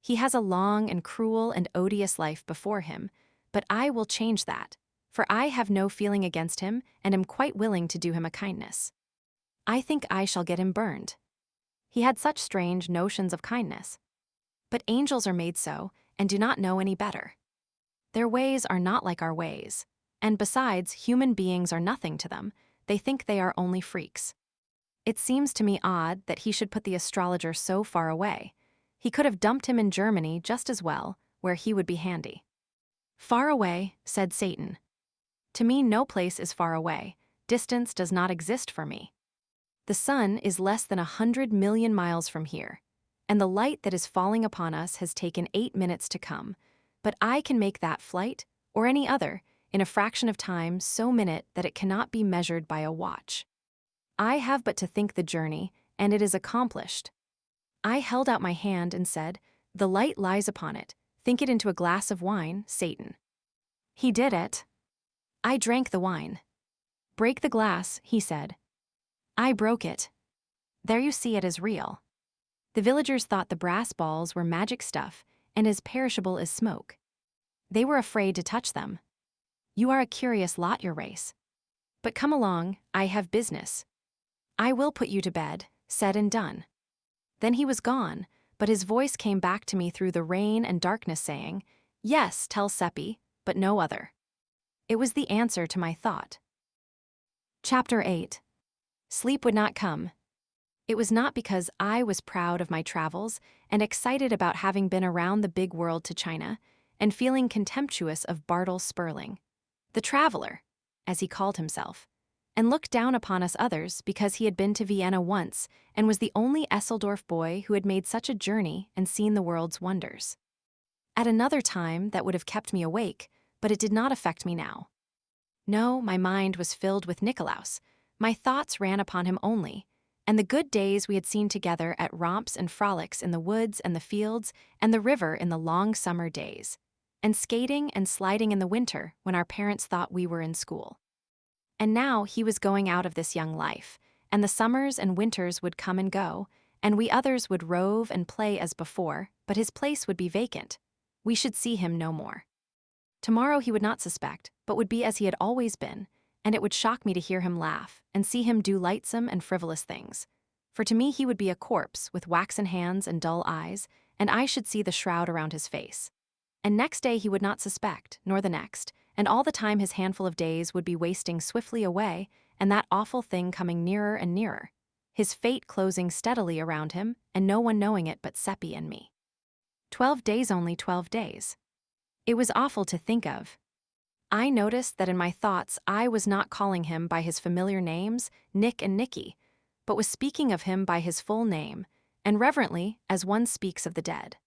He has a long and cruel and odious life before him, but I will change that, for I have no feeling against him and am quite willing to do him a kindness. I think I shall get him burned. He had such strange notions of kindness. But angels are made so, and do not know any better. Their ways are not like our ways, and besides, human beings are nothing to them. They think they are only freaks. It seems to me odd that he should put the astrologer so far away. He could have dumped him in Germany just as well, where he would be handy. Far away, said Satan. To me, no place is far away. Distance does not exist for me. The sun is less than 100 million miles from here, and the light that is falling upon us has taken 8 minutes to come, but I can make that flight, or any other, in a fraction of time so minute that it cannot be measured by a watch. I have but to think the journey, and it is accomplished. I held out my hand and said, "The light lies upon it. Think it into a glass of wine, Satan." He did it. I drank the wine. "Break the glass," he said. I broke it. There you see it is real. The villagers thought the brass balls were magic stuff and as perishable as smoke. They were afraid to touch them. You are a curious lot, your race. But come along, I have business. I will put you to bed, said and done. Then he was gone, but his voice came back to me through the rain and darkness saying, "Yes, tell Seppi, but no other." It was the answer to my thought. Chapter 8. Sleep would not come. It was not because I was proud of my travels and excited about having been around the big world to China and feeling contemptuous of Bartle Sperling, the traveler, as he called himself, and looked down upon us others because he had been to Vienna once and was the only Esseldorf boy who had made such a journey and seen the world's wonders. At another time that would have kept me awake, but it did not affect me now. No, my mind was filled with Nikolaus. My thoughts ran upon him only, and the good days we had seen together at romps and frolics in the woods and the fields and the river in the long summer days, and skating and sliding in the winter when our parents thought we were in school. And now he was going out of this young life, and the summers and winters would come and go, and we others would rove and play as before, but his place would be vacant. We should see him no more. Tomorrow he would not suspect, but would be as he had always been, and it would shock me to hear him laugh and see him do lightsome and frivolous things. For to me he would be a corpse with waxen hands and dull eyes, and I should see the shroud around his face. And next day he would not suspect, nor the next, and all the time his handful of days would be wasting swiftly away, and that awful thing coming nearer and nearer, his fate closing steadily around him, and no one knowing it but Seppi and me. 12 days only, 12 days. It was awful to think of. I noticed that in my thoughts I was not calling him by his familiar names, Nick and Nicky, but was speaking of him by his full name, and reverently as one speaks of the dead.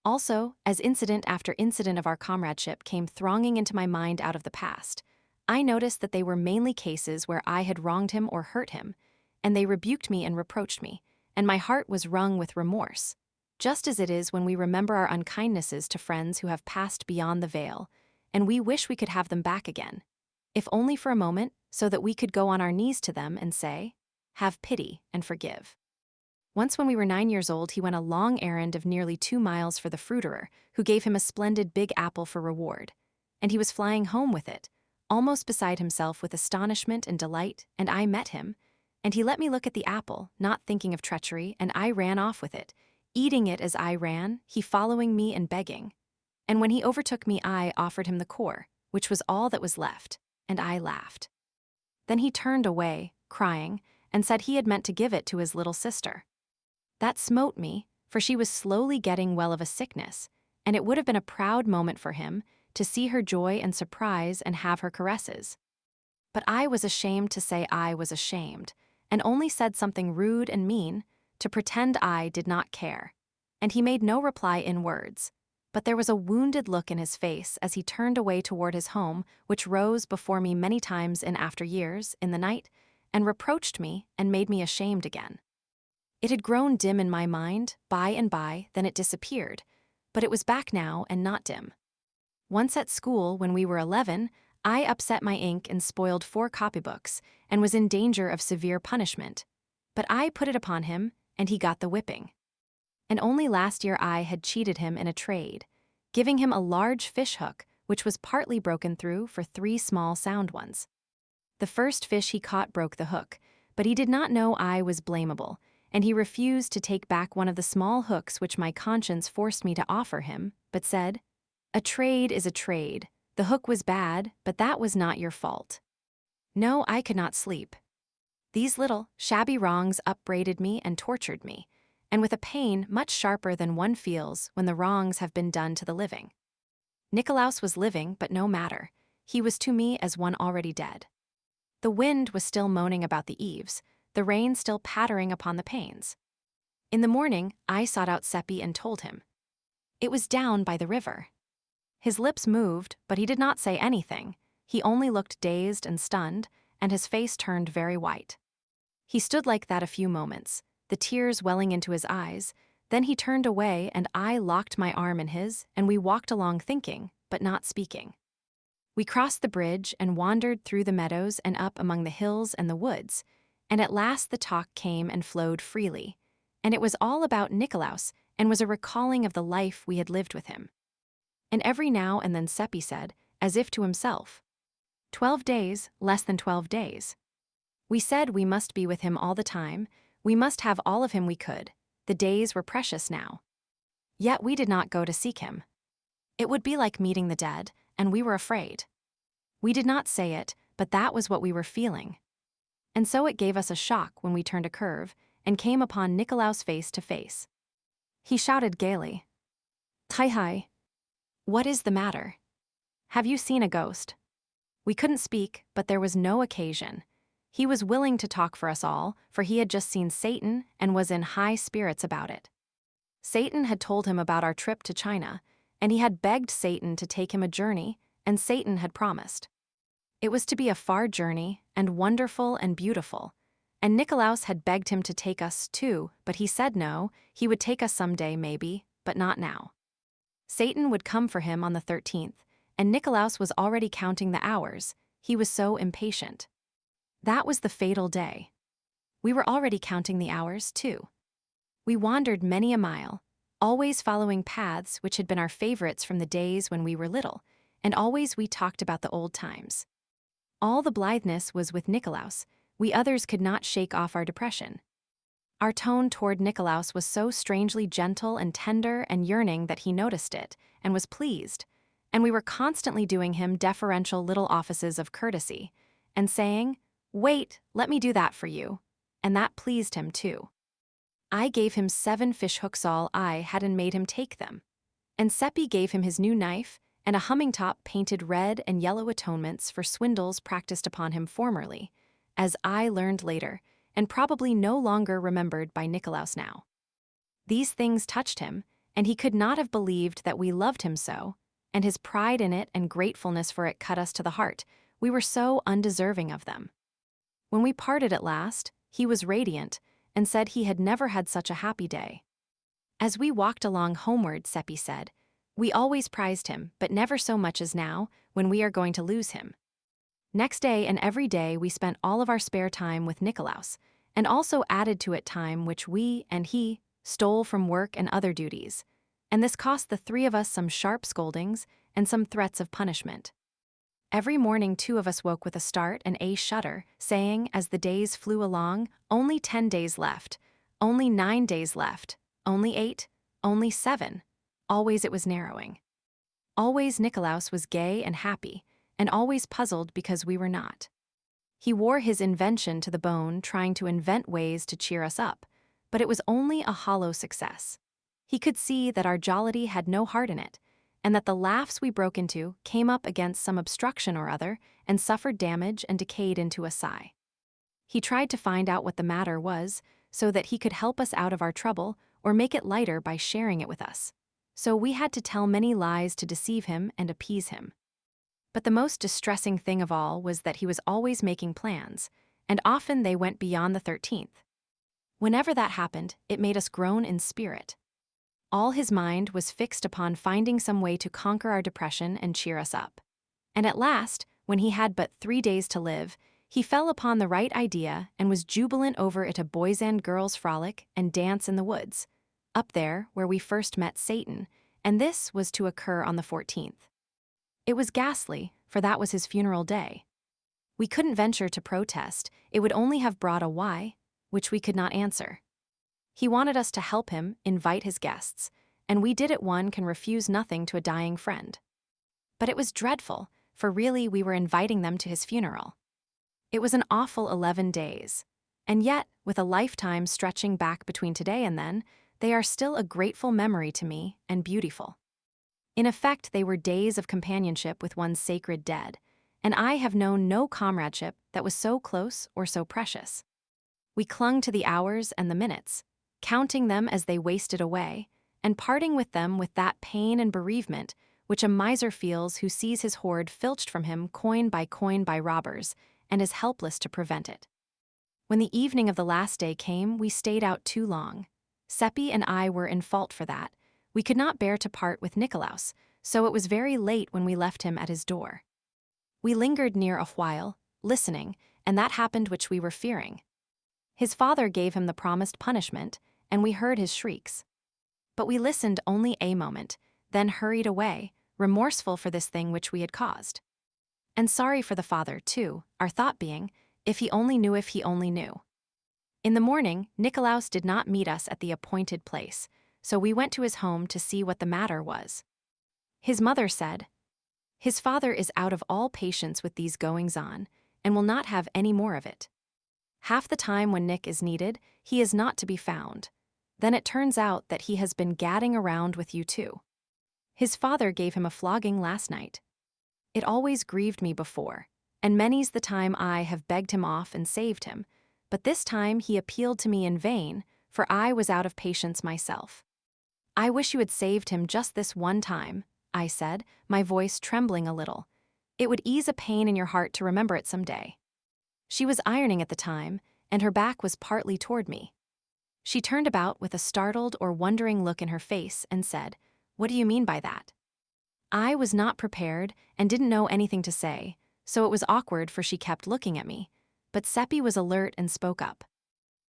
Also, as incident after incident of our comradeship came thronging into my mind out of the past, I noticed that they were mainly cases where I had wronged him or hurt him, and they rebuked me and reproached me, and my heart was wrung with remorse, just as it is when we remember our unkindnesses to friends who have passed beyond the veil, and we wish we could have them back again, if only for a moment, so that we could go on our knees to them and say, "Have pity and forgive." Once when we were 9 years old, he went a long errand of nearly 2 miles for the fruiterer, who gave him a splendid big apple for reward, and he was flying home with it, almost beside himself with astonishment and delight, and I met him, and he let me look at the apple, not thinking of treachery, and I ran off with it, eating it as I ran, he following me and begging. And when he overtook me, I offered him the core, which was all that was left, and I laughed. Then he turned away, crying, and said he had meant to give it to his little sister. That smote me, for she was slowly getting well of a sickness, and it would have been a proud moment for him to see her joy and surprise and have her caresses. But I was ashamed to say I was ashamed, and only said something rude and mean, to pretend I did not care, and he made no reply in words. But there was a wounded look in his face as he turned away toward his home, which rose before me many times in after years, in the night, and reproached me and made me ashamed again. It had grown dim in my mind, by and by, then it disappeared, but it was back now and not dim. Once at school, when we were 11, I upset my ink and spoiled 4 copybooks, and was in danger of severe punishment. But I put it upon him, and he got the whipping. And only last year I had cheated him in a trade, giving him a large fish hook, which was partly broken through for 3 small sound ones. The first fish he caught broke the hook, but he did not know I was blamable, and he refused to take back one of the small hooks which my conscience forced me to offer him, but said, "A trade is a trade. The hook was bad, but that was not your fault." No, I could not sleep. These little, shabby wrongs upbraided me and tortured me, and with a pain much sharper than one feels when the wrongs have been done to the living. Nikolaus was living, but no matter. he was to me as one already dead. The wind was still moaning about the eaves, the rain still pattering upon the panes. In the morning, I sought out Seppi and told him. It was down by the river. His lips moved, but he did not say anything. He only looked dazed and stunned, and his face turned very white. He stood like that a few moments, the tears welling into his eyes. Then he turned away and I locked my arm in his, and we walked along thinking, but not speaking. We crossed the bridge and wandered through the meadows and up among the hills and the woods, and at last the talk came and flowed freely, and it was all about Nikolaus and was a recalling of the life we had lived with him. And every now and then Seppi said, as if to himself, 12 days, less than 12 days. We said we must be with him all the time, we must have all of him we could. The days were precious now. Yet we did not go to seek him. It would be like meeting the dead, and we were afraid. We did not say it, but that was what we were feeling. And so it gave us a shock when we turned a curve and came upon Nikolaus face to face. He shouted gaily, Hi. What is the matter? Have you seen a ghost? We couldn't speak, but there was no occasion. He was willing to talk for us all, for he had just seen Satan and was in high spirits about it. Satan had told him about our trip to China, and he had begged Satan to take him a journey, and Satan had promised. It was to be a far journey, and wonderful and beautiful, and Nikolaus had begged him to take us too, but he said no, he would take us someday maybe, but not now. Satan would come for him on the 13th, and Nikolaus was already counting the hours, he was so impatient. That was the fatal day. We were already counting the hours, too. We wandered many a mile, always following paths which had been our favorites from the days when we were little, and always we talked about the old times. All the blitheness was with Nikolaus, we others could not shake off our depression. Our tone toward Nikolaus was so strangely gentle and tender and yearning that he noticed it, and was pleased, and we were constantly doing him deferential little offices of courtesy, and saying, Wait, let me do that for you, and that pleased him too. I gave him 7 fish hooks all I hadn't made him take them, and Seppi gave him his new knife and a humming top painted red and yellow atonements for swindles practiced upon him formerly, as I learned later, and probably no longer remembered by Nikolaus now. These things touched him, and he could not have believed that we loved him so, and his pride in it and gratefulness for it cut us to the heart. We were so undeserving of them. When we parted at last, he was radiant and said he had never had such a happy day. As we walked along homeward, Seppi said, we always prized him, but never so much as now, when we are going to lose him. Next day and every day we spent all of our spare time with Nikolaus, and also added to it time which we and he stole from work and other duties, and this cost the 3 of us some sharp scoldings and some threats of punishment. Every morning 2 of us woke with a start and a shudder, saying, as the days flew along, only 10 days left, only 9 days left, only 8, only 7. Always it was narrowing. Always Nikolaus was gay and happy, and always puzzled because we were not. He wore his invention to the bone, trying to invent ways to cheer us up, but it was only a hollow success. He could see that our jollity had no heart in it, and that the laughs we broke into came up against some obstruction or other and suffered damage and decayed into a sigh. He tried to find out what the matter was so that he could help us out of our trouble or make it lighter by sharing it with us. So we had to tell many lies to deceive him and appease him. But the most distressing thing of all was that he was always making plans, and often they went beyond the 13th. Whenever that happened, it made us groan in spirit. All his mind was fixed upon finding some way to conquer our depression and cheer us up. And at last, when he had but 3 days to live, he fell upon the right idea and was jubilant over it, a boys and girls frolic and dance in the woods, up there where we first met Satan, and this was to occur on the 14th. It was ghastly, for that was his funeral day. We couldn't venture to protest, it would only have brought a why, which we could not answer. He wanted us to help him invite his guests, and we did it. One can refuse nothing to a dying friend. But it was dreadful, for really we were inviting them to his funeral. It was an awful 11 days, and yet, with a lifetime stretching back between today and then, they are still a grateful memory to me and beautiful. In effect, they were days of companionship with one's sacred dead, and I have known no comradeship that was so close or so precious. We clung to the hours and the minutes, counting them as they wasted away, and parting with them with that pain and bereavement which a miser feels who sees his hoard filched from him coin by robbers and is helpless to prevent it. When the evening of the last day came, we stayed out too long. Seppi and I were in fault for that. We could not bear to part with Nikolaus, so it was very late when we left him at his door. We lingered near a while, listening, and that happened which we were fearing. His father gave him the promised punishment, and we heard his shrieks. But we listened only a moment, then hurried away, remorseful for this thing which we had caused. And sorry for the father, too, our thought being, if he only knew if he only knew. In the morning, Nikolaus did not meet us at the appointed place, so we went to his home to see what the matter was. His mother said, "His father is out of all patience with these goings-on, and will not have any more of it. Half the time when Nick is needed, he is not to be found. Then it turns out that he has been gadding around with you too. His father gave him a flogging last night. It always grieved me before, and many's the time I have begged him off and saved him, but this time he appealed to me in vain, for I was out of patience myself. I wish you had saved him just this one time," I said, my voice trembling a little. "It would ease a pain in your heart to remember it some day." She was ironing at the time, and her back was partly toward me. She turned about with a startled or wondering look in her face and said, "What do you mean by that?" I was not prepared and didn't know anything to say, so it was awkward for she kept looking at me, but Seppi was alert and spoke up.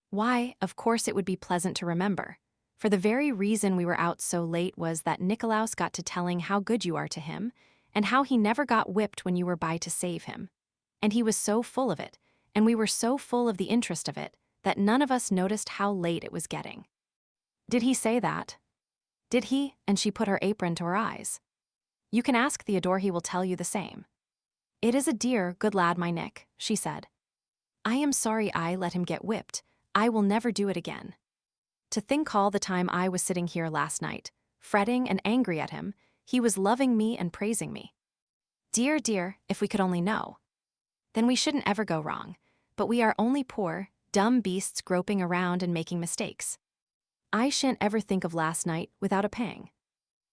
"Why, of course it would be pleasant to remember. For the very reason we were out so late was that Nikolaus got to telling how good you are to him, and how he never got whipped when you were by to save him. And he was so full of it, and we were so full of the interest of it, that none of us noticed how late it was getting." "Did he say that?" "Did he?" And she put her apron to her eyes. "You can ask Theodor, he will tell you the same." "It is a dear, good lad, my Nick," she said. "I am sorry I let him get whipped. I will never do it again. To think all the time I was sitting here last night, fretting and angry at him, he was loving me and praising me. Dear, dear, if we could only know. Then we shouldn't ever go wrong, but we are only poor, dumb beasts groping around and making mistakes. I shan't ever think of last night without a pang."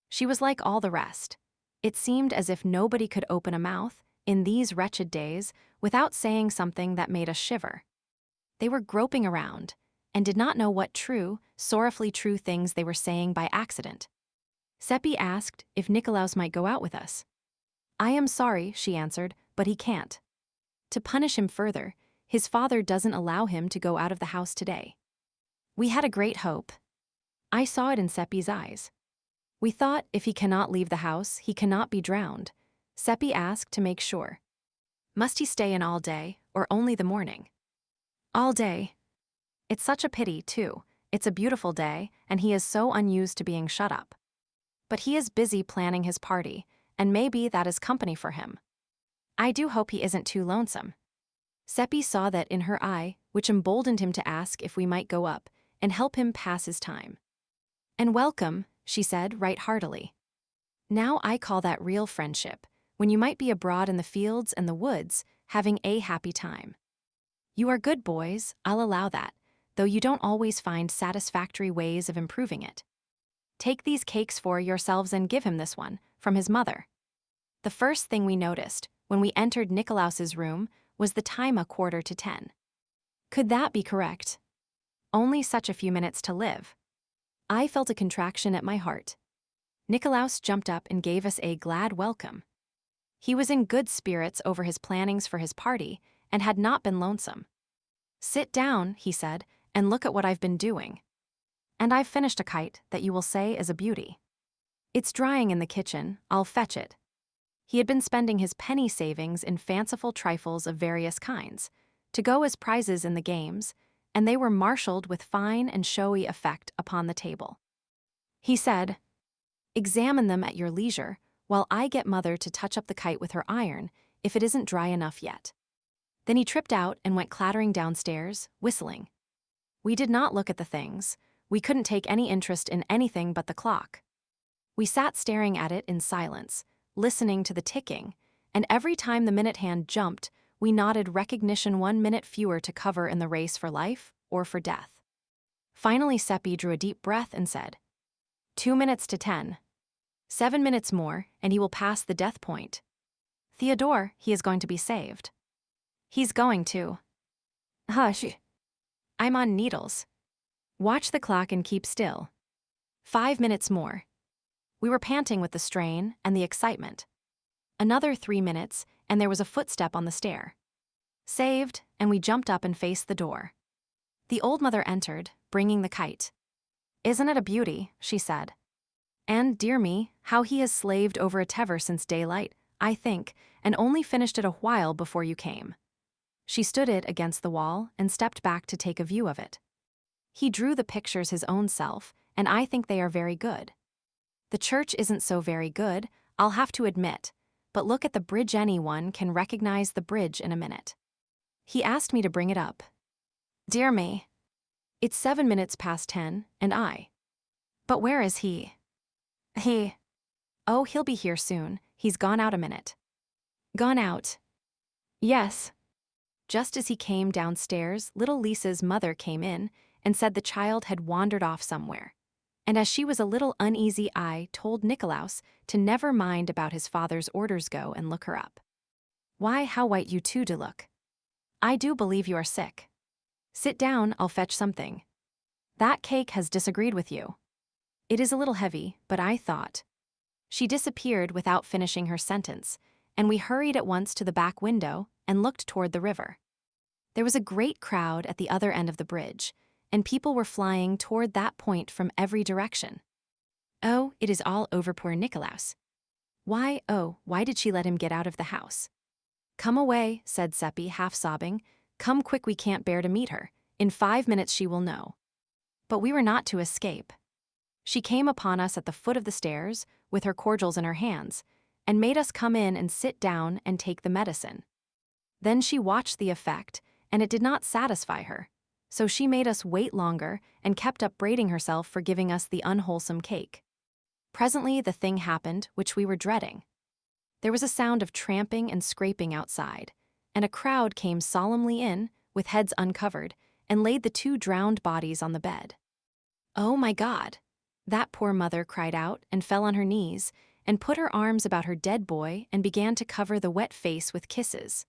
She was like all the rest. It seemed as if nobody could open a mouth, in these wretched days, without saying something that made us shiver. They were groping around, and did not know what true, sorrowfully true things they were saying by accident. Seppi asked if Nikolaus might go out with us. "I am sorry," she answered, "but he can't. To punish him further, his father doesn't allow him to go out of the house today. We had a great hope. I saw it in Seppi's eyes. We thought if he cannot leave the house, he cannot be drowned." Seppi asked to make sure. "Must he stay in all day, or only the morning?" "All day. It's such a pity, too. It's a beautiful day, and he is so unused to being shut up. But he is busy planning his party, and maybe that is company for him. I do hope he isn't too lonesome." Seppi saw that in her eye, which emboldened him to ask if we might go up and help him pass his time. "And welcome," she said right heartily. "Now I call that real friendship, when you might be abroad in the fields and the woods, having a happy time. You are good boys, I'll allow that, though you don't always find satisfactory ways of improving it. Take these cakes for yourselves and give him this one, from his mother." The first thing we noticed, when we entered Nikolaus's room, was the time 9:45. Could that be correct? Only such a few minutes to live. I felt a contraction at my heart. Nikolaus jumped up and gave us a glad welcome. He was in good spirits over his plannings for his party, and had not been lonesome. "Sit down," he said, "and look at what I've been doing. And I've finished a kite that you will say is a beauty. It's drying in the kitchen, I'll fetch it." He had been spending his penny savings in fanciful trifles of various kinds, to go as prizes in the games, and they were marshaled with fine and showy effect upon the table. He said, "Examine them at your leisure, while I get Mother to touch up the kite with her iron, if it isn't dry enough yet." Then he tripped out and went clattering downstairs, whistling. We did not look at the things. We couldn't take any interest in anything but the clock. We sat staring at it in silence, listening to the ticking, and every time the minute hand jumped, we nodded recognition 1 minute fewer to cover in the race for life or for death. Finally, Seppi drew a deep breath and said, 2 minutes to 10. 7 minutes more, and he will pass the death point. Theodor, he is going to be saved. He's going to. Hush. I'm on needles. Watch the clock and keep still. 5 minutes more. We were panting with the strain and the excitement. Another 3 minutes, and there was a footstep on the stair. Saved, and we jumped up and faced the door. The old mother entered, bringing the kite. Isn't it a beauty, she said. And, dear me, how he has slaved over it ever since daylight, I think, and only finished it a while before you came. She stood it against the wall and stepped back to take a view of it. He drew the pictures his own self, and I think they are very good. The church isn't so very good, I'll have to admit, but look at the bridge. Anyone can recognize the bridge in a minute. He asked me to bring it up. Dear me. It's 7 minutes past 10, and I. But where is he? Oh, he'll be here soon. He's gone out a minute. Gone out? Yes. Just as he came downstairs, little Lisa's mother came in and said the child had wandered off somewhere. And as she was a little uneasy, I told Nicolaus to never mind about his father's orders, go and look her up. Why, how white you two do look. I do believe you are sick. Sit down, I'll fetch something. That cake has disagreed with you. It is a little heavy, but I thought. She disappeared without finishing her sentence, and we hurried at once to the back window and looked toward the river. There was a great crowd at the other end of the bridge, and people were flying toward that point from every direction. Oh, it is all over poor Nicolaus. Why did she let him get out of the house? Come away, said Seppi, half sobbing. Come quick, we can't bear to meet her. In 5 minutes she will know. But we were not to escape. She came upon us at the foot of the stairs, with her cordials in her hands, and made us come in and sit down and take the medicine. Then she watched the effect, and it did not satisfy her, so she made us wait longer and kept upbraiding herself for giving us the unwholesome cake. Presently the thing happened which we were dreading. There was a sound of tramping and scraping outside, and a crowd came solemnly in, with heads uncovered, and laid the 2 drowned bodies on the bed. Oh my God! That poor mother cried out and fell on her knees, and put her arms about her dead boy and began to cover the wet face with kisses.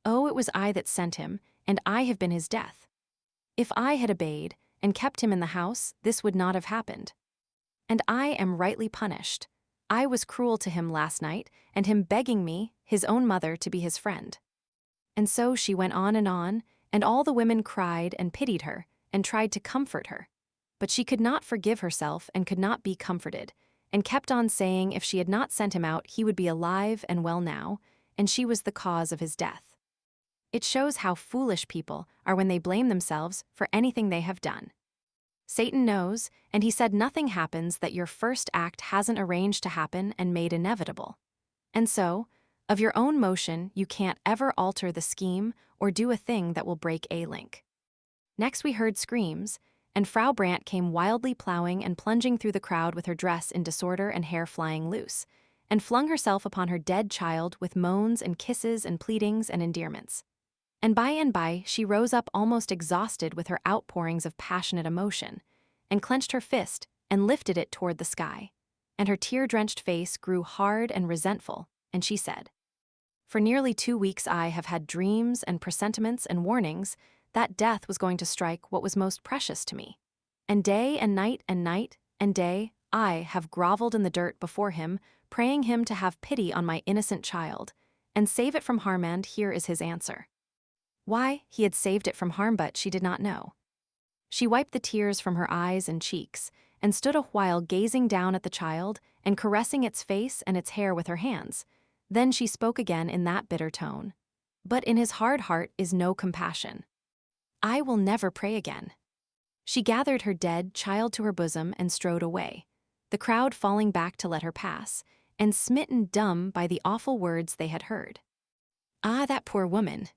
Oh, it was I that sent him, and I have been his death. If I had obeyed and kept him in the house, this would not have happened. And I am rightly punished. I was cruel to him last night, and him begging me, his own mother, to be his friend. And so she went on, and all the women cried and pitied her, and tried to comfort her. But she could not forgive herself and could not be comforted, and kept on saying if she had not sent him out he would be alive and well now, and she was the cause of his death. It shows how foolish people are when they blame themselves for anything they have done. Satan knows, and he said nothing happens that your first act hasn't arranged to happen and made inevitable. And so, of your own motion, you can't ever alter the scheme or do a thing that will break a link. Next we heard screams, and Frau Brandt came wildly plowing and plunging through the crowd with her dress in disorder and hair flying loose, and flung herself upon her dead child with moans and kisses and pleadings and endearments. And by she rose up almost exhausted with her outpourings of passionate emotion, and clenched her fist and lifted it toward the sky, and her tear-drenched face grew hard and resentful, and she said, For nearly 2 weeks I have had dreams and presentiments and warnings that death was going to strike what was most precious to me. And day and night and night and day I have groveled in the dirt before him, praying him to have pity on my innocent child, and save it from harm, and here is his answer. Why he had saved it from harm, but she did not know. She wiped the tears from her eyes and cheeks, and stood a while gazing down at the child and caressing its face and its hair with her hands. Then she spoke again in that bitter tone. But in his hard heart is no compassion. I will never pray again. She gathered her dead child to her bosom and strode away, the crowd falling back to let her pass, and smitten dumb by the awful words they had heard. Ah, that poor woman!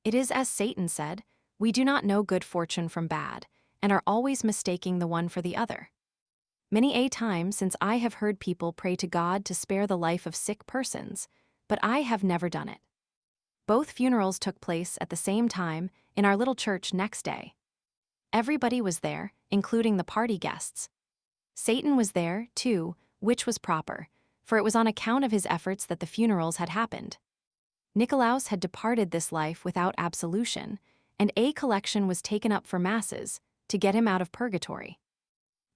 It is as Satan said, we do not know good fortune from bad, and are always mistaking the one for the other. Many a time since I have heard people pray to God to spare the life of sick persons, but I have never done it. Both funerals took place at the same time in our little church next day. Everybody was there, including the party guests. Satan was there, too, which was proper, for it was on account of his efforts that the funerals had happened. Nicolaus had departed this life without absolution, and a collection was taken up for masses to get him out of purgatory.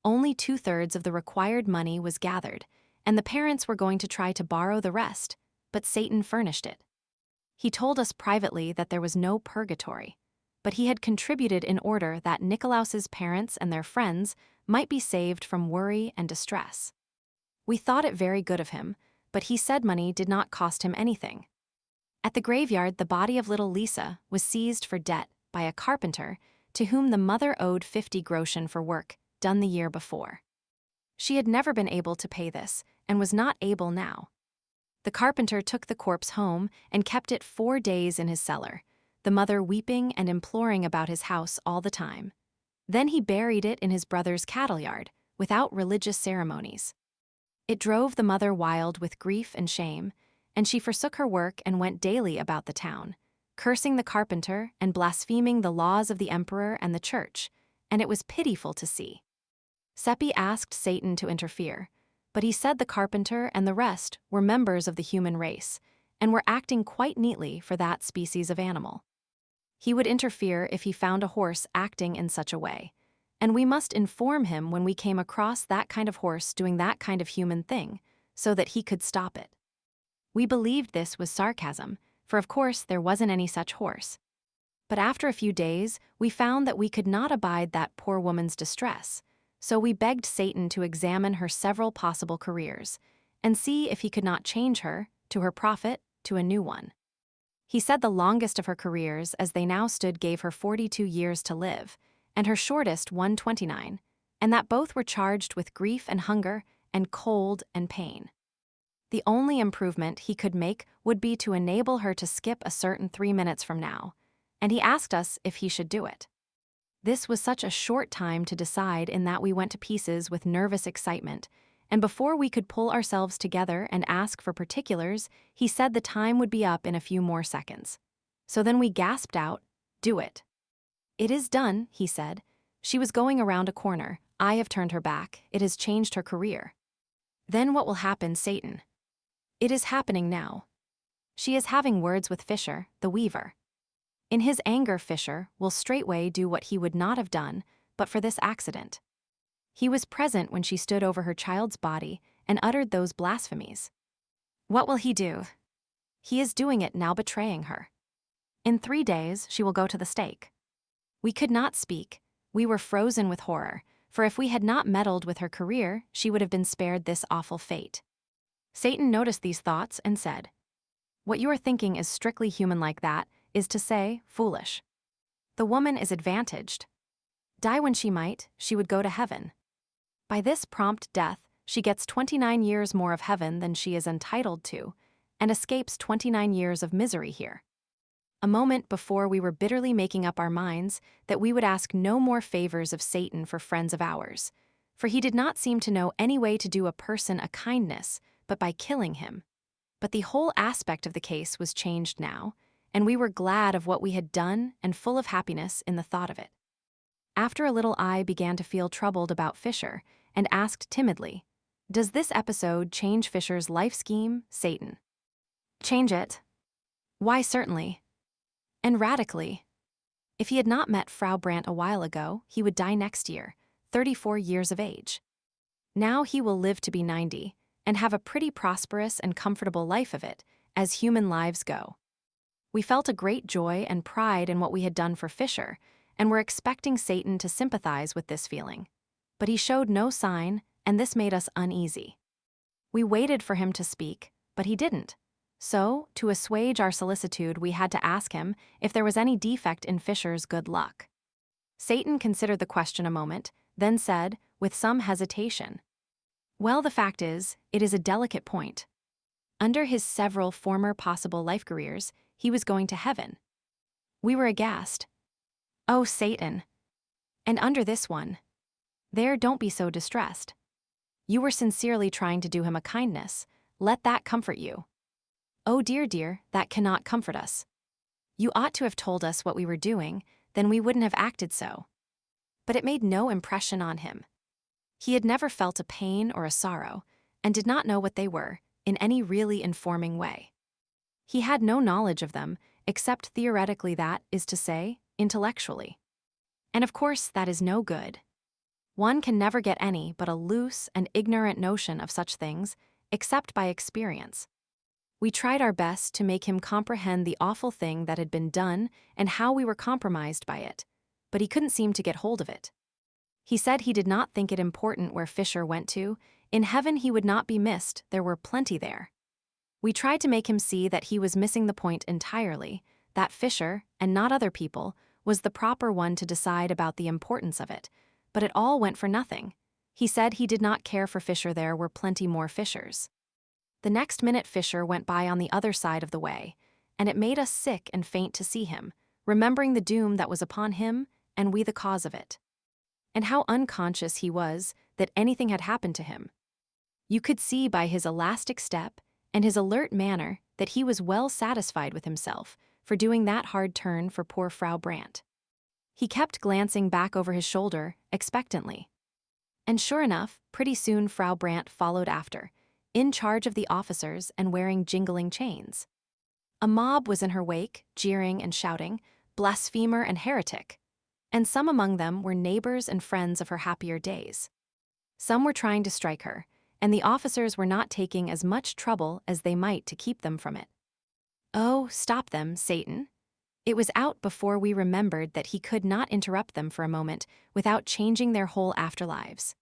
Only 2/3 of the required money was gathered, and the parents were going to try to borrow the rest, but Satan furnished it. He told us privately that there was no purgatory, but he had contributed in order that Nicolaus's parents and their friends might be saved from worry and distress. We thought it very good of him, but he said money did not cost him anything. At the graveyard, the body of little Lisa was seized for debt by a carpenter to whom the mother owed 50 groschen for work done the year before. She had never been able to pay this and was not able now. The carpenter took the corpse home and kept it 4 days in his cellar, the mother weeping and imploring about his house all the time. Then he buried it in his brother's cattle yard, without religious ceremonies. It drove the mother wild with grief and shame, and she forsook her work and went daily about the town, cursing the carpenter and blaspheming the laws of the emperor and the church, and it was pitiful to see. Seppi asked Satan to interfere, but he said the carpenter and the rest were members of the human race, and were acting quite neatly for that species of animal. He would interfere if he found a horse acting in such a way, and we must inform him when we came across that kind of horse doing that kind of human thing, so that he could stop it. We believed this was sarcasm, for of course there wasn't any such horse. But after a few days, we found that we could not abide that poor woman's distress, so we begged Satan to examine her several possible careers, and see if he could not change her, to her profit, to a new one. He said the longest of her careers as they now stood gave her 42 years to live, and her shortest 129, and that both were charged with grief and hunger, and cold and pain. The only improvement he could make would be to enable her to skip a certain 3 minutes from now, and he asked us if he should do it. This was such a short time to decide in that we went to pieces with nervous excitement, and before we could pull ourselves together and ask for particulars, he said the time would be up in a few more seconds. So then we gasped out, "Do it." "It is done," he said. "She was going around a corner. I have turned her back. It has changed her career." "Then what will happen, Satan?" "It is happening now. She is having words with Fischer, the weaver. In his anger, Fischer will straightway do what he would not have done, but for this accident. He was present when she stood over her child's body and uttered those blasphemies. What will he do? He is doing it now, betraying her. In 3 days, she will go to the stake." We could not speak. We were frozen with horror, for if we had not meddled with her career, she would have been spared this awful fate. Satan noticed these thoughts and said, "What you are thinking is strictly human like that, is to say, foolish. The woman is advantaged. Die when she might, she would go to heaven. By this prompt death, she gets 29 years more of heaven than she is entitled to, and escapes 29 years of misery here." A moment before we were bitterly making up our minds that we would ask no more favors of Satan for friends of ours, for he did not seem to know any way to do a person a kindness but by killing him. But the whole aspect of the case was changed now, and we were glad of what we had done and full of happiness in the thought of it. After a little I began to feel troubled about Fischer and asked timidly, "Does this episode change Fischer's life scheme, Satan?" "Change it? Why, certainly. And radically. If he had not met Frau Brandt a while ago, he would die next year, 34 years of age. Now he will live to be 90, and have a pretty prosperous and comfortable life of it, as human lives go." We felt a great joy and pride in what we had done for Fischer, and were expecting Satan to sympathize with this feeling. But he showed no sign, and this made us uneasy. We waited for him to speak, but he didn't. So, to assuage our solicitude, we had to ask him if there was any defect in Fischer's good luck. Satan considered the question a moment, then said, with some hesitation, "Well, the fact is, it is a delicate point. Under his several former possible life careers, he was going to heaven." We were aghast. "Oh, Satan. And under this one. There, don't be so distressed. You were sincerely trying to do him a kindness. Let that comfort you. "Oh dear, that cannot comfort us. You ought to have told us what we were doing, then we wouldn't have acted so." But it made no impression on him. He had never felt a pain or a sorrow, and did not know what they were, in any really informing way. He had no knowledge of them, except theoretically, that is to say, intellectually. And of course, that is no good. One can never get any but a loose and ignorant notion of such things, except by experience. We tried our best to make him comprehend the awful thing that had been done and how we were compromised by it, but he couldn't seem to get hold of it. He said he did not think it important where Fischer went to. In heaven he would not be missed, there were plenty there. We tried to make him see that he was missing the point entirely, that Fischer, and not other people, was the proper one to decide about the importance of it, but it all went for nothing. He said he did not care for Fischer, there were plenty more Fischers. The next minute Fischer went by on the other side of the way, and it made us sick and faint to see him, remembering the doom that was upon him, and we the cause of it. And how unconscious he was that anything had happened to him. You could see by his elastic step and his alert manner that he was well satisfied with himself for doing that hard turn for poor Frau Brandt. He kept glancing back over his shoulder, expectantly. And sure enough, pretty soon Frau Brandt followed after, in charge of the officers and wearing jingling chains. A mob was in her wake, jeering and shouting, "Blasphemer and heretic!" And some among them were neighbors and friends of her happier days. Some were trying to strike her, and the officers were not taking as much trouble as they might to keep them from it. Oh, stop them, Satan! It was out before we remembered that he could not interrupt them for a moment without changing their whole afterlives.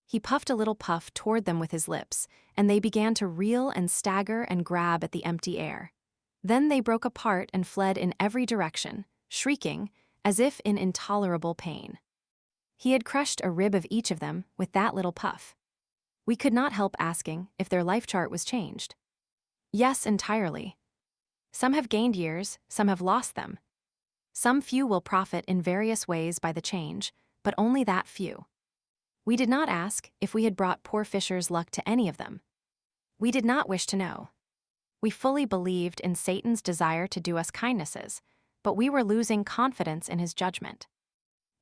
He puffed a little puff toward them with his lips, and they began to reel and stagger and grab at the empty air. Then they broke apart and fled in every direction, shrieking, as if in intolerable pain. He had crushed a rib of each of them with that little puff. We could not help asking if their life chart was changed. Yes, entirely. Some have gained years, some have lost them. Some few will profit in various ways by the change, but only that few. We did not ask if we had brought poor Fischer's luck to any of them. We did not wish to know. We fully believed in Satan's desire to do us kindnesses, but we were losing confidence in his judgment.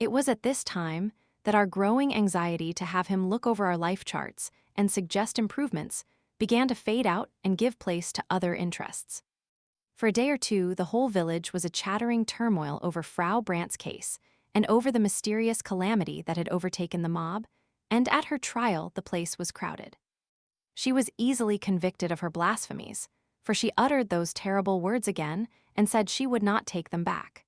It was at this time that our growing anxiety to have him look over our life charts and suggest improvements began to fade out and give place to other interests. For a day or two, the whole village was a chattering turmoil over Frau Brandt's case and over the mysterious calamity that had overtaken the mob, and at her trial the place was crowded. She was easily convicted of her blasphemies, for she uttered those terrible words again and said she would not take them back.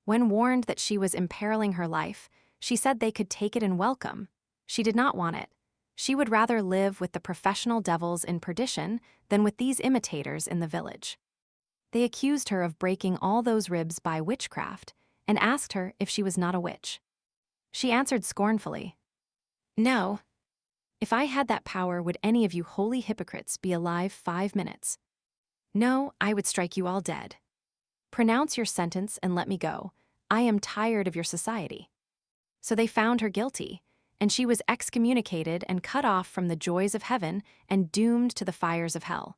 When warned that she was imperiling her life, she said they could take it in welcome. She did not want it. She would rather live with the professional devils in perdition than with these imitators in the village. They accused her of breaking all those ribs by witchcraft and asked her if she was not a witch. She answered scornfully, "No. If I had that power, would any of you holy hypocrites be alive 5 minutes? No, I would strike you all dead. Pronounce your sentence and let me go. I am tired of your society." So they found her guilty, and she was excommunicated and cut off from the joys of heaven and doomed to the fires of hell.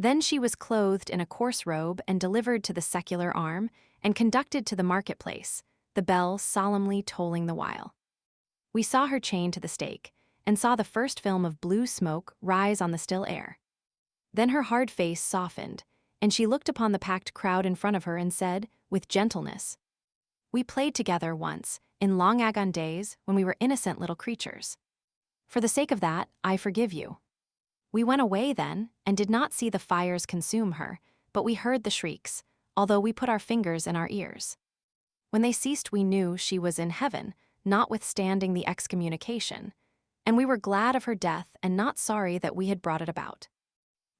Then she was clothed in a coarse robe and delivered to the secular arm and conducted to the marketplace, the bell solemnly tolling the while. We saw her chained to the stake, and saw the first film of blue smoke rise on the still air. Then her hard face softened, and she looked upon the packed crowd in front of her and said, with gentleness, "We played together once, in long agone days when we were innocent little creatures. For the sake of that, I forgive you." We went away then, and did not see the fires consume her, but we heard the shrieks, although we put our fingers in our ears. When they ceased, we knew she was in heaven, notwithstanding the excommunication, and we were glad of her death and not sorry that we had brought it about.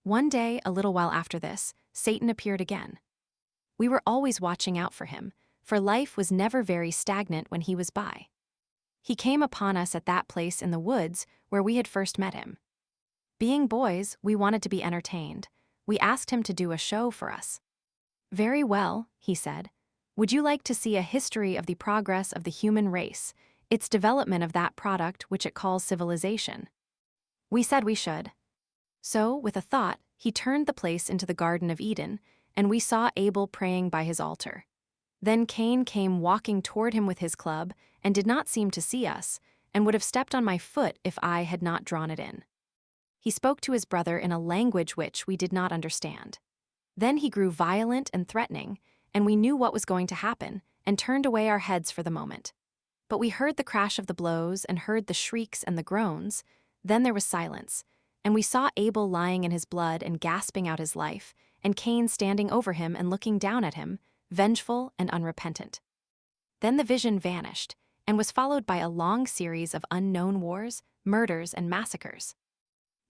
One day, a little while after this, Satan appeared again. We were always watching out for him, for life was never very stagnant when he was by. He came upon us at that place in the woods where we had first met him. Being boys, we wanted to be entertained. We asked him to do a show for us. "Very well," he said. "Would you like to see a history of the progress of the human race, its development of that product which it calls civilization?" We said we should. So, with a thought, he turned the place into the Garden of Eden, and we saw Abel praying by his altar. Then Cain came walking toward him with his club, and did not seem to see us, and would have stepped on my foot if I had not drawn it in. He spoke to his brother in a language which we did not understand. Then he grew violent and threatening, and we knew what was going to happen, and turned away our heads for the moment. But we heard the crash of the blows and heard the shrieks and the groans. Then there was silence, and we saw Abel lying in his blood and gasping out his life, and Cain standing over him and looking down at him, vengeful and unrepentant. Then the vision vanished, and was followed by a long series of unknown wars, murders, and massacres.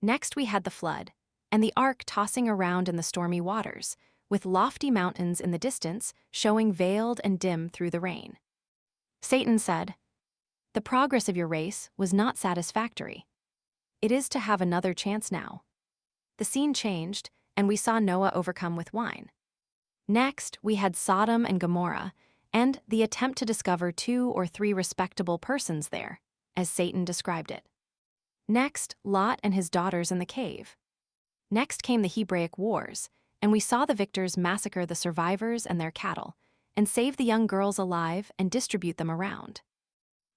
Next we had the flood, and the ark tossing around in the stormy waters, with lofty mountains in the distance showing veiled and dim through the rain. Satan said, "The progress of your race was not satisfactory. It is to have another chance now." The scene changed, and we saw Noah overcome with wine. Next, we had Sodom and Gomorrah, and the attempt to discover 2 or 3 respectable persons there, as Satan described it. Next, Lot and his daughters in the cave. Next came the Hebraic Wars, and we saw the victors massacre the survivors and their cattle, and save the young girls alive and distribute them around.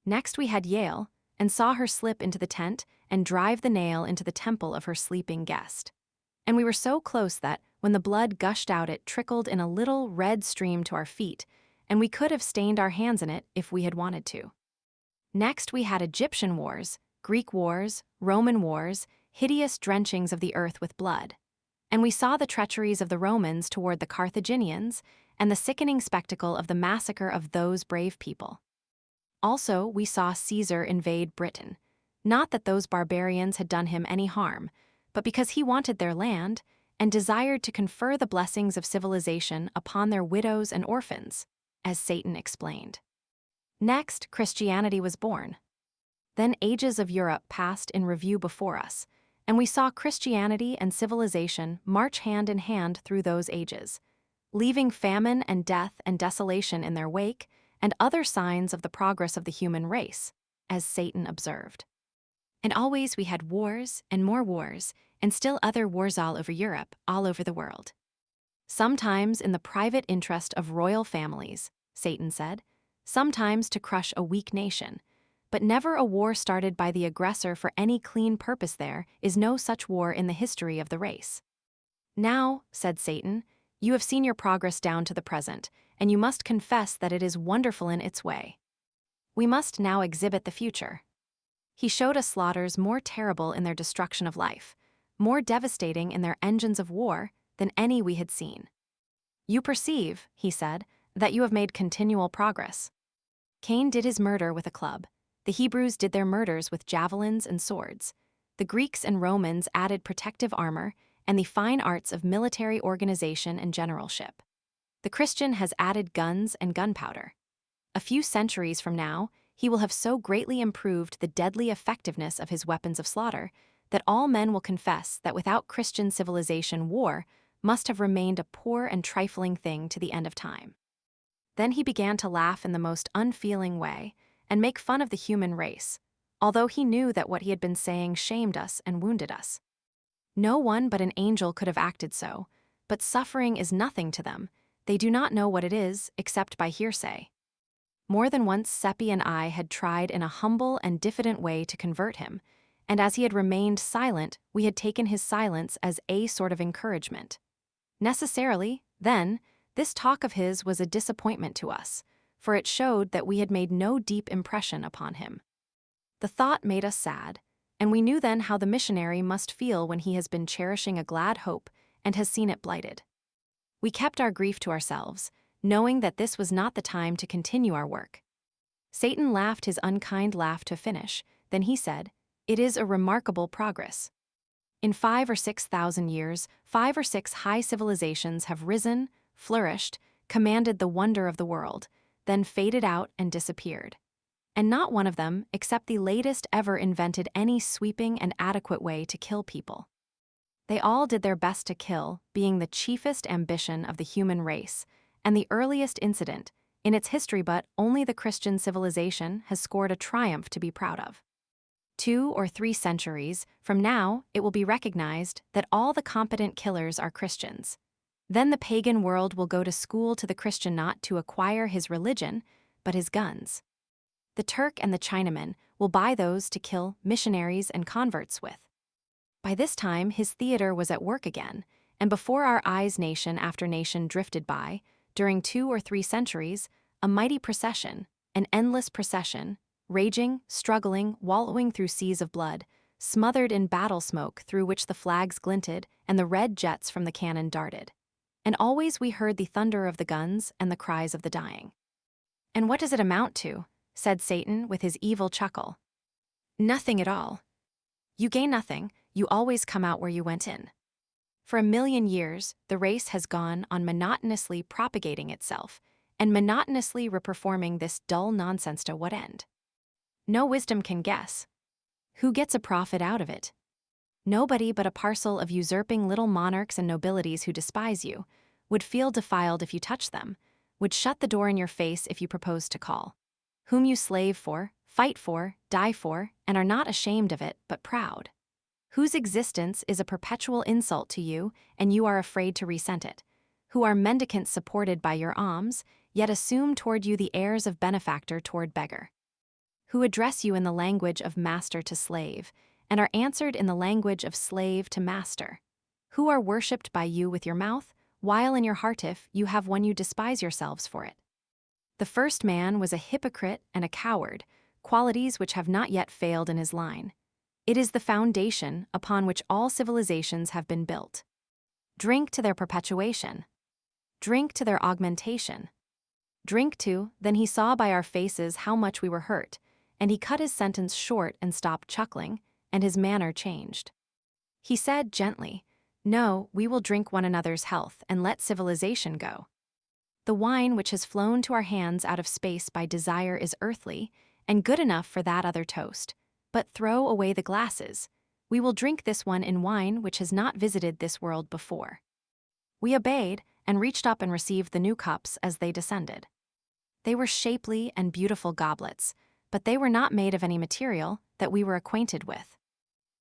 Next we had Yael, and saw her slip into the tent and drive the nail into the temple of her sleeping guest. And we were so close that, when the blood gushed out, it trickled in a little red stream to our feet, and we could have stained our hands in it if we had wanted to. Next we had Egyptian wars, Greek wars, Roman wars, hideous drenchings of the earth with blood. And we saw the treacheries of the Romans toward the Carthaginians, and the sickening spectacle of the massacre of those brave people. Also, we saw Caesar invade Britain, not that those barbarians had done him any harm, but because he wanted their land and desired to confer the blessings of civilization upon their widows and orphans, as Satan explained. Next, Christianity was born. Then ages of Europe passed in review before us, and we saw Christianity and civilization march hand in hand through those ages, leaving famine and death and desolation in their wake, and other signs of the progress of the human race, as Satan observed. And always we had wars and more wars, and still other wars all over Europe, all over the world. Sometimes in the private interest of royal families, Satan said, sometimes to crush a weak nation, but never a war started by the aggressor for any clean purpose. There is no such war in the history of the race. Now, said Satan, you have seen your progress down to the present, and you must confess that it is wonderful in its way. We must now exhibit the future. He showed us slaughters more terrible in their destruction of life, more devastating in their engines of war than any we had seen. You perceive, he said, that you have made continual progress. Cain did his murder with a club. The Hebrews did their murders with javelins and swords. The Greeks and Romans added protective armor and the fine arts of military organization and generalship. The Christian has added guns and gunpowder. A few centuries from now, he will have so greatly improved the deadly effectiveness of his weapons of slaughter that all men will confess that without Christian civilization, war must have remained a poor and trifling thing to the end of time. Then he began to laugh in the most unfeeling way and make fun of the human race, although he knew that what he had been saying shamed us and wounded us. No one but an angel could have acted so, but suffering is nothing to them. They do not know what it is except by hearsay. More than once Seppi and I had tried in a humble and diffident way to convert him, and as he had remained silent, we had taken his silence as a sort of encouragement. Necessarily, then, this talk of his was a disappointment to us, for it showed that we had made no deep impression upon him. The thought made us sad, and we knew then how the missionary must feel when he has been cherishing a glad hope and has seen it blighted. We kept our grief to ourselves, knowing that this was not the time to continue our work. Satan laughed his unkind laugh to finish, then he said, "It is a remarkable progress. In 5,000 or 6,000 years, 5 or 6 high civilizations have risen, flourished, commanded the wonder of the world, then faded out and disappeared. And not one of them, except the latest ever, invented any sweeping and adequate way to kill people. They all did their best to kill, being the chiefest ambition of the human race, and the earliest incident in its history, but only the Christian civilization has scored a triumph to be proud of. 2 or 3 centuries from now, it will be recognized that all the competent killers are Christians. Then the pagan world will go to school to the Christian not to acquire his religion, but his guns. The Turk and the Chinaman will buy those to kill missionaries and converts with. By this time, his theater was at work again, and before our eyes nation after nation drifted by, during 2 or 3 centuries, a mighty procession, an endless procession, raging, struggling, wallowing through seas of blood, smothered in battle smoke through which the flags glinted and the red jets from the cannon darted. And always we heard the thunder of the guns and the cries of the dying. "And what does it amount to?" said Satan with his evil chuckle. "Nothing at all. You gain nothing, you always come out where you went in." For 1,000,000 years, the race has gone on monotonously propagating itself, and monotonously reperforming this dull nonsense to what end? No wisdom can guess. Who gets a profit out of it? Nobody but a parcel of usurping little monarchs and nobilities who despise you, would feel defiled if you touch them, would shut the door in your face if you proposed to call. Whom you slave for, fight for, die for, and are not ashamed of it but proud. Whose existence is a perpetual insult to you, and you are afraid to resent it. Who are mendicants supported by your alms, yet assume toward you the airs of benefactor toward beggar. Who address you in the language of master to slave, and are answered in the language of slave to master. Who are worshipped by you with your mouth, while in your heart if you have one you despise yourselves for it. The first man was a hypocrite and a coward, qualities which have not yet failed in his line. It is the foundation upon which all civilizations have been built. Drink to their perpetuation. Drink to their augmentation. Drink to, then he saw by our faces how much we were hurt, and he cut his sentence short and stopped chuckling, and his manner changed. He said gently, "No, we will drink one another's health and let civilization go. The wine which has flown to our hands out of space by desire is earthly, and good enough for that other toast. But throw away the glasses. We will drink this one in wine which has not visited this world before." We obeyed, and reached up and received the new cups as they descended. They were shapely and beautiful goblets, but they were not made of any material that we were acquainted with.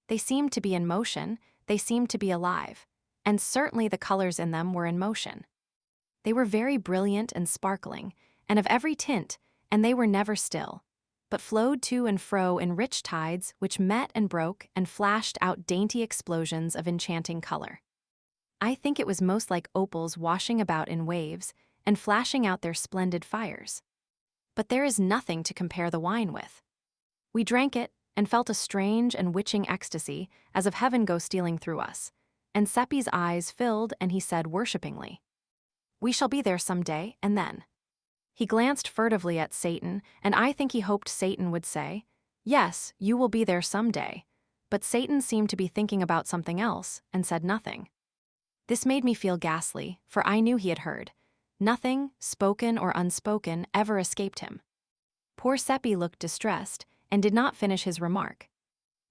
They seemed to be in motion, they seemed to be alive, and certainly the colors in them were in motion. They were very brilliant and sparkling, and of every tint, and they were never still, but flowed to and fro in rich tides which met and broke and flashed out dainty explosions of enchanting color. I think it was most like opals washing about in waves and flashing out their splendid fires. But there is nothing to compare the wine with. We drank it and felt a strange and witching ecstasy as of heaven go stealing through us, and Seppi's eyes filled and he said worshipingly, "We shall be there some day, and then." He glanced furtively at Satan, and I think he hoped Satan would say, "Yes, you will be there some day," but Satan seemed to be thinking about something else and said nothing. This made me feel ghastly, for I knew he had heard. Nothing, spoken or unspoken, ever escaped him. Poor Seppi looked distressed and did not finish his remark.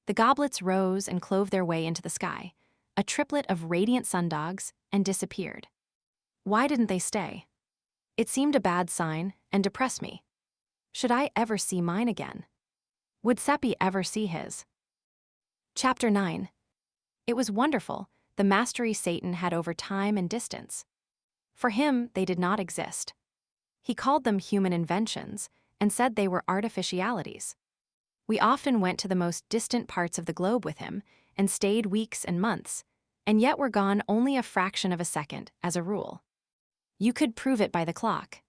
The goblets rose and clove their way into the sky, a triplet of radiant sundogs, and disappeared. Why didn't they stay? It seemed a bad sign and depressed me. Should I ever see mine again? Would Seppi ever see his? Chapter 9. It was wonderful, the mastery Satan had over time and distance. For him, they did not exist. He called them human inventions and said they were artificialities. We often went to the most distant parts of the globe with him and stayed weeks and months, and yet were gone only a fraction of a second, as a rule. You could prove it by the clock.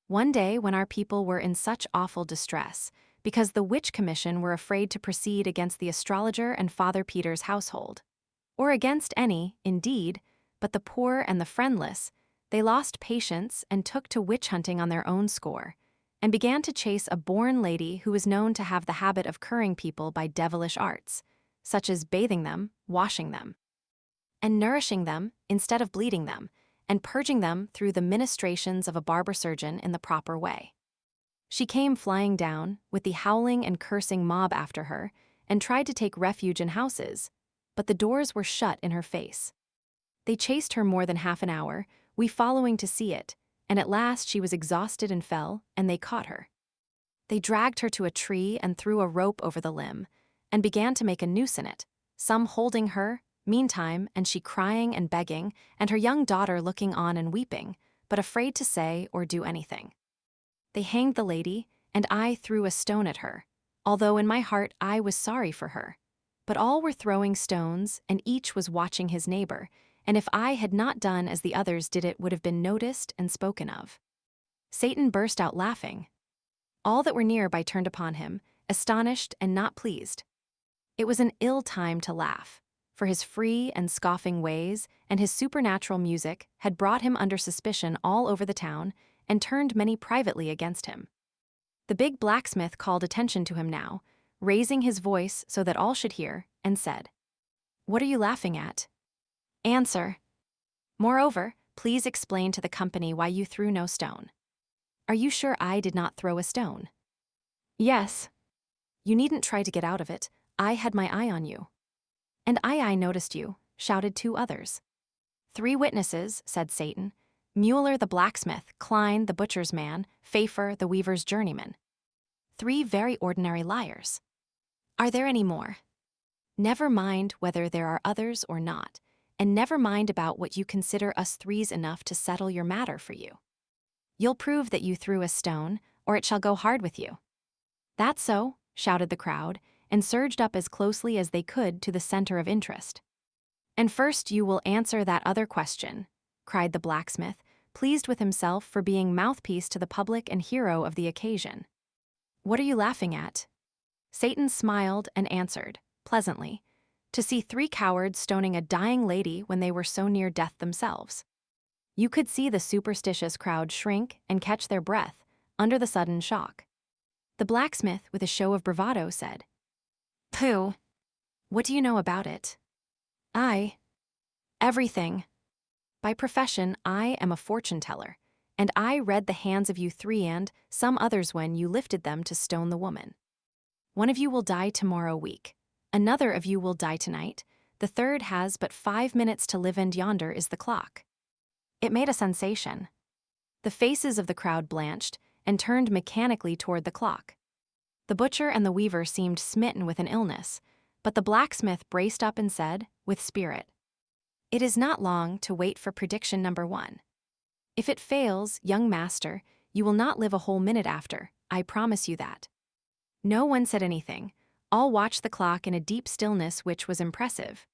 One day when our people were in such awful distress, because the witch commission were afraid to proceed against the astrologer and Father Peter's household, or against any, indeed, but the poor and the friendless, they lost patience and took to witch hunting on their own score, and began to chase a born lady who was known to have the habit of curing people by devilish arts, such as bathing them, washing them, and nourishing them instead of bleeding them, and purging them through the ministrations of a barber surgeon in the proper way. She came flying down, with the howling and cursing mob after her, and tried to take refuge in houses, but the doors were shut in her face. They chased her more than half an hour, we following to see it, and at last she was exhausted and fell, and they caught her. They dragged her to a tree and threw a rope over the limb, and began to make a noose in it, some holding her, meantime, and she crying and begging, and her young daughter looking on and weeping, but afraid to say or do anything. They hanged the lady, and I threw a stone at her, although in my heart I was sorry for her. But all were throwing stones, and each was watching his neighbor, and if I had not done as the others did it would have been noticed and spoken of. Satan burst out laughing. All that were nearby turned upon him, astonished and not pleased. It was an ill time to laugh, for his free and scoffing ways and his supernatural music had brought him under suspicion all over the town and turned many privately against him. The big blacksmith called attention to him now, raising his voice so that all should hear, and said, "What are you laughing at? Answer. Moreover, please explain to the company why you threw no stone. Are you sure I did not throw a stone?" "Yes." "You needn't try to get out of it. I had my eye on you." "And I noticed you," shouted two others. "Three witnesses," said Satan. "Mueller the blacksmith, Klein the butcher's man, Pfeffer the weaver's journeyman. Three very ordinary liars. Are there any more? Never mind whether there are others or not, and never mind about what you consider us threes enough to settle your matter for you. You'll prove that you threw a stone, or it shall go hard with you." "That's so," shouted the crowd, and surged up as closely as they could to the center of interest. "And first you will answer that other question," cried the blacksmith, pleased with himself for being mouthpiece to the public and hero of the occasion. "What are you laughing at?" Satan smiled and answered, pleasantly, "To see three cowards stoning a dying lady when they were so near death themselves." You could see the superstitious crowd shrink and catch their breath under the sudden shock. The blacksmith, with a show of bravado, said, "Pooh! What do you know about it?" "I? Everything. By profession, I am a fortune-teller, and I read the hands of you three and some others when you lifted them to stone the woman. One of you will die tomorrow week. Another of you will die tonight. The third has but 5 minutes to live, and yonder is the clock." It made a sensation. The faces of the crowd blanched and turned mechanically toward the clock. The butcher and the weaver seemed smitten with an illness, but the blacksmith braced up and said, with spirit, "It is not long to wait for prediction number 1. If it fails, young master, you will not live a whole minute after, I promise you that." No one said anything. All watched the clock in a deep stillness which was impressive.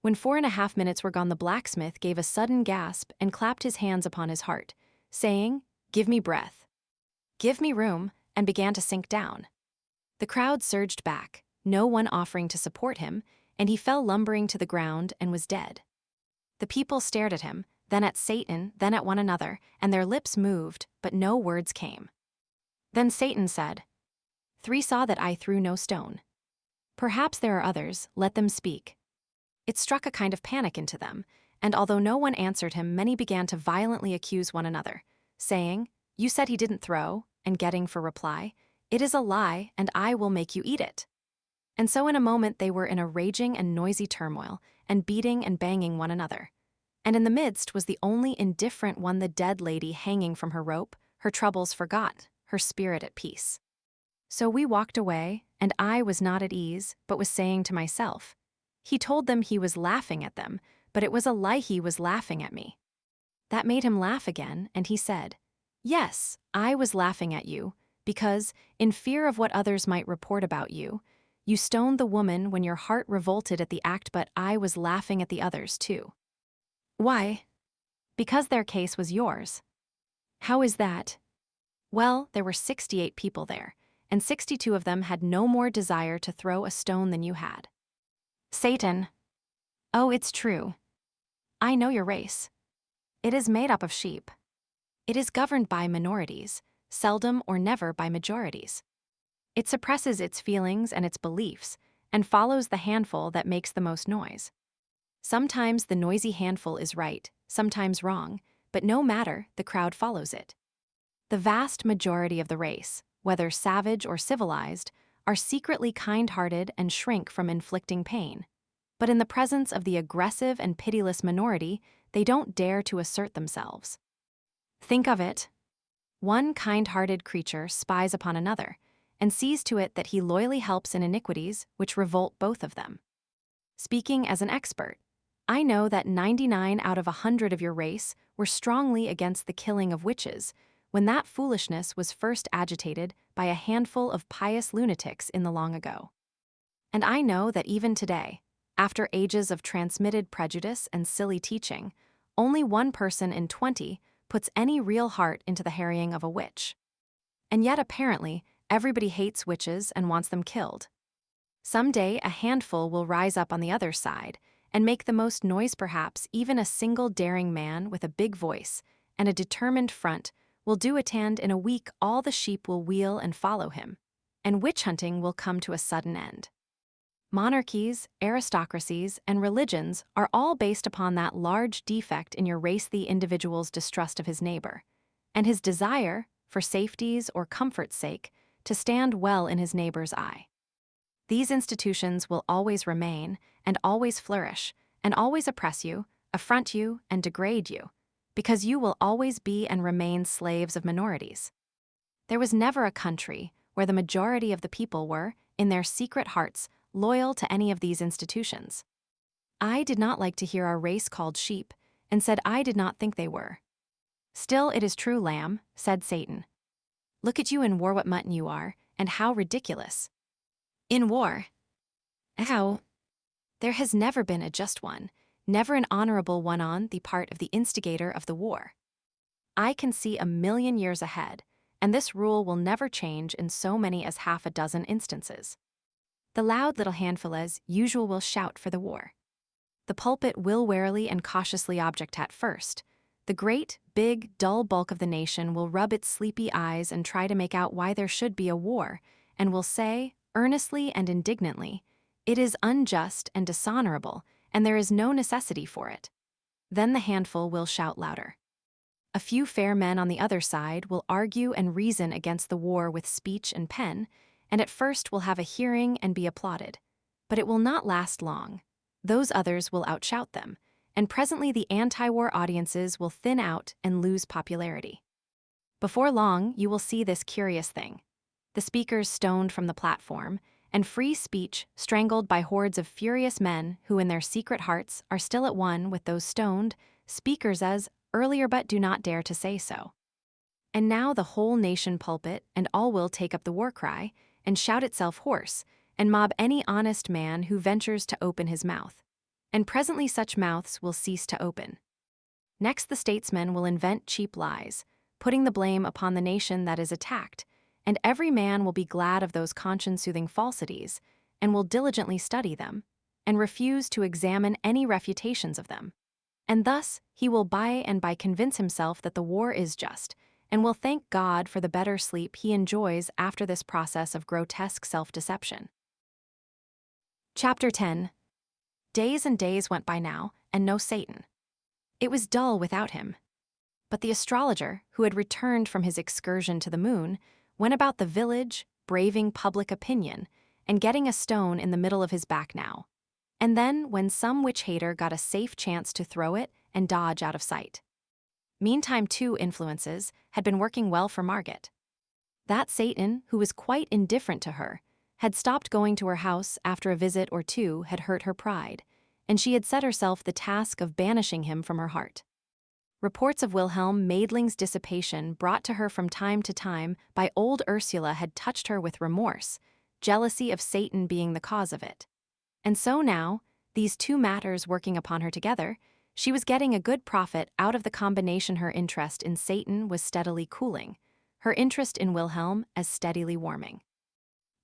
When 4.5 minutes were gone, the blacksmith gave a sudden gasp and clapped his hands upon his heart, saying, "Give me breath. Give me room," and began to sink down. The crowd surged back, no one offering to support him, and he fell lumbering to the ground and was dead. The people stared at him, then at Satan, then at one another, and their lips moved, but no words came. Then Satan said, "Three saw that I threw no stone. Perhaps there are others, let them speak." It struck a kind of panic into them, and although no one answered him, many began to violently accuse one another, saying, "You said he didn't throw," and getting for reply, "It is a lie, and I will make you eat it." And so in a moment they were in a raging and noisy turmoil, and beating and banging one another. And in the midst was the only indifferent one, the dead lady hanging from her rope, her troubles forgot, her spirit at peace. So we walked away, and I was not at ease, but was saying to myself, he told them he was laughing at them, but it was a lie, he was laughing at me. That made him laugh again, and he said, "Yes, I was laughing at you, because, in fear of what others might report about you, you stoned the woman when your heart revolted at the act, but I was laughing at the others too." "Why?" "Because their case was yours." "How is that?" "Well, there were 68 people there, and 62 of them had no more desire to throw a stone than you had." Satan. "Oh, it's true. I know your race. It is made up of sheep. It is governed by minorities, seldom or never by majorities. It suppresses its feelings and its beliefs, and follows the handful that makes the most noise. Sometimes the noisy handful is right, sometimes wrong, but no matter, the crowd follows it. The vast majority of the race, whether savage or civilized, are secretly kind-hearted and shrink from inflicting pain. But in the presence of the aggressive and pitiless minority, they don't dare to assert themselves. Think of it. One kind-hearted creature spies upon another, and sees to it that he loyally helps in iniquities which revolt both of them. Speaking as an expert, I know that 99 out of 100 of your race were strongly against the killing of witches when that foolishness was first agitated by a handful of pious lunatics in the long ago. And I know that even today, after ages of transmitted prejudice and silly teaching, only 1 person in 20 puts any real heart into the harrying of a witch. And yet apparently, everybody hates witches and wants them killed. Someday a handful will rise up on the other side and make the most noise perhaps even a single daring man with a big voice and a determined front will do it, and in a week all the sheep will wheel and follow him, and witch-hunting will come to a sudden end. Monarchies, aristocracies, and religions are all based upon that large defect in your race, the individual's distrust of his neighbor, and his desire, for safety's or comfort's sake, to stand well in his neighbor's eye. These institutions will always remain, and always flourish, and always oppress you, affront you, and degrade you, because you will always be and remain slaves of minorities. There was never a country where the majority of the people were, in their secret hearts, loyal to any of these institutions. I did not like to hear our race called sheep, and said I did not think they were. Still it is true, lamb, said Satan. Look at you in war, what mutton you are, and how ridiculous. In war? How? There has never been a just one, never an honorable one on the part of the instigator of the war. I can see 1,000,000 years ahead, and this rule will never change in so many as half a dozen instances. The loud little handful as usual will shout for the war. The pulpit will warily and cautiously object at first. The great, big, dull bulk of the nation will rub its sleepy eyes and try to make out why there should be a war, and will say, earnestly and indignantly, it is unjust and dishonorable, and there is no necessity for it. Then the handful will shout louder. A few fair men on the other side will argue and reason against the war with speech and pen, and at first will have a hearing and be applauded. But it will not last long. Those others will outshout them, and presently the anti-war audiences will thin out and lose popularity. Before long, you will see this curious thing. The speakers stoned from the platform, and free speech strangled by hordes of furious men who in their secret hearts are still at one with those stoned speakers as earlier but do not dare to say so. And now the whole nation pulpit and all will take up the war cry and shout itself hoarse and mob any honest man who ventures to open his mouth. And presently such mouths will cease to open. Next the statesmen will invent cheap lies, putting the blame upon the nation that is attacked, and every man will be glad of those conscience-soothing falsities, and will diligently study them, and refuse to examine any refutations of them. And thus he will by and by convince himself that the war is just, and will thank God for the better sleep he enjoys after this process of grotesque self-deception. Chapter 10. Days and days went by now, and no Satan. It was dull without him. But the astrologer, who had returned from his excursion to the moon, went about the village, braving public opinion, and getting a stone in the middle of his back now. And then, when some witch-hater got a safe chance to throw it and dodge out of sight. Meantime, 2 influences had been working well for Marget. That Satan, who was quite indifferent to her, had stopped going to her house after a visit or 2 had hurt her pride, and she had set herself the task of banishing him from her heart. Reports of Wilhelm Maidling's dissipation brought to her from time to time by old Ursula had touched her with remorse, jealousy of Satan being the cause of it. And so now, these 2 matters working upon her together, she was getting a good profit out of the combination. Her interest in Satan was steadily cooling, her interest in Wilhelm as steadily warming.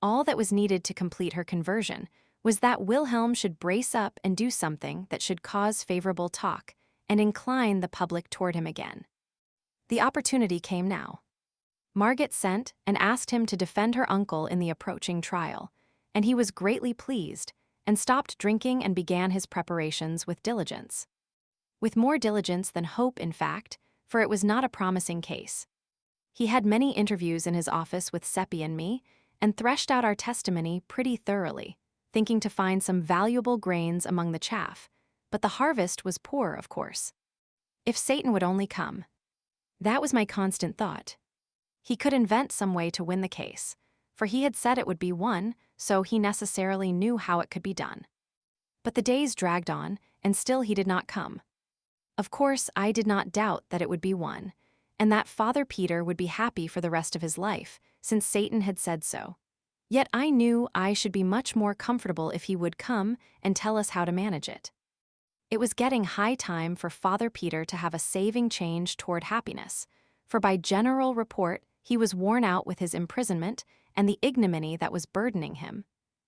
All that was needed to complete her conversion was that Wilhelm should brace up and do something that should cause favorable talk and incline the public toward him again. The opportunity came now. Marget sent and asked him to defend her uncle in the approaching trial, and he was greatly pleased and stopped drinking and began his preparations with diligence. With more diligence than hope, in fact, for it was not a promising case. He had many interviews in his office with Seppi and me, and threshed out our testimony pretty thoroughly, thinking to find some valuable grains among the chaff, but the harvest was poor, of course. If Satan would only come. That was my constant thought. He could invent some way to win the case, for he had said it would be one, so he necessarily knew how it could be done. But the days dragged on, and still he did not come. Of course, I did not doubt that it would be one, and that Father Peter would be happy for the rest of his life, since Satan had said so. Yet I knew I should be much more comfortable if he would come and tell us how to manage it. It was getting high time for Father Peter to have a saving change toward happiness, for by general report he was worn out with his imprisonment and the ignominy that was burdening him,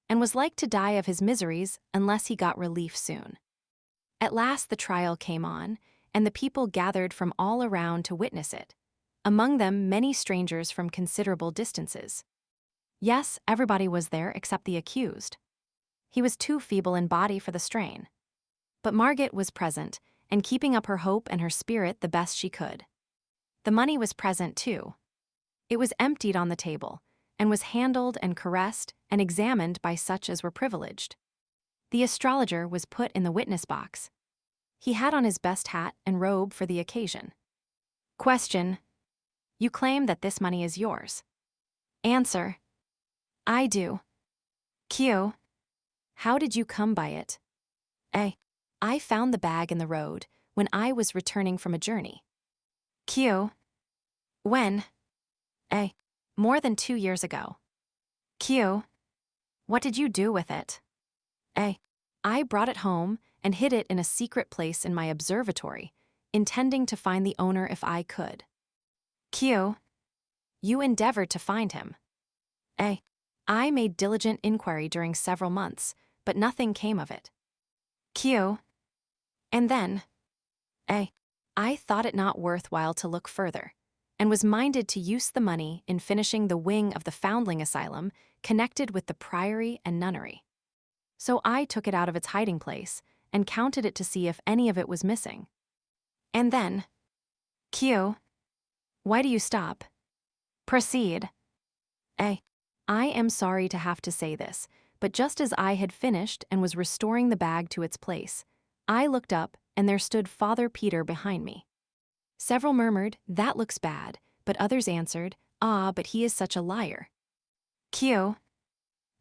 and was like to die of his miseries unless he got relief soon. At last the trial came on, and the people gathered from all around to witness it, among them many strangers from considerable distances. Yes, everybody was there except the accused. He was too feeble in body for the strain. But Marget was present, and keeping up her hope and her spirit the best she could. The money was present too. It was emptied on the table, and was handled and caressed and examined by such as were privileged. The astrologer was put in the witness box. He had on his best hat and robe for the occasion. Question: you claim that this money is yours. Answer: I do. Q: how did you come by it? A: I found the bag in the road when I was returning from a journey. Q: when? A: more than 2 years ago. Q: what did you do with it? A: I brought it home and hid it in a secret place in my observatory, intending to find the owner if I could. Q: you endeavored to find him. A: I made diligent inquiry during several months, but nothing came of it. Q: and then? A: I thought it not worthwhile to look further, and was minded to use the money in finishing the wing of the foundling asylum connected with the priory and nunnery. So I took it out of its hiding place and counted it to see if any of it was missing. And then? Q: why do you stop? Proceed. A: I am sorry to have to say this, but just as I had finished and was restoring the bag to its place, I looked up and there stood Father Peter behind me. Several murmured, that looks bad, but others answered, ah, but he is such a liar. Q: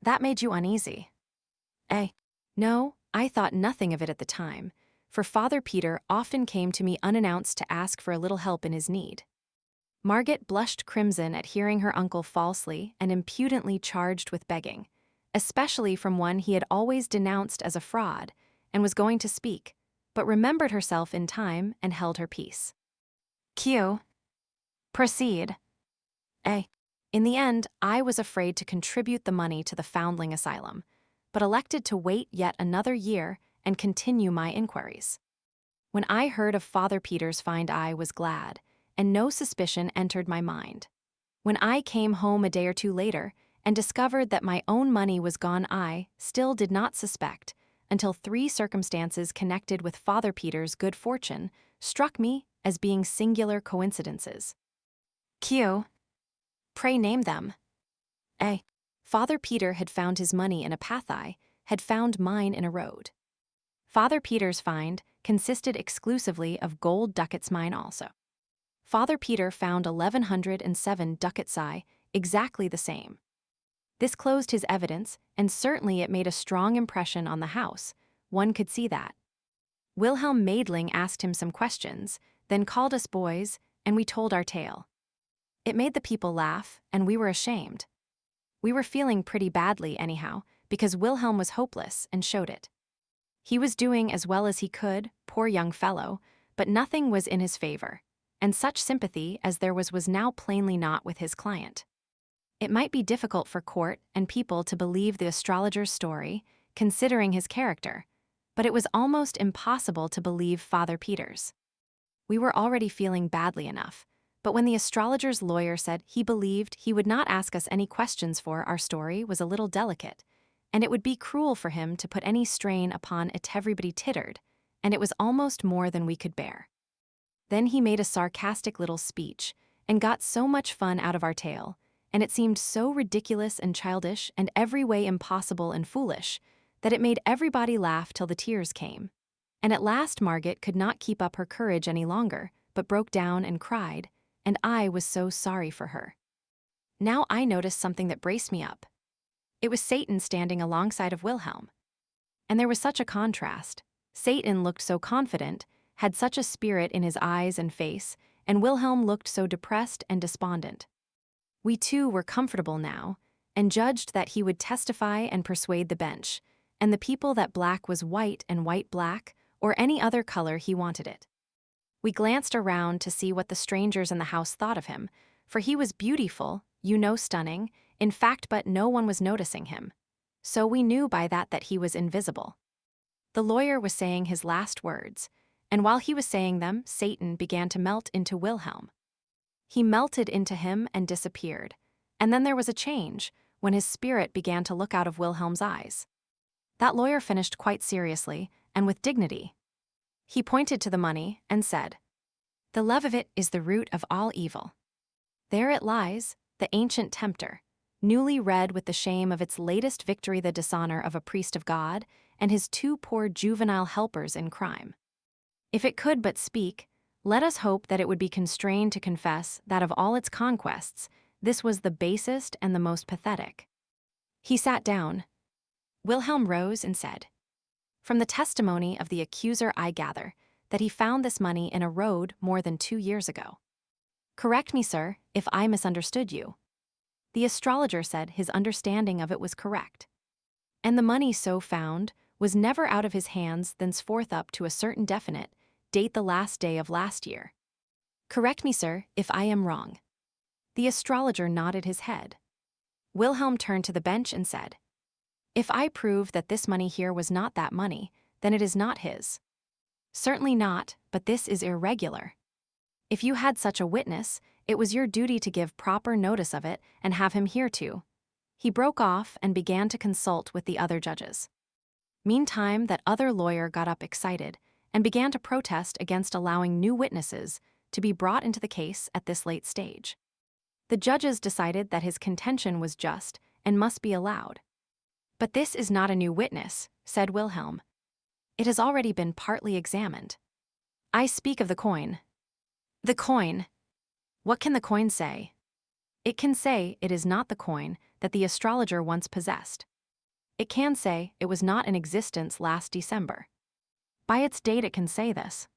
that made you uneasy. A: no, I thought nothing of it at the time, for Father Peter often came to me unannounced to ask for a little help in his need. Marget blushed crimson at hearing her uncle falsely and impudently charged with begging, especially from one he had always denounced as a fraud, and was going to speak, but remembered herself in time and held her peace. Q: proceed. A: in the end, I was afraid to contribute the money to the foundling asylum, but elected to wait yet another year and continue my inquiries. When I heard of Father Peter's find, I was glad, and no suspicion entered my mind. When I came home a day or two later and discovered that my own money was gone, I still did not suspect, until 3 circumstances connected with Father Peter's good fortune struck me as being singular coincidences. Q: pray name them. A: Father Peter had found his money in a path, I had found mine in a road. Father Peter's find consisted exclusively of gold ducats, mine also. Father Peter found 1,107 ducats, I, exactly the same. This closed his evidence, and certainly it made a strong impression on the house. One could see that. Wilhelm Maidling asked him some questions, then called us boys, and we told our tale. It made the people laugh, and we were ashamed. We were feeling pretty badly anyhow, because Wilhelm was hopeless and showed it. He was doing as well as he could, poor young fellow, but nothing was in his favor, and such sympathy as there was now plainly not with his client. It might be difficult for court and people to believe the astrologer's story, considering his character, but it was almost impossible to believe Father Peter's. We were already feeling badly enough, but when the astrologer's lawyer said he believed he would not ask us any questions, for our story was a little delicate, and it would be cruel for him to put any strain upon it, everybody tittered, and it was almost more than we could bear. Then he made a sarcastic little speech, and got so much fun out of our tale, and it seemed so ridiculous and childish and every way impossible and foolish, that it made everybody laugh till the tears came. And at last Marget could not keep up her courage any longer, but broke down and cried, and I was so sorry for her. Now I noticed something that braced me up. It was Satan standing alongside of Wilhelm. And there was such a contrast. Satan looked so confident, had such a spirit in his eyes and face, and Wilhelm looked so depressed and despondent. We too were comfortable now, and judged that he would testify and persuade the bench, and the people that black was white and white black, or any other color he wanted it. We glanced around to see what the strangers in the house thought of him, for he was beautiful, stunning, in fact, but no one was noticing him. So we knew by that he was invisible. The lawyer was saying his last words, and while he was saying them, Satan began to melt into Wilhelm. He melted into him and disappeared, and then there was a change when his spirit began to look out of Wilhelm's eyes. That lawyer finished quite seriously and with dignity. He pointed to the money and said, "The love of it is the root of all evil. There it lies, the ancient tempter, newly red with the shame of its latest victory, the dishonor of a priest of God and his two poor juvenile helpers in crime. If it could but speak, let us hope that it would be constrained to confess that of all its conquests, this was the basest and the most pathetic." He sat down. Wilhelm rose and said, "From the testimony of the accuser I gather that he found this money in a road more than 2 years ago. Correct me, sir, if I misunderstood you." The astrologer said his understanding of it was correct. And the money so found was never out of his hands thenceforth up to a certain definite date, the last day of last year. Correct me, sir, if I am wrong. The astrologer nodded his head. Wilhelm turned to the bench and said, "If I prove that this money here was not that money, then it is not his." "Certainly not, but this is irregular. If you had such a witness, it was your duty to give proper notice of it and have him here too." He broke off and began to consult with the other judges. Meantime, that other lawyer got up excited and began to protest against allowing new witnesses to be brought into the case at this late stage. The judges decided that his contention was just and must be allowed. "But this is not a new witness," said Wilhelm. "It has already been partly examined. I speak of the coin." "The coin? What can the coin say?" "It can say it is not the coin that the astrologer once possessed. It can say it was not in existence last December. By its date it can say this."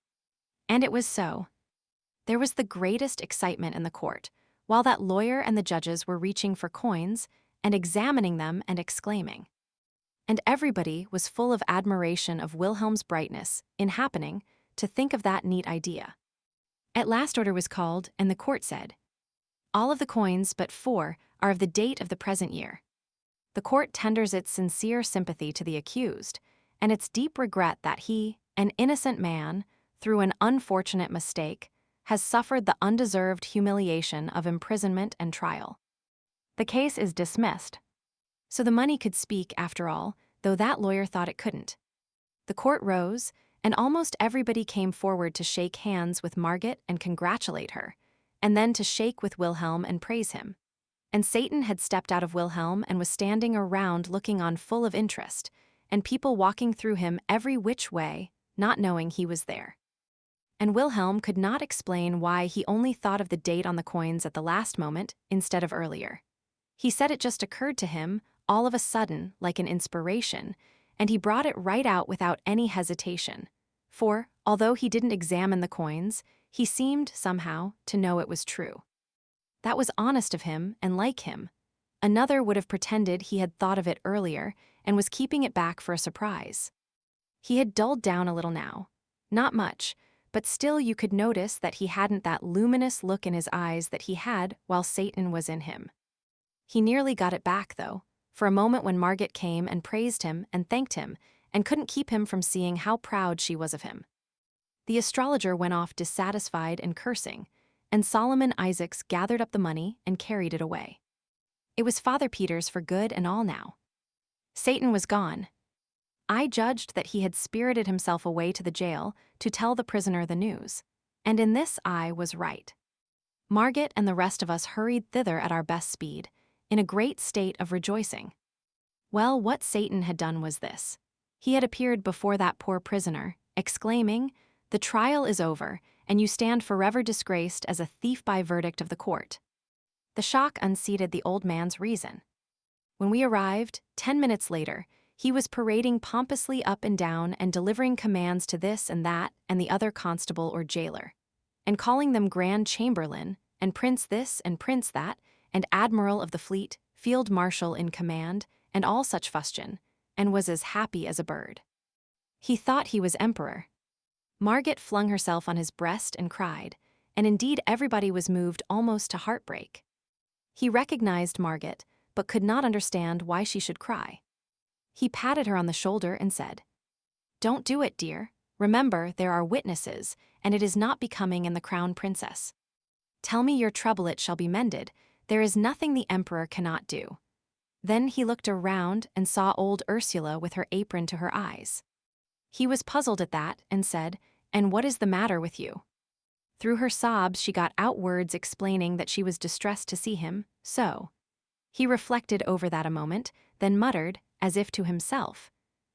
And it was so. There was the greatest excitement in the court, while that lawyer and the judges were reaching for coins and examining them and exclaiming. And everybody was full of admiration of Wilhelm's brightness in happening to think of that neat idea. At last order was called, and the court said, "All of the coins but 4 are of the date of the present year." The court tenders its sincere sympathy to the accused, and its deep regret that he, an innocent man, through an unfortunate mistake, has suffered the undeserved humiliation of imprisonment and trial. The case is dismissed. So the money could speak after all, though that lawyer thought it couldn't. The court rose, and almost everybody came forward to shake hands with Marget and congratulate her, and then to shake with Wilhelm and praise him. And Satan had stepped out of Wilhelm and was standing around looking on full of interest, and people walking through him every which way, not knowing he was there. And Wilhelm could not explain why he only thought of the date on the coins at the last moment instead of earlier. He said it just occurred to him all of a sudden like an inspiration, and he brought it right out without any hesitation. For, although he didn't examine the coins, he seemed, somehow, to know it was true. That was honest of him and like him. Another would have pretended he had thought of it earlier and was keeping it back for a surprise. He had dulled down a little now. Not much, but still you could notice that he hadn't that luminous look in his eyes that he had while Satan was in him. He nearly got it back, though, for a moment when Marget came and praised him and thanked him and couldn't keep him from seeing how proud she was of him. The astrologer went off dissatisfied and cursing, and Solomon Isaacs gathered up the money and carried it away. It was Father Peter's for good and all now. Satan was gone. I judged that he had spirited himself away to the jail to tell the prisoner the news, and in this I was right. Marget and the rest of us hurried thither at our best speed, in a great state of rejoicing. Well, what Satan had done was this. He had appeared before that poor prisoner, exclaiming, "The trial is over, and you stand forever disgraced as a thief by verdict of the court." The shock unseated the old man's reason. When we arrived, 10 minutes later, he was parading pompously up and down and delivering commands to this and that and the other constable or jailer, and calling them Grand Chamberlain, and Prince this and Prince that, and Admiral of the Fleet, Field Marshal in command, and all such fustian, and was as happy as a bird. He thought he was emperor. Marget flung herself on his breast and cried, and indeed everybody was moved almost to heartbreak. He recognized Marget, but could not understand why she should cry. He patted her on the shoulder and said, "Don't do it, dear. Remember, there are witnesses, and it is not becoming in the crown princess. Tell me your trouble, it shall be mended. There is nothing the emperor cannot do." Then he looked around and saw old Ursula with her apron to her eyes. He was puzzled at that and said, "And what is the matter with you?" Through her sobs she got out words explaining that she was distressed to see him, so. He reflected over that a moment, then muttered, as if to himself,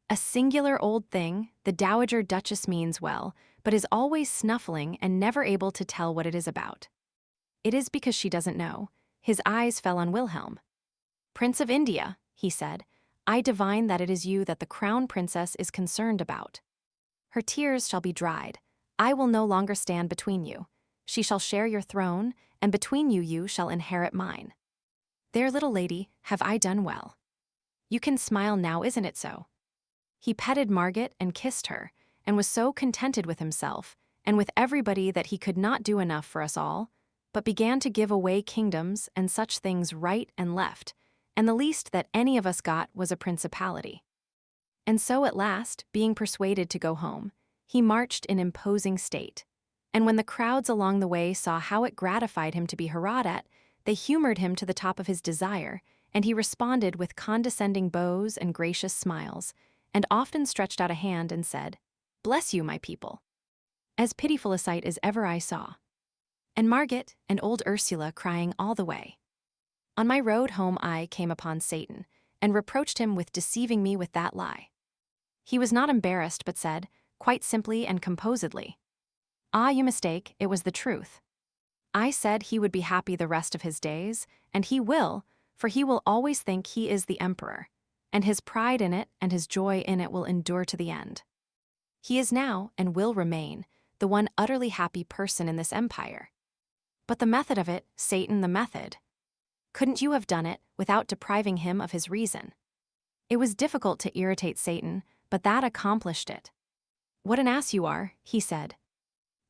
"A singular old thing, the Dowager Duchess means well, but is always snuffling and never able to tell what it is about. It is because she doesn't know." His eyes fell on Wilhelm. "Prince of India," he said, "I divine that it is you that the crown princess is concerned about. Her tears shall be dried. I will no longer stand between you. She shall share your throne, and between you shall inherit mine. There, little lady, have I done well? You can smile now, isn't it so?" He petted Marget and kissed her, and was so contented with himself, and with everybody that he could not do enough for us all, but began to give away kingdoms and such things right and left, and the least that any of us got was a principality. And so at last, being persuaded to go home, he marched in imposing state, and when the crowds along the way saw how it gratified him to be hurrahed at, they humored him to the top of his desire, and he responded with condescending bows and gracious smiles, and often stretched out a hand and said, "Bless you, my people." As pitiful a sight as ever I saw. And Marget and old Ursula crying all the way. On my road home I came upon Satan, and reproached him with deceiving me with that lie. He was not embarrassed, but said, quite simply and composedly, "Ah, you mistake, it was the truth. I said he would be happy the rest of his days, and he will, for he will always think he is the emperor, and his pride in it and his joy in it will endure to the end. He is now, and will remain, the one utterly happy person in this empire. But the method of it, Satan, the method. Couldn't you have done it without depriving him of his reason?" It was difficult to irritate Satan, but that accomplished it. "What an ass you are," he said.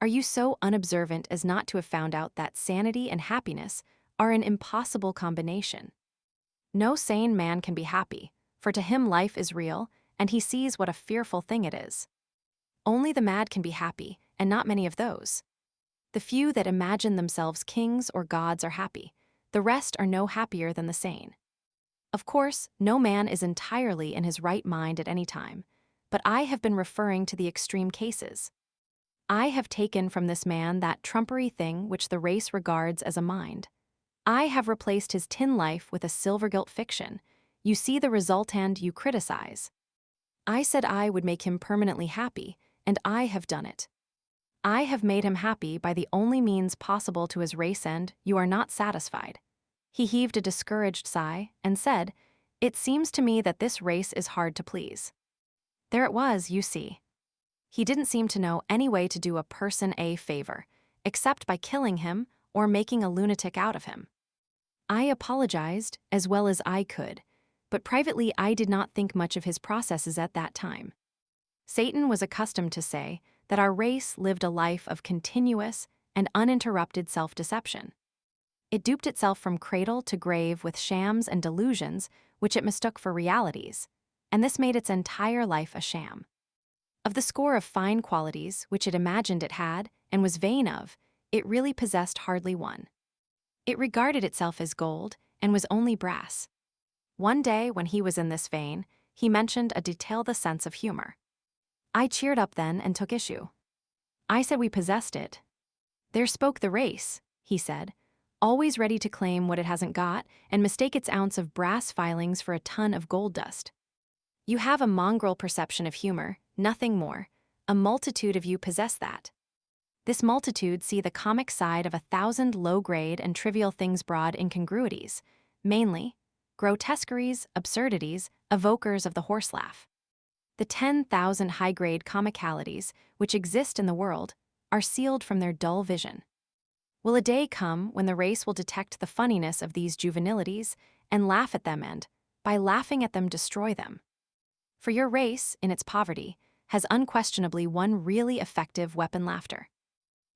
"Are you so unobservant as not to have found out that sanity and happiness are an impossible combination? No sane man can be happy, for to him life is real, and he sees what a fearful thing it is. Only the mad can be happy, and not many of those. The few that imagine themselves kings or gods are happy, the rest are no happier than the sane. Of course, no man is entirely in his right mind at any time, but I have been referring to the extreme cases. I have taken from this man that trumpery thing which the race regards as a mind. I have replaced his tin life with a silver-gilt fiction. You see the result and you criticize. I said I would make him permanently happy, and I have done it. I have made him happy by the only means possible to his race, and you are not satisfied." He heaved a discouraged sigh and said, "It seems to me that this race is hard to please." There it was, you see. He didn't seem to know any way to do a person a favor, except by killing him or making a lunatic out of him. I apologized as well as I could, but privately I did not think much of his processes at that time. Satan was accustomed to say that our race lived a life of continuous and uninterrupted self-deception. It duped itself from cradle to grave with shams and delusions which it mistook for realities, and this made its entire life a sham. Of the score of fine qualities which it imagined it had and was vain of, it really possessed hardly one. It regarded itself as gold and was only brass. One day when he was in this vein, he mentioned a detail the sense of humor. I cheered up then and took issue. I said we possessed it. There spoke the race, he said, always ready to claim what it hasn't got and mistake its ounce of brass filings for a ton of gold dust. You have a mongrel perception of humor, nothing more. A multitude of you possess that. This multitude see the comic side of 1,000 low-grade and trivial things broad incongruities, mainly grotesqueries, absurdities, evokers of the horse laugh. The 10,000 high-grade comicalities which exist in the world are sealed from their dull vision. Will a day come when the race will detect the funniness of these juvenilities and laugh at them and, by laughing at them, destroy them? For your race, in its poverty, has unquestionably one really effective weapon: laughter.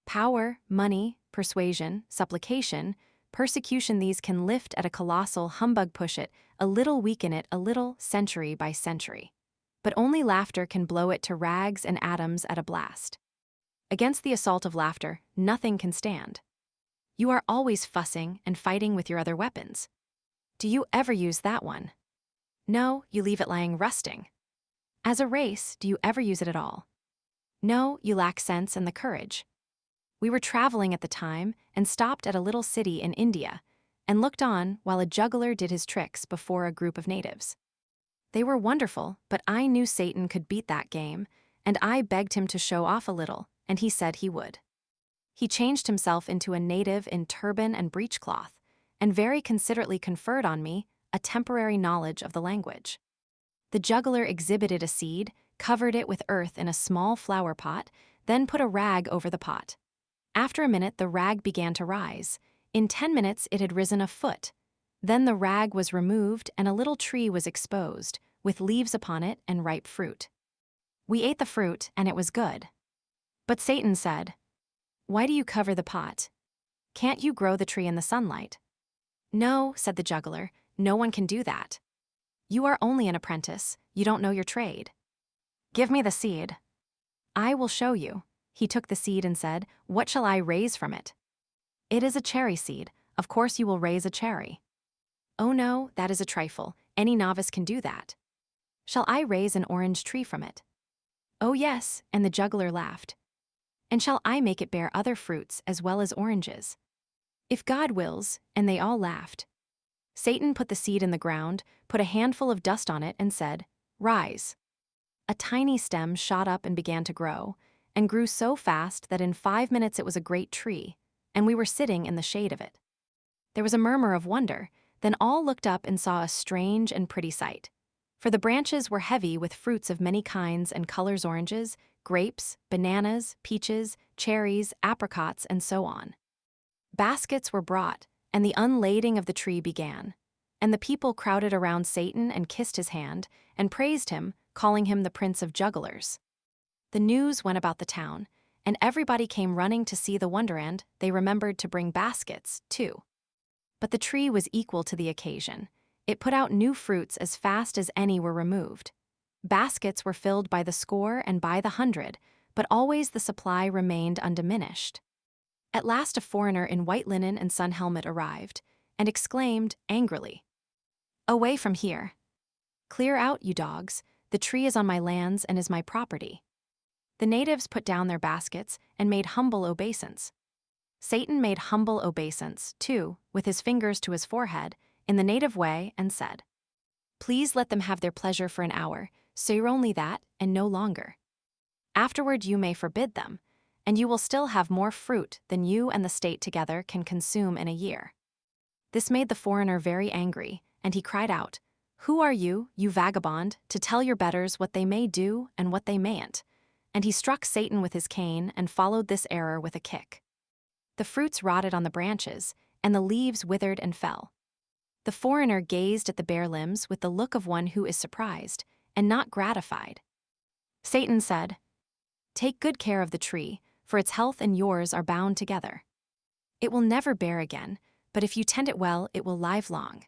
Power, money, persuasion, supplication, persecution, these can lift at a colossal humbug, push it, a little weaken it, a little, century by century. But only laughter can blow it to rags and atoms at a blast. Against the assault of laughter, nothing can stand. You are always fussing and fighting with your other weapons. Do you ever use that one? No, you leave it lying rusting. As a race, do you ever use it at all? No, you lack sense and the courage. We were traveling at the time and stopped at a little city in India and looked on while a juggler did his tricks before a group of natives. They were wonderful, but I knew Satan could beat that game, and I begged him to show off a little, and he said he would. He changed himself into a native in turban and breechcloth, and very considerately conferred on me a temporary knowledge of the language. The juggler exhibited a seed, covered it with earth in a small flower pot, then put a rag over the pot. After a minute, the rag began to rise. In 10 minutes, it had risen a foot. Then the rag was removed and a little tree was exposed, with leaves upon it and ripe fruit. We ate the fruit, and it was good. But Satan said, "Why do you cover the pot? Can't you grow the tree in the sunlight?" "No," said the juggler, "no one can do that. You are only an apprentice, you don't know your trade. Give me the seed." "I will show you." He took the seed and said, "What shall I raise from it?" "It is a cherry seed. Of course you will raise a cherry." "Oh no, that is a trifle. Any novice can do that." "Shall I raise an orange tree from it?" "Oh yes," and the juggler laughed. "And shall I make it bear other fruits as well as oranges?" "If God wills," and they all laughed. Satan put the seed in the ground, put a handful of dust on it, and said, "Rise." A tiny stem shot up and began to grow, and grew so fast that in 5 minutes it was a great tree, and we were sitting in the shade of it. There was a murmur of wonder, then all looked up and saw a strange and pretty sight. For the branches were heavy with fruits of many kinds and colors: oranges, grapes, bananas, peaches, cherries, apricots, and so on. Baskets were brought, and the unlading of the tree began. And the people crowded around Satan and kissed his hand, and praised him, calling him the Prince of Jugglers. The news went about the town, and everybody came running to see the wonder, and they remembered to bring baskets, too. But the tree was equal to the occasion. It put out new fruits as fast as any were removed. Baskets were filled by the score and by the hundred, but always the supply remained undiminished. At last a foreigner in white linen and sun helmet arrived, and exclaimed angrily, "Away from here! Clear out, you dogs! The tree is on my lands and is my property." The natives put down their baskets and made humble obeisance. Satan made humble obeisance, too, with his fingers to his forehead, in the native way, and said, "Please let them have their pleasure for an hour, so you're only that, and no longer. Afterward you may forbid them, and you will still have more fruit than you and the state together can consume in a year." This made the foreigner very angry, and he cried out, "Who are you, you vagabond, to tell your betters what they may do and what they mayn't?" And he struck Satan with his cane and followed this error with a kick. The fruits rotted on the branches, and the leaves withered and fell. The foreigner gazed at the bare limbs with the look of one who is surprised, and not gratified. Satan said, "Take good care of the tree, for its health and yours are bound together. It will never bear again, but if you tend it well, it will live long.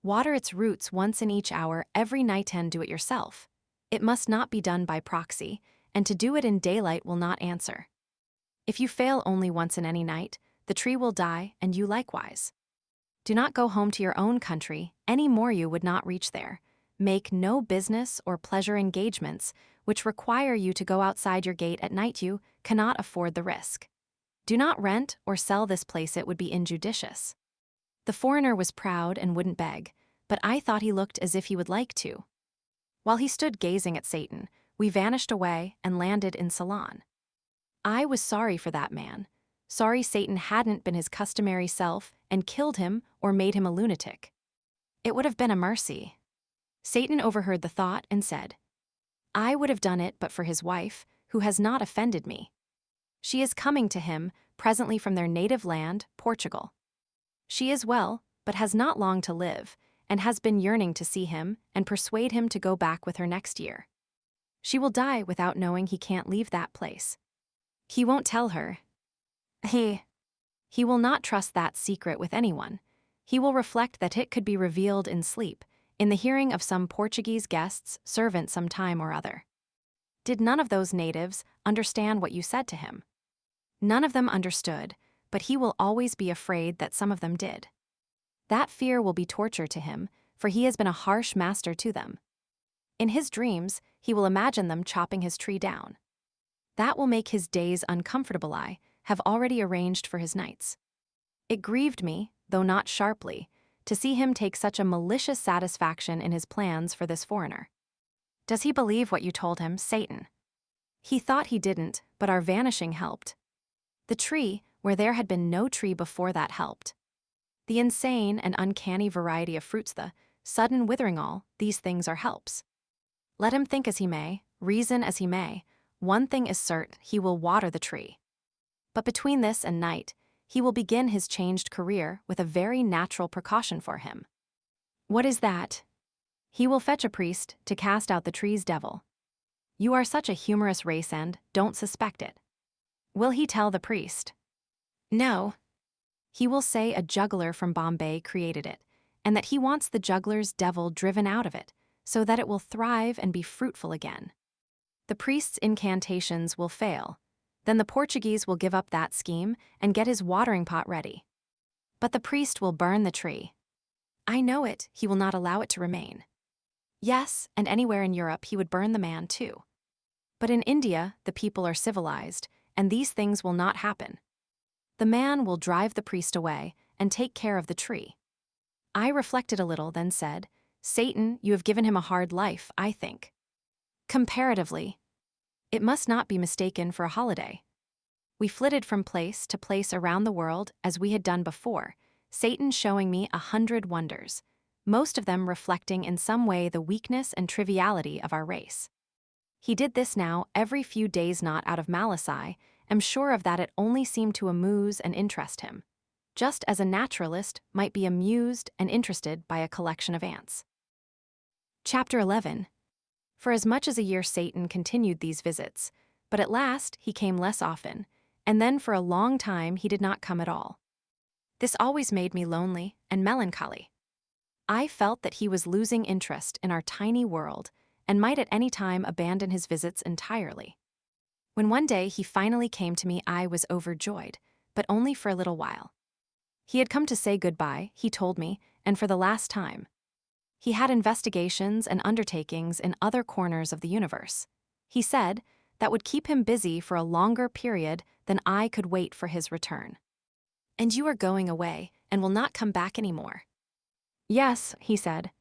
Water its roots once in each hour every night, and do it yourself. It must not be done by proxy, and to do it in daylight will not answer. If you fail only once in any night, the tree will die, and you likewise. Do not go home to your own country, any more you would not reach there. Make no business or pleasure engagements which require you to go outside your gate at night. You cannot afford the risk. Do not rent or sell this place, it would be injudicious." The foreigner was proud and wouldn't beg, but I thought he looked as if he would like to. While he stood gazing at Satan, we vanished away and landed in Ceylon. I was sorry for that man. Sorry Satan hadn't been his customary self and killed him or made him a lunatic. It would have been a mercy. Satan overheard the thought and said, I would have done it but for his wife, who has not offended me. She is coming to him, presently from their native land, Portugal. She is well, but has not long to live, and has been yearning to see him and persuade him to go back with her next year. She will die without knowing he can't leave that place. He won't tell her. He will not trust that secret with anyone. He will reflect that it could be revealed in sleep, in the hearing of some Portuguese guest's servant some time or other. Did none of those natives understand what you said to him? None of them understood, but he will always be afraid that some of them did. That fear will be torture to him, for he has been a harsh master to them. In his dreams, he will imagine them chopping his tree down. That will make his days uncomfortable. I have already arranged for his nights. It grieved me, though not sharply, to see him take such a malicious satisfaction in his plans for this foreigner. Does he believe what you told him, Satan? He thought he didn't, but our vanishing helped. The tree, where there had been no tree before that, helped. The insane and uncanny variety of fruits, the sudden withering, all these things are helps. Let him think as he may, reason as he may, one thing is certain, he will water the tree. But between this and night, he will begin his changed career with a very natural precaution for him. What is that? He will fetch a priest to cast out the tree's devil. You are such a humorous race and don't suspect it. Will he tell the priest? No. He will say a juggler from Bombay created it, and that he wants the juggler's devil driven out of it, so that it will thrive and be fruitful again. The priest's incantations will fail. Then the Portuguese will give up that scheme and get his watering pot ready. But the priest will burn the tree. I know it, he will not allow it to remain. Yes, and anywhere in Europe he would burn the man too. But in India, the people are civilized, and these things will not happen. The man will drive the priest away and take care of the tree. I reflected a little, then said, Satan, you have given him a hard life, I think. Comparatively. It must not be mistaken for a holiday. We flitted from place to place around the world as we had done before, Satan showing me 100 wonders, most of them reflecting in some way the weakness and triviality of our race. He did this now every few days, not out of malice. I am sure of that. It only seemed to amuse and interest him, just as a naturalist might be amused and interested by a collection of ants. Chapter 11. For as much as a year Satan continued these visits, but at last he came less often, and then for a long time he did not come at all. This always made me lonely and melancholy. I felt that he was losing interest in our tiny world and might at any time abandon his visits entirely. When one day he finally came to me, I was overjoyed, but only for a little while. He had come to say goodbye, he told me, and for the last time. He had investigations and undertakings in other corners of the universe. He said that would keep him busy for a longer period than I could wait for his return. And you are going away and will not come back anymore. Yes, he said.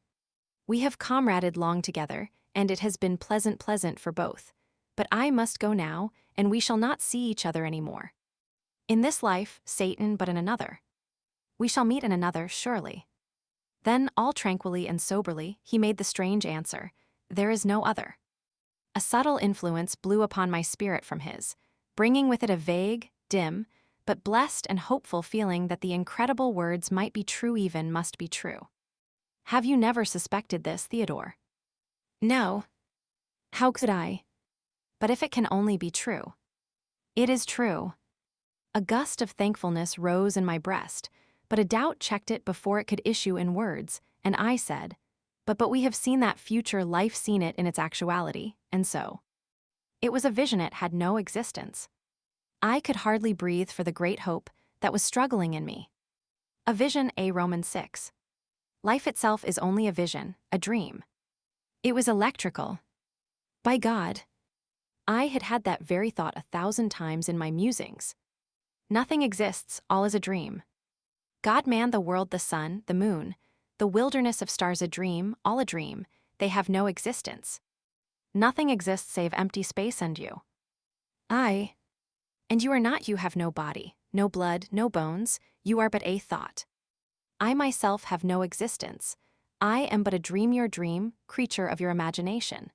We have comraded long together, and it has been pleasant for both. But I must go now, and we shall not see each other anymore. In this life, Satan, but in another. We shall meet in another, surely. Then, all tranquilly and soberly, he made the strange answer, there is no other. A subtle influence blew upon my spirit from his, bringing with it a vague, dim, but blessed and hopeful feeling that the incredible words might be true, even must be true. Have you never suspected this, Theodore? No. How could I? But if it can only be true. It is true. A gust of thankfulness rose in my breast, but a doubt checked it before it could issue in words, and I said, But we have seen that future life, seen it in its actuality, and so. It was a vision, it had no existence. I could hardly breathe for the great hope that was struggling in me. A vision, a Romans 6. Life itself is only a vision, a dream. It was electrical. By God. I had had that very thought 1,000 times in my musings. Nothing exists, all is a dream. God manned the world, the sun, the moon, the wilderness of stars, a dream, all a dream, they have no existence. Nothing exists save empty space and you. I. And you are not, you have no body, no blood, no bones, you are but a thought. I myself have no existence. I am but a dream, your dream, creature of your imagination.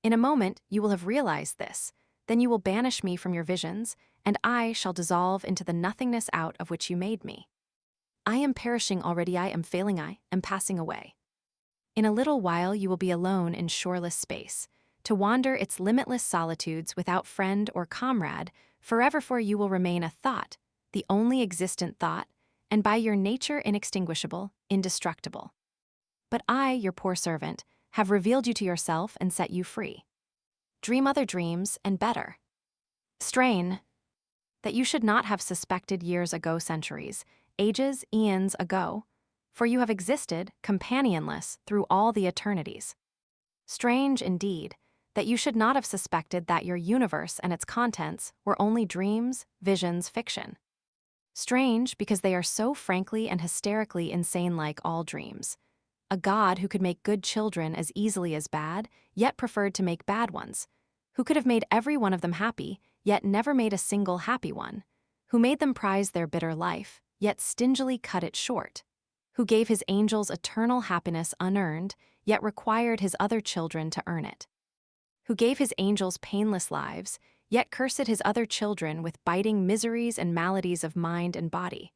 In a moment you will have realized this, then you will banish me from your visions, and I shall dissolve into the nothingness out of which you made me. I am perishing already, I am failing, I am passing away. In a little while you will be alone in shoreless space, to wander its limitless solitudes without friend or comrade, forever, for you will remain a thought, the only existent thought, and by your nature inextinguishable, indestructible. But I, your poor servant, have revealed you to yourself and set you free. Dream other dreams, and better. Strain, that you should not have suspected years ago, centuries, ages, eons ago, for you have existed, companionless, through all the eternities. Strange, indeed, that you should not have suspected that your universe and its contents were only dreams, visions, fiction. Strange, because they are so frankly and hysterically insane, like all dreams. A God who could make good children as easily as bad, yet preferred to make bad ones, who could have made every one of them happy, yet never made a single happy one, who made them prize their bitter life, yet stingily cut it short, who gave his angels eternal happiness unearned, yet required his other children to earn it, who gave his angels painless lives, yet cursed his other children with biting miseries and maladies of mind and body,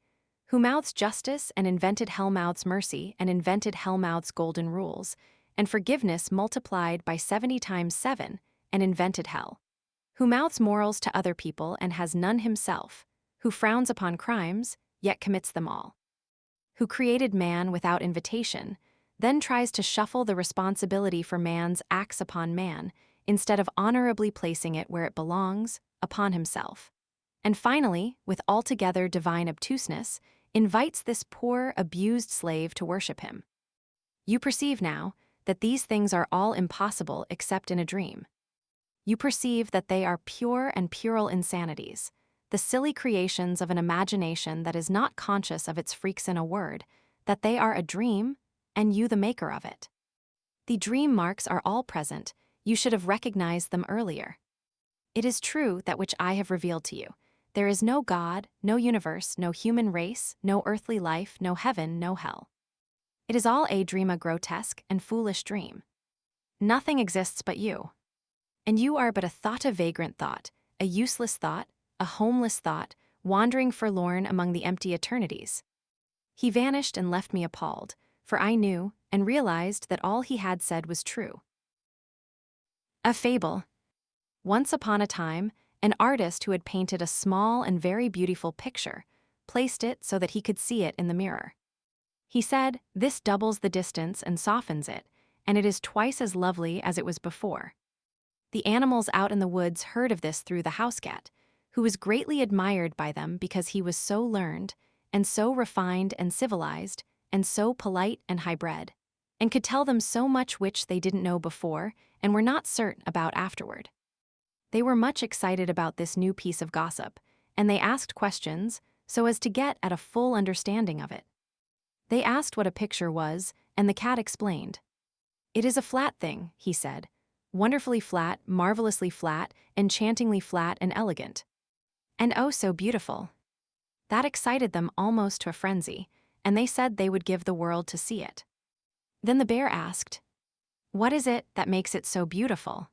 who mouths justice and invented hell mouths mercy and invented hell mouths golden rules, and forgiveness multiplied by 70 times 7, and invented hell, who mouths morals to other people and has none himself, who frowns upon crimes, yet commits them all, who created man without invitation, then tries to shuffle the responsibility for man's acts upon man, instead of honorably placing it where it belongs, upon himself, and finally, with altogether divine obtuseness, invites this poor, abused slave to worship him. You perceive now that these things are all impossible except in a dream. You perceive that they are pure and puerile insanities, the silly creations of an imagination that is not conscious of its freaks in a word, that they are a dream, and you the maker of it. The dream marks are all present, you should have recognized them earlier. It is true that which I have revealed to you. There is no God, no universe, no human race, no earthly life, no heaven, no hell. It is all a dream, a grotesque and foolish dream. Nothing exists but you. And you are but a thought, a vagrant thought, a useless thought, a homeless thought, wandering forlorn among the empty eternities. He vanished and left me appalled, for I knew and realized that all he had said was true. A fable. Once upon a time, an artist who had painted a small and very beautiful picture placed it so that he could see it in the mirror. He said, "This doubles the distance and softens it, and it is twice as lovely as it was before." The animals out in the woods heard of this through the house cat, who was greatly admired by them because he was so learned, and so refined and civilized, and so polite and high-bred, and could tell them so much which they didn't know before and were not certain about afterward. They were much excited about this new piece of gossip, and they asked questions so as to get at a full understanding of it. They asked what a picture was, and the cat explained. "It is a flat thing," he said, "wonderfully flat, marvelously flat, enchantingly flat and elegant. And oh, so beautiful." That excited them almost to a frenzy, and they said they would give the world to see it. Then the bear asked, "What is it that makes it so beautiful?"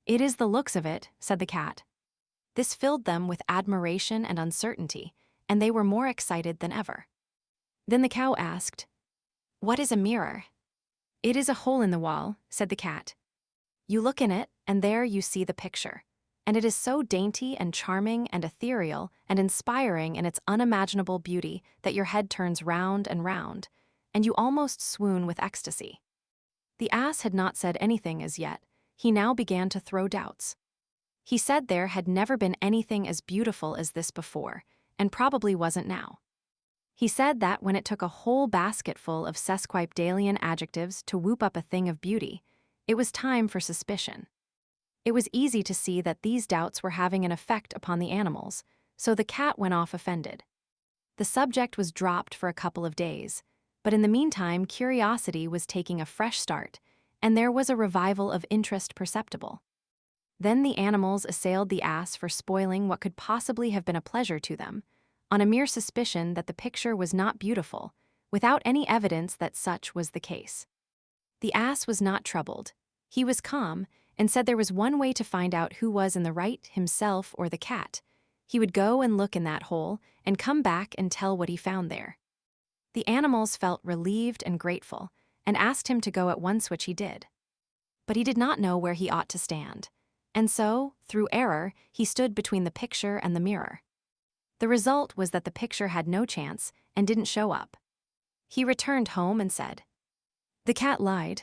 "It is the looks of it," said the cat. This filled them with admiration and uncertainty, and they were more excited than ever. Then the cow asked, "What is a mirror?" "It is a hole in the wall," said the cat. "You look in it, and there you see the picture. And it is so dainty and charming and ethereal and inspiring in its unimaginable beauty that your head turns round and round, and you almost swoon with ecstasy." The ass had not said anything as yet. He now began to throw doubts. He said there had never been anything as beautiful as this before, and probably wasn't now. He said that when it took a whole basketful of sesquipedalian adjectives to whoop up a thing of beauty, it was time for suspicion. It was easy to see that these doubts were having an effect upon the animals, so the cat went off offended. The subject was dropped for a couple of days, but in the meantime curiosity was taking a fresh start, and there was a revival of interest perceptible. Then the animals assailed the ass for spoiling what could possibly have been a pleasure to them, on a mere suspicion that the picture was not beautiful, without any evidence that such was the case. The ass was not troubled. He was calm, and said there was one way to find out who was in the right, himself or the cat. He would go and look in that hole, and come back and tell what he found there. The animals felt relieved and grateful, and asked him to go at once, which he did. But he did not know where he ought to stand, and so, through error, he stood between the picture and the mirror. The result was that the picture had no chance and didn't show up. He returned home and said, "The cat lied.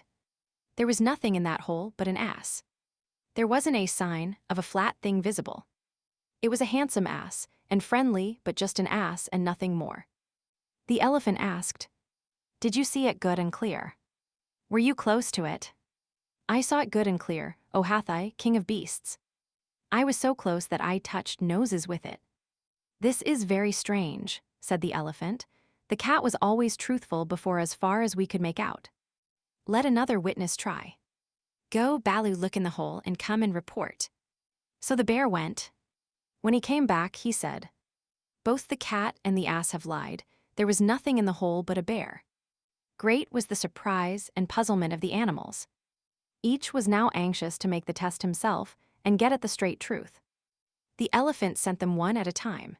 There was nothing in that hole but an ass. There wasn't a sign of a flat thing visible. It was a handsome ass, and friendly, but just an ass and nothing more." The elephant asked, "Did you see it good and clear? Were you close to it?" "I saw it good and clear, O Hathai, king of beasts. I was so close that I touched noses with it." "This is very strange," said the elephant. "The cat was always truthful before as far as we could make out. Let another witness try. Go, Baloo, look in the hole and come and report." So the bear went. When he came back, he said, "Both the cat and the ass have lied. There was nothing in the hole but a bear." Great was the surprise and puzzlement of the animals. Each was now anxious to make the test himself and get at the straight truth. The elephant sent them one at a time.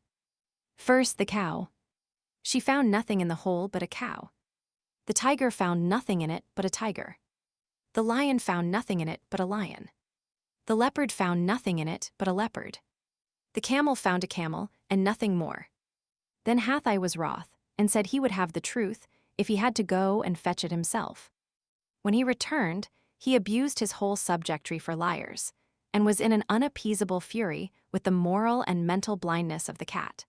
First, the cow. She found nothing in the hole but a cow. The tiger found nothing in it but a tiger. The lion found nothing in it but a lion. The leopard found nothing in it but a leopard. The camel found a camel and nothing more. Then Hathai was wroth and said he would have the truth if he had to go and fetch it himself. When he returned, he abused his whole subjectry for liars, and was in an unappeasable fury with the moral and mental blindness of the cat.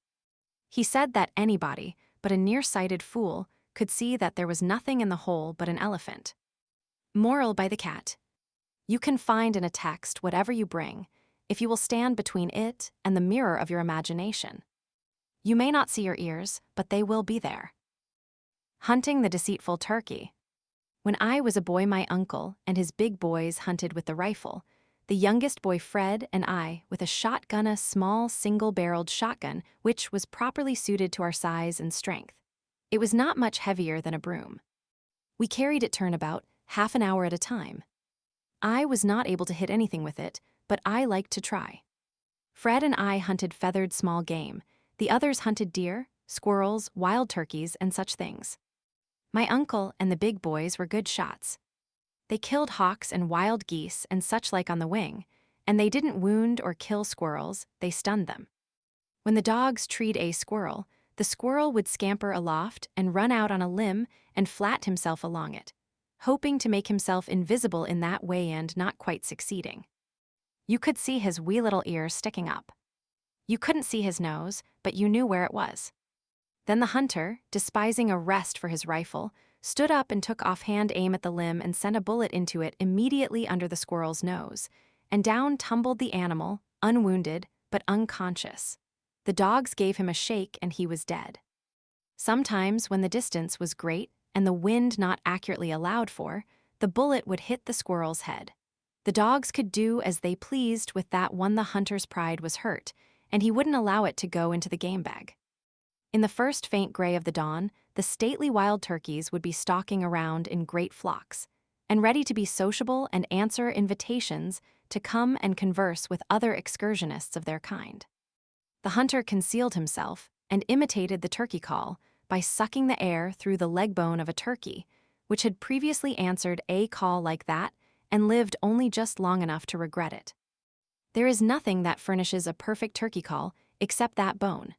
He said that anybody, but a nearsighted fool, could see that there was nothing in the hole but an elephant. Moral by the cat. You can find in a text whatever you bring, if you will stand between it and the mirror of your imagination. You may not see your ears, but they will be there. Hunting the deceitful turkey. When I was a boy, my uncle and his big boys hunted with the rifle. The youngest boy, Fred, and I with a shotgun, a small single-barreled shotgun, which was properly suited to our size and strength. It was not much heavier than a broom. We carried it turnabout, half an hour at a time. I was not able to hit anything with it, but I liked to try. Fred and I hunted feathered small game. The others hunted deer, squirrels, wild turkeys, and such things. My uncle and the big boys were good shots. They killed hawks and wild geese and such like on the wing, and they didn't wound or kill squirrels, they stunned them. When the dogs treed a squirrel, the squirrel would scamper aloft and run out on a limb and flat himself along it, hoping to make himself invisible in that way and not quite succeeding. You could see his wee little ears sticking up. You couldn't see his nose, but you knew where it was. Then the hunter, despising a rest for his rifle, stood up and took offhand aim at the limb and sent a bullet into it immediately under the squirrel's nose, and down tumbled the animal, unwounded but unconscious. The dogs gave him a shake and he was dead. Sometimes, when the distance was great and the wind not accurately allowed for, the bullet would hit the squirrel's head. The dogs could do as they pleased with that one. The hunter's pride was hurt, and he wouldn't allow it to go into the game bag. In the first faint gray of the dawn, the stately wild turkeys would be stalking around in great flocks, and ready to be sociable and answer invitations to come and converse with other excursionists of their kind. The hunter concealed himself and imitated the turkey call by sucking the air through the leg bone of a turkey, which had previously answered a call like that and lived only just long enough to regret it. There is nothing that furnishes a perfect turkey call except that bone.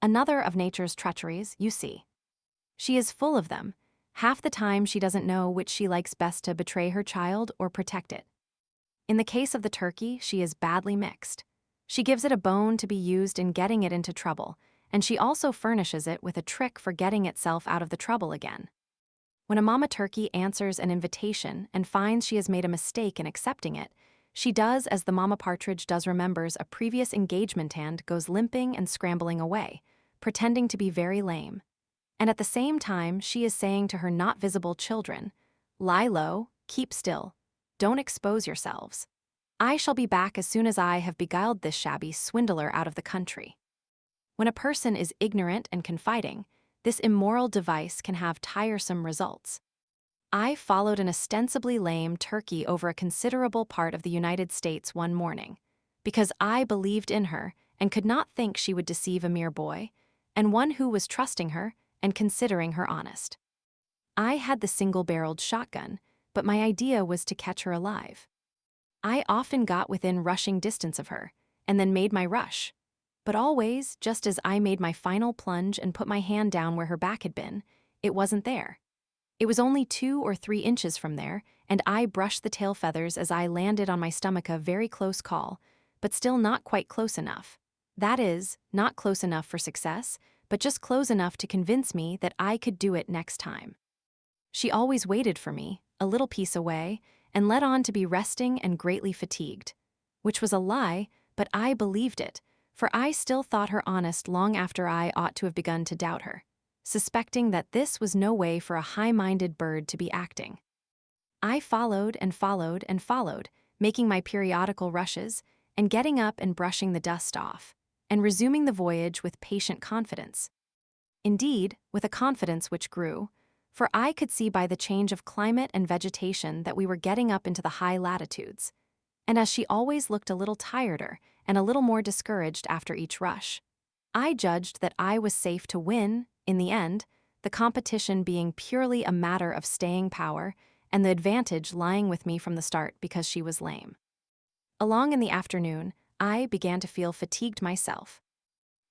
Another of nature's treacheries, you see. She is full of them. Half the time she doesn't know which she likes best, to betray her child or protect it. In the case of the turkey, she is badly mixed. She gives it a bone to be used in getting it into trouble, and she also furnishes it with a trick for getting itself out of the trouble again. When a mama turkey answers an invitation and finds she has made a mistake in accepting it, she does as the mama partridge does, remembers a previous engagement and goes limping and scrambling away, pretending to be very lame. And at the same time, she is saying to her not visible children, "Lie low, keep still, don't expose yourselves." I shall be back as soon as I have beguiled this shabby swindler out of the country. When a person is ignorant and confiding, this immoral device can have tiresome results. I followed an ostensibly lame turkey over a considerable part of the United States one morning, because I believed in her and could not think she would deceive a mere boy, and one who was trusting her and considering her honest. I had the single-barreled shotgun, but my idea was to catch her alive. I often got within rushing distance of her, and then made my rush. But always, just as I made my final plunge and put my hand down where her back had been, it wasn't there. It was only 2 or 3 inches from there, and I brushed the tail feathers as I landed on my stomach, a very close call, but still not quite close enough. That is, not close enough for success, but just close enough to convince me that I could do it next time. She always waited for me, a little piece away, and led on to be resting and greatly fatigued. Which was a lie, but I believed it, for I still thought her honest long after I ought to have begun to doubt her, suspecting that this was no way for a high-minded bird to be acting. I followed and followed and followed, making my periodical rushes, and getting up and brushing the dust off, and resuming the voyage with patient confidence. Indeed, with a confidence which grew, for I could see by the change of climate and vegetation that we were getting up into the high latitudes, and as she always looked a little tireder and a little more discouraged after each rush, I judged that I was safe to win, in the end, the competition being purely a matter of staying power and the advantage lying with me from the start because she was lame. Along in the afternoon, I began to feel fatigued myself.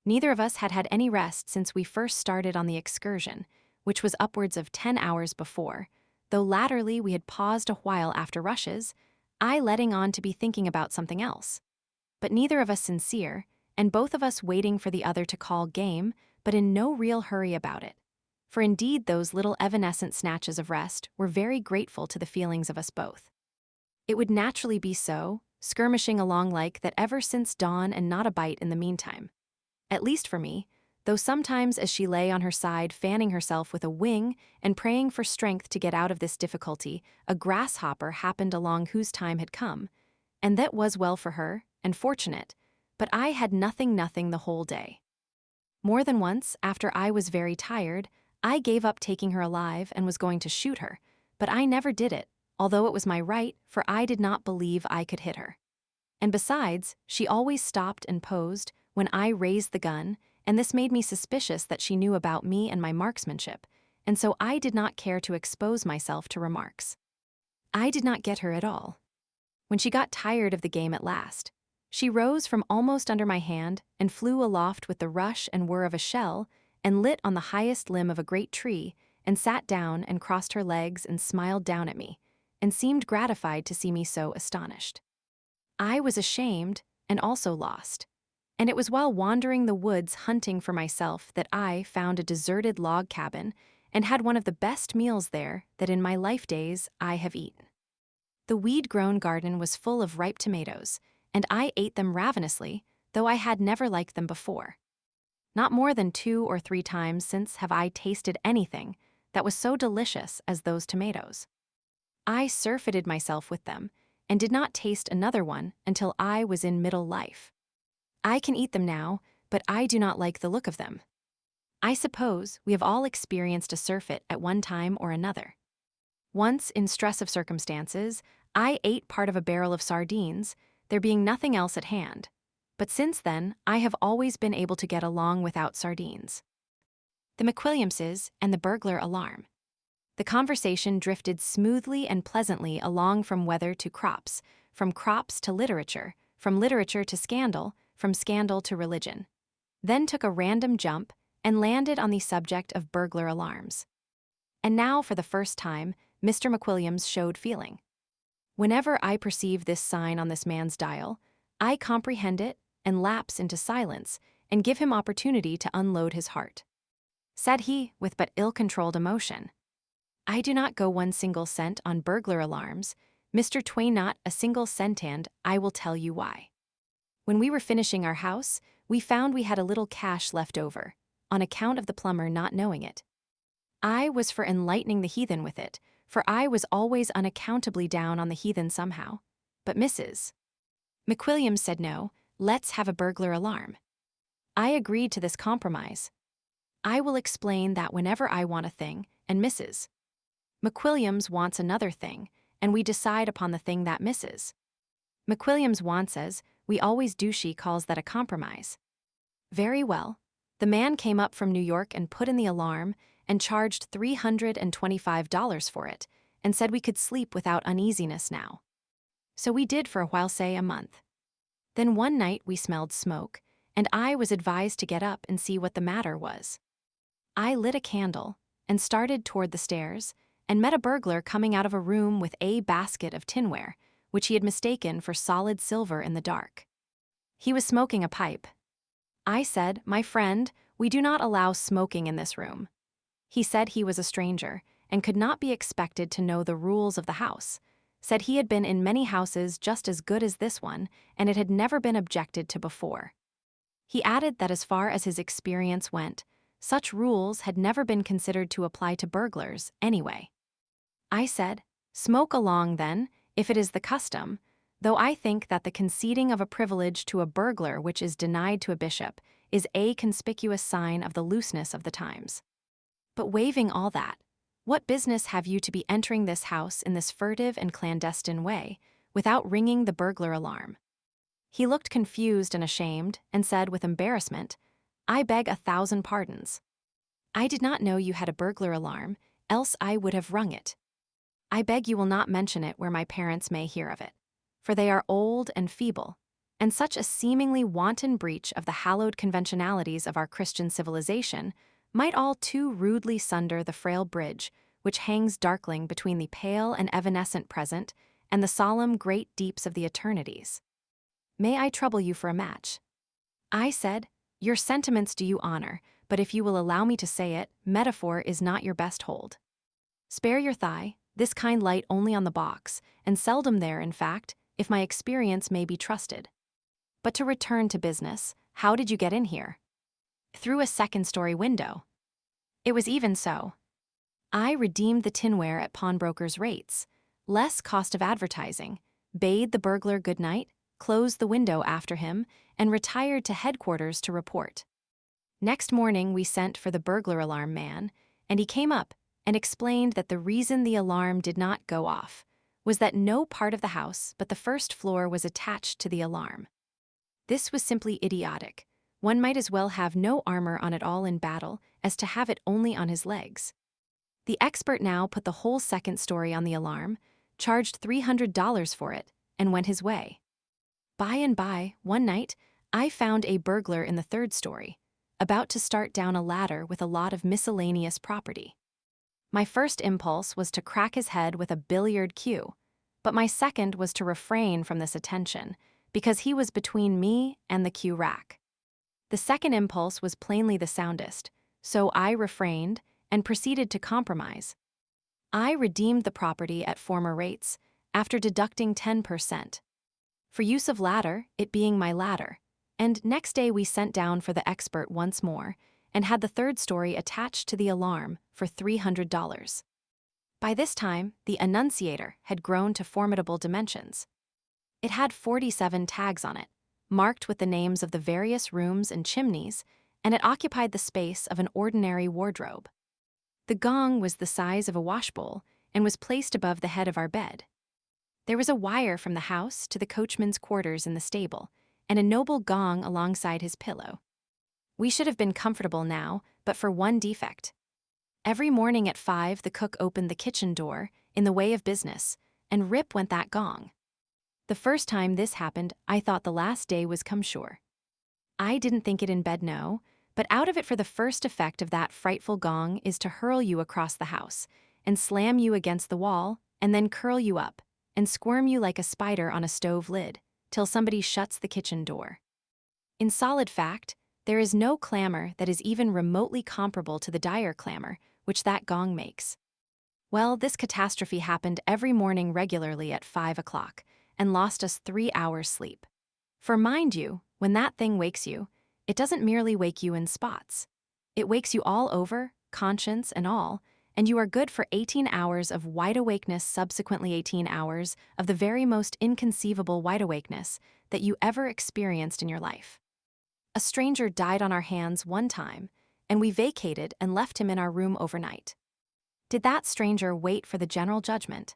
Neither of us had had any rest since we first started on the excursion, which was upwards of 10 hours before, though latterly we had paused a while after rushes, I letting on to be thinking about something else. But neither of us sincere, and both of us waiting for the other to call game, but in no real hurry about it. For indeed those little evanescent snatches of rest were very grateful to the feelings of us both. It would naturally be so, skirmishing along like that ever since dawn, and not a bite in the meantime. At least for me, though sometimes as she lay on her side fanning herself with a wing and praying for strength to get out of this difficulty, a grasshopper happened along whose time had come, and that was well for her, and fortunate, but I had nothing the whole day. More than once, after I was very tired, I gave up taking her alive and was going to shoot her, but I never did it, although it was my right, for I did not believe I could hit her. And besides, she always stopped and posed when I raised the gun, and this made me suspicious that she knew about me and my marksmanship, and so I did not care to expose myself to remarks. I did not get her at all. When she got tired of the game at last, she rose from almost under my hand and flew aloft with the rush and whir of a shell, and lit on the highest limb of a great tree, and sat down and crossed her legs and smiled down at me, and seemed gratified to see me so astonished. I was ashamed and also lost. And it was while wandering the woods hunting for myself that I found a deserted log cabin and had one of the best meals there that in my life days I have eaten. The weed-grown garden was full of ripe tomatoes, and I ate them ravenously, though I had never liked them before. Not more than 2 or 3 times since have I tasted anything that was so delicious as those tomatoes. I surfeited myself with them, and did not taste another one until I was in middle life. I can eat them now, but I do not like the look of them. I suppose we have all experienced a surfeit at one time or another. Once, in stress of circumstances, I ate part of a barrel of sardines, there being nothing else at hand. But since then, I have always been able to get along without sardines. The Mcwilliamses and the burglar alarm. The conversation drifted smoothly and pleasantly along from weather to crops, from crops to literature, from literature to scandal, from scandal to religion, then took a random jump and landed on the subject of burglar alarms. And now, for the first time, Mr. Mcwilliams showed feeling. Whenever I perceive this sign on this man's dial, I comprehend it and lapse into silence and give him opportunity to unload his heart. Said he, with but ill-controlled emotion, "I do not go 1 single cent on burglar alarms, Mr. Twain not a single cent, and I will tell you why. When we were finishing our house, we found we had a little cash left over, on account of the plumber not knowing it. I was for enlightening the heathen with it, for I was always unaccountably down on the heathen somehow. But Mrs. McWilliams said no, let's have a burglar alarm. I agreed to this compromise. I will explain that whenever I want a thing, and Mrs. McWilliams wants another thing, and we decide upon the thing that misses. McWilliams wants as, we always do. She calls that a compromise. Very well. The man came up from New York and put in the alarm and charged $325 for it and said we could sleep without uneasiness now. So we did for a while, say a month. Then one night we smelled smoke, and I was advised to get up and see what the matter was. I lit a candle and started toward the stairs and met a burglar coming out of a room with a basket of tinware, which he had mistaken for solid silver in the dark. He was smoking a pipe. I said, "My friend, we do not allow smoking in this room." He said he was a stranger and could not be expected to know the rules of the house, said he had been in many houses just as good as this one and it had never been objected to before. He added that as far as his experience went, such rules had never been considered to apply to burglars anyway. I said, "Smoke along then, if it is the custom, though I think that the conceding of a privilege to a burglar which is denied to a bishop is a conspicuous sign of the looseness of the times. But waiving all that, what business have you to be entering this house in this furtive and clandestine way, without ringing the burglar alarm?" He looked confused and ashamed, and said with embarrassment, "I beg 1,000 pardons. I did not know you had a burglar alarm, else I would have rung it. I beg you will not mention it where my parents may hear of it, for they are old and feeble, and such a seemingly wanton breach of the hallowed conventionalities of our Christian civilization might all too rudely sunder the frail bridge which hangs darkling between the pale and evanescent present and the solemn great deeps of the eternities. May I trouble you for a match?" I said, "Your sentiments do you honor, but if you will allow me to say it, metaphor is not your best hold. Spare your thigh, this kind light only on the box, and seldom there, in fact, if my experience may be trusted. But to return to business, how did you get in here?" "Through a second-story window." "It was even so. I redeemed the tinware at pawnbrokers' rates, less cost of advertising, bade the burglar good night, closed the window after him, and retired to headquarters to report. Next morning we sent for the burglar alarm man, and he came up and explained that the reason the alarm did not go off was that no part of the house but the first floor was attached to the alarm. This was simply idiotic. One might as well have no armor on at all in battle as to have it only on his legs. The expert now put the whole second story on the alarm, charged $300 for it, and went his way. By and by, one night, I found a burglar in the third story, about to start down a ladder with a lot of miscellaneous property. My first impulse was to crack his head with a billiard cue, but my second was to refrain from this attention, because he was between me and the cue rack. The second impulse was plainly the soundest, so I refrained and proceeded to compromise. I redeemed the property at former rates, after deducting 10%. For use of ladder, it being my ladder, and next day we sent down for the expert once more, and had the third story attached to the alarm for $300. By this time, the Annunciator had grown to formidable dimensions. It had 47 tags on it, marked with the names of the various rooms and chimneys, and it occupied the space of an ordinary wardrobe. The gong was the size of a washbowl and was placed above the head of our bed. There was a wire from the house to the coachman's quarters in the stable, and a noble gong alongside his pillow. We should have been comfortable now, but for one defect. Every morning at 5 the cook opened the kitchen door, in the way of business, and rip went that gong. The first time this happened, I thought the last day was come sure. I didn't think it in bed, no, but out of it, for the first effect of that frightful gong is to hurl you across the house, and slam you against the wall, and then curl you up, and squirm you like a spider on a stove lid, till somebody shuts the kitchen door. In solid fact, there is no clamor that is even remotely comparable to the dire clamor which that gong makes. Well, this catastrophe happened every morning regularly at 5 o'clock, and lost us 3 hours' sleep. For mind you, when that thing wakes you, it doesn't merely wake you in spots. It wakes you all over, conscience and all, and you are good for 18 hours of wide awakeness, subsequently 18 hours of the very most inconceivable wide awakeness that you ever experienced in your life. A stranger died on our hands one time, and we vacated and left him in our room overnight. Did that stranger wait for the general judgment?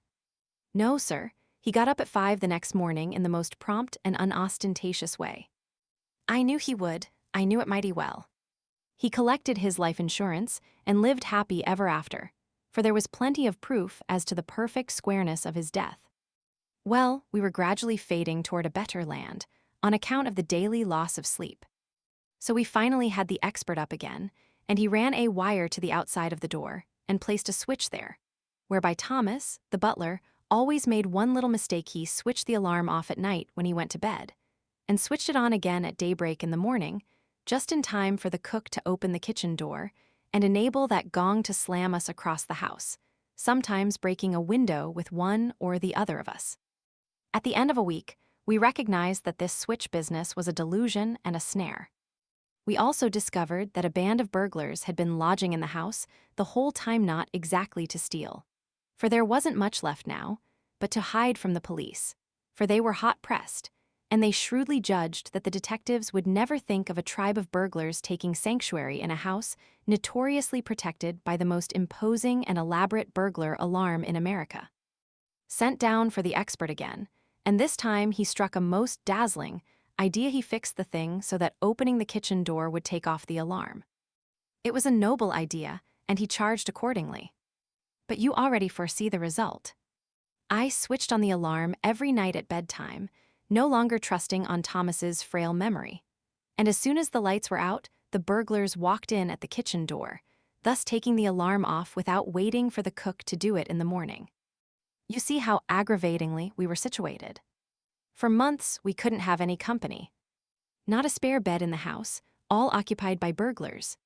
No, sir. He got up at 5 the next morning in the most prompt and unostentatious way. I knew he would. I knew it mighty well. He collected his life insurance and lived happy ever after, for there was plenty of proof as to the perfect squareness of his death. Well, we were gradually fading toward a better land on account of the daily loss of sleep. So we finally had the expert up again, and he ran a wire to the outside of the door and placed a switch there, whereby Thomas, the butler, always made one little mistake. He switched the alarm off at night when he went to bed, and switched it on again at daybreak in the morning, just in time for the cook to open the kitchen door and enable that gong to slam us across the house, sometimes breaking a window with one or the other of us. At the end of a week, we recognized that this switch business was a delusion and a snare. We also discovered that a band of burglars had been lodging in the house the whole time, not exactly to steal, for there wasn't much left now, but to hide from the police, for they were hot-pressed, and they shrewdly judged that the detectives would never think of a tribe of burglars taking sanctuary in a house notoriously protected by the most imposing and elaborate burglar alarm in America. Sent down for the expert again, and this time he struck a most dazzling idea. He fixed the thing so that opening the kitchen door would take off the alarm. It was a noble idea, and he charged accordingly. But you already foresee the result. I switched on the alarm every night at bedtime, no longer trusting on Thomas's frail memory. And as soon as the lights were out, the burglars walked in at the kitchen door, thus taking the alarm off without waiting for the cook to do it in the morning. You see how aggravatingly we were situated. For months, we couldn't have any company. Not a spare bed in the house, all occupied by burglars.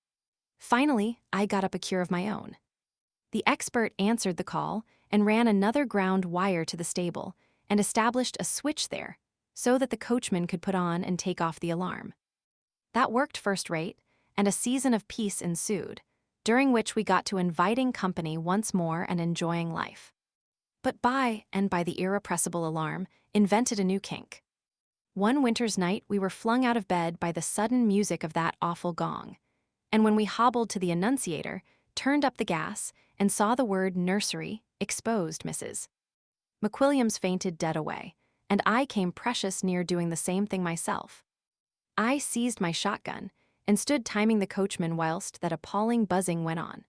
Finally, I got up a cure of my own. The expert answered the call and ran another ground wire to the stable and established a switch there, so that the coachman could put on and take off the alarm. That worked first rate, and a season of peace ensued, during which we got to inviting company once more and enjoying life. But by the irrepressible alarm, invented a new kink. One winter's night we were flung out of bed by the sudden music of that awful gong, and when we hobbled to the annunciator, turned up the gas, and saw the word nursery exposed, Mrs. Mcwilliams fainted dead away, and I came precious near doing the same thing myself. I seized my shotgun and stood timing the coachman whilst that appalling buzzing went on.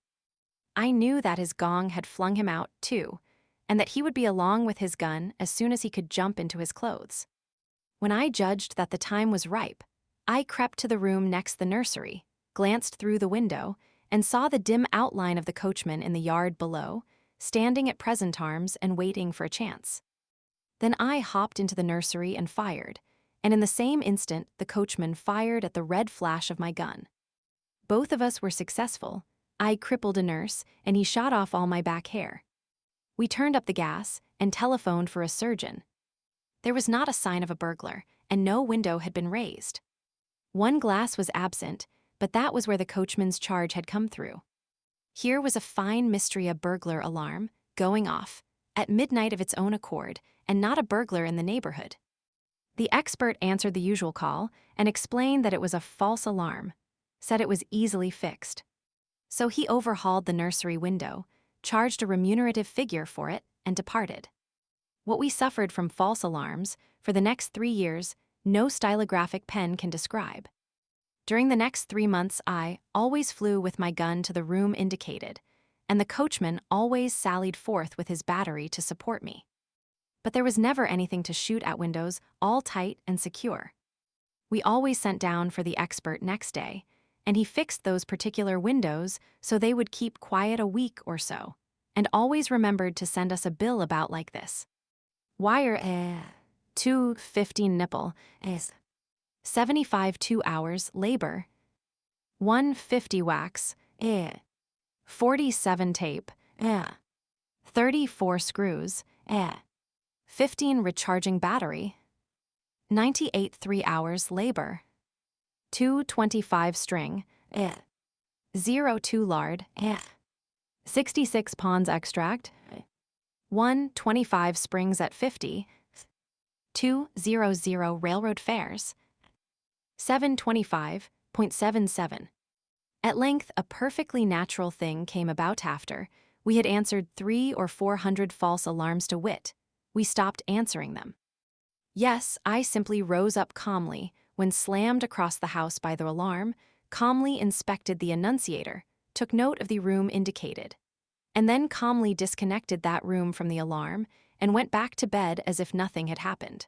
I knew that his gong had flung him out, too, and that he would be along with his gun as soon as he could jump into his clothes. When I judged that the time was ripe, I crept to the room next the nursery, glanced through the window, and saw the dim outline of the coachman in the yard below, standing at present arms and waiting for a chance. Then I hopped into the nursery and fired, and in the same instant the coachman fired at the red flash of my gun. Both of us were successful. I crippled a nurse, and he shot off all my back hair. We turned up the gas and telephoned for a surgeon. There was not a sign of a burglar, and no window had been raised. One glass was absent, but that was where the coachman's charge had come through. Here was a fine mystery: a burglar alarm, going off, at midnight of its own accord, and not a burglar in the neighborhood. The expert answered the usual call and explained that it was a false alarm, said it was easily fixed. So he overhauled the nursery window, charged a remunerative figure for it, and departed. What we suffered from false alarms for the next 3 years, no stylographic pen can describe. During the next 3 months, I always flew with my gun to the room indicated, and the coachman always sallied forth with his battery to support me. But there was never anything to shoot at. Windows all tight and secure. We always sent down for the expert next day, and he fixed those particular windows so they would keep quiet a week or so, and always remembered to send us a bill about like this. Wire $2.15 nipple 75 2 hours labor 150 wax 47 tape 34 screws 15 recharging battery 98 3 hours labor 225 string 02 lard 66 Ponds extract. 125 Springs at 50. 200 Railroad fares. 725.77. At length, a perfectly natural thing came about after we had answered 300 or 400 false alarms to wit. We stopped answering them. Yes, I simply rose up calmly when slammed across the house by the alarm, calmly inspected the annunciator, took note of the room indicated, and then calmly disconnected that room from the alarm and went back to bed as if nothing had happened.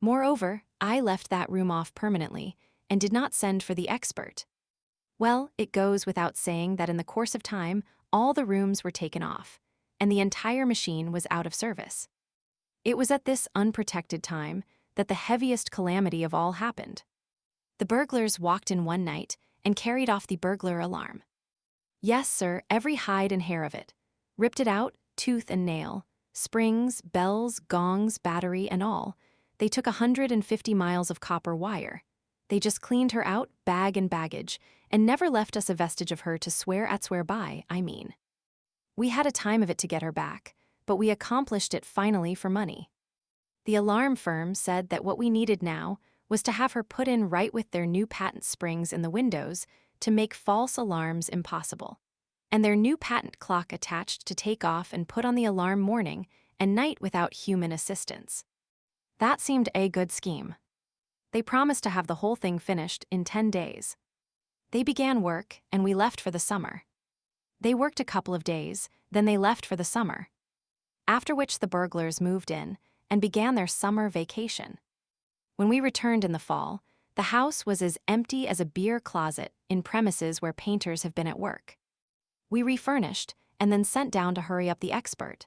Moreover, I left that room off permanently and did not send for the expert. Well, it goes without saying that in the course of time, all the rooms were taken off, and the entire machine was out of service. It was at this unprotected time that the heaviest calamity of all happened. The burglars walked in one night and carried off the burglar alarm. Yes, sir, every hide and hair of it. Ripped it out, tooth and nail, springs, bells, gongs, battery, and all. They took 150 miles of copper wire. They just cleaned her out, bag and baggage, and never left us a vestige of her to swear by, I mean. We had a time of it to get her back, but we accomplished it finally for money. The alarm firm said that what we needed now was to have her put in right with their new patent springs in the windows to make false alarms impossible, and their new patent clock attached to take off and put on the alarm morning and night without human assistance. That seemed a good scheme. They promised to have the whole thing finished in 10 days. They began work, and we left for the summer. They worked a couple of days, then they left for the summer. After which the burglars moved in and began their summer vacation. When we returned in the fall, the house was as empty as a beer closet in premises where painters have been at work. We refurnished and then sent down to hurry up the expert.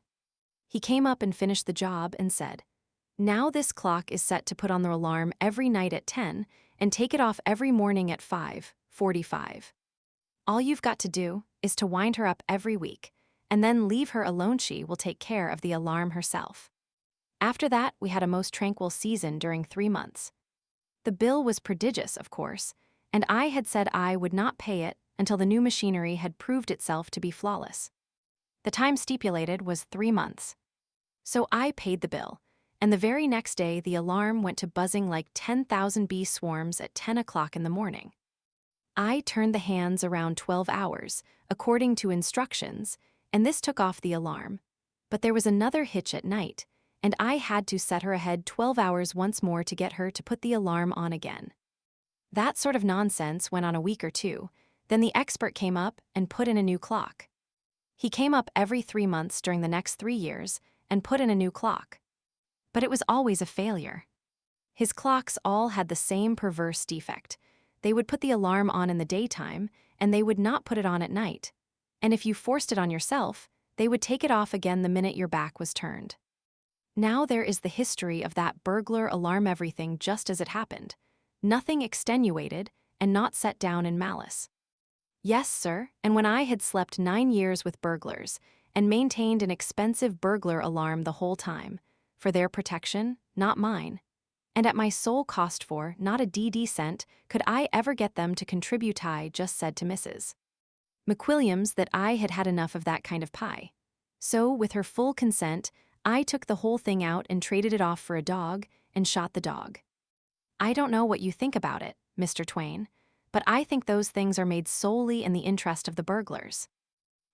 He came up and finished the job and said, "Now this clock is set to put on the alarm every night at 10 and take it off every morning at 5:45. All you've got to do is to wind her up every week, and then leave her alone. She will take care of the alarm herself." After that, we had a most tranquil season during 3 months. The bill was prodigious, of course, and I had said I would not pay it until the new machinery had proved itself to be flawless. The time stipulated was 3 months. So I paid the bill, and the very next day the alarm went to buzzing like 10,000 bee swarms at 10 o'clock in the morning. I turned the hands around 12 hours, according to instructions, and this took off the alarm. But there was another hitch at night, and I had to set her ahead 12 hours once more to get her to put the alarm on again. That sort of nonsense went on a week or two, then the expert came up and put in a new clock. He came up every 3 months during the next 3 years and put in a new clock. But it was always a failure. His clocks all had the same perverse defect. They would put the alarm on in the daytime, and they would not put it on at night. And if you forced it on yourself, they would take it off again the minute your back was turned. Now there is the history of that burglar alarm, everything just as it happened, nothing extenuated and not set down in malice. Yes, sir, and when I had slept 9 years with burglars and maintained an expensive burglar alarm the whole time, for their protection, not mine, and at my sole cost for not a DD cent could I ever get them to contribute. I just said to Mrs. Mcwilliams that I had had enough of that kind of pie. So, with her full consent, I took the whole thing out and traded it off for a dog and shot the dog. I don't know what you think about it, Mr. Twain, but I think those things are made solely in the interest of the burglars.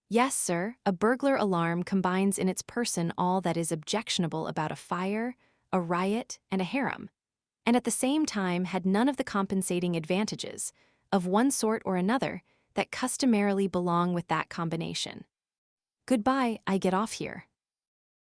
Yes, sir, a burglar alarm combines in its person all that is objectionable about a fire, a riot, and a harem, and at the same time had none of the compensating advantages, of one sort or another, that customarily belong with that combination. Goodbye, I get off here.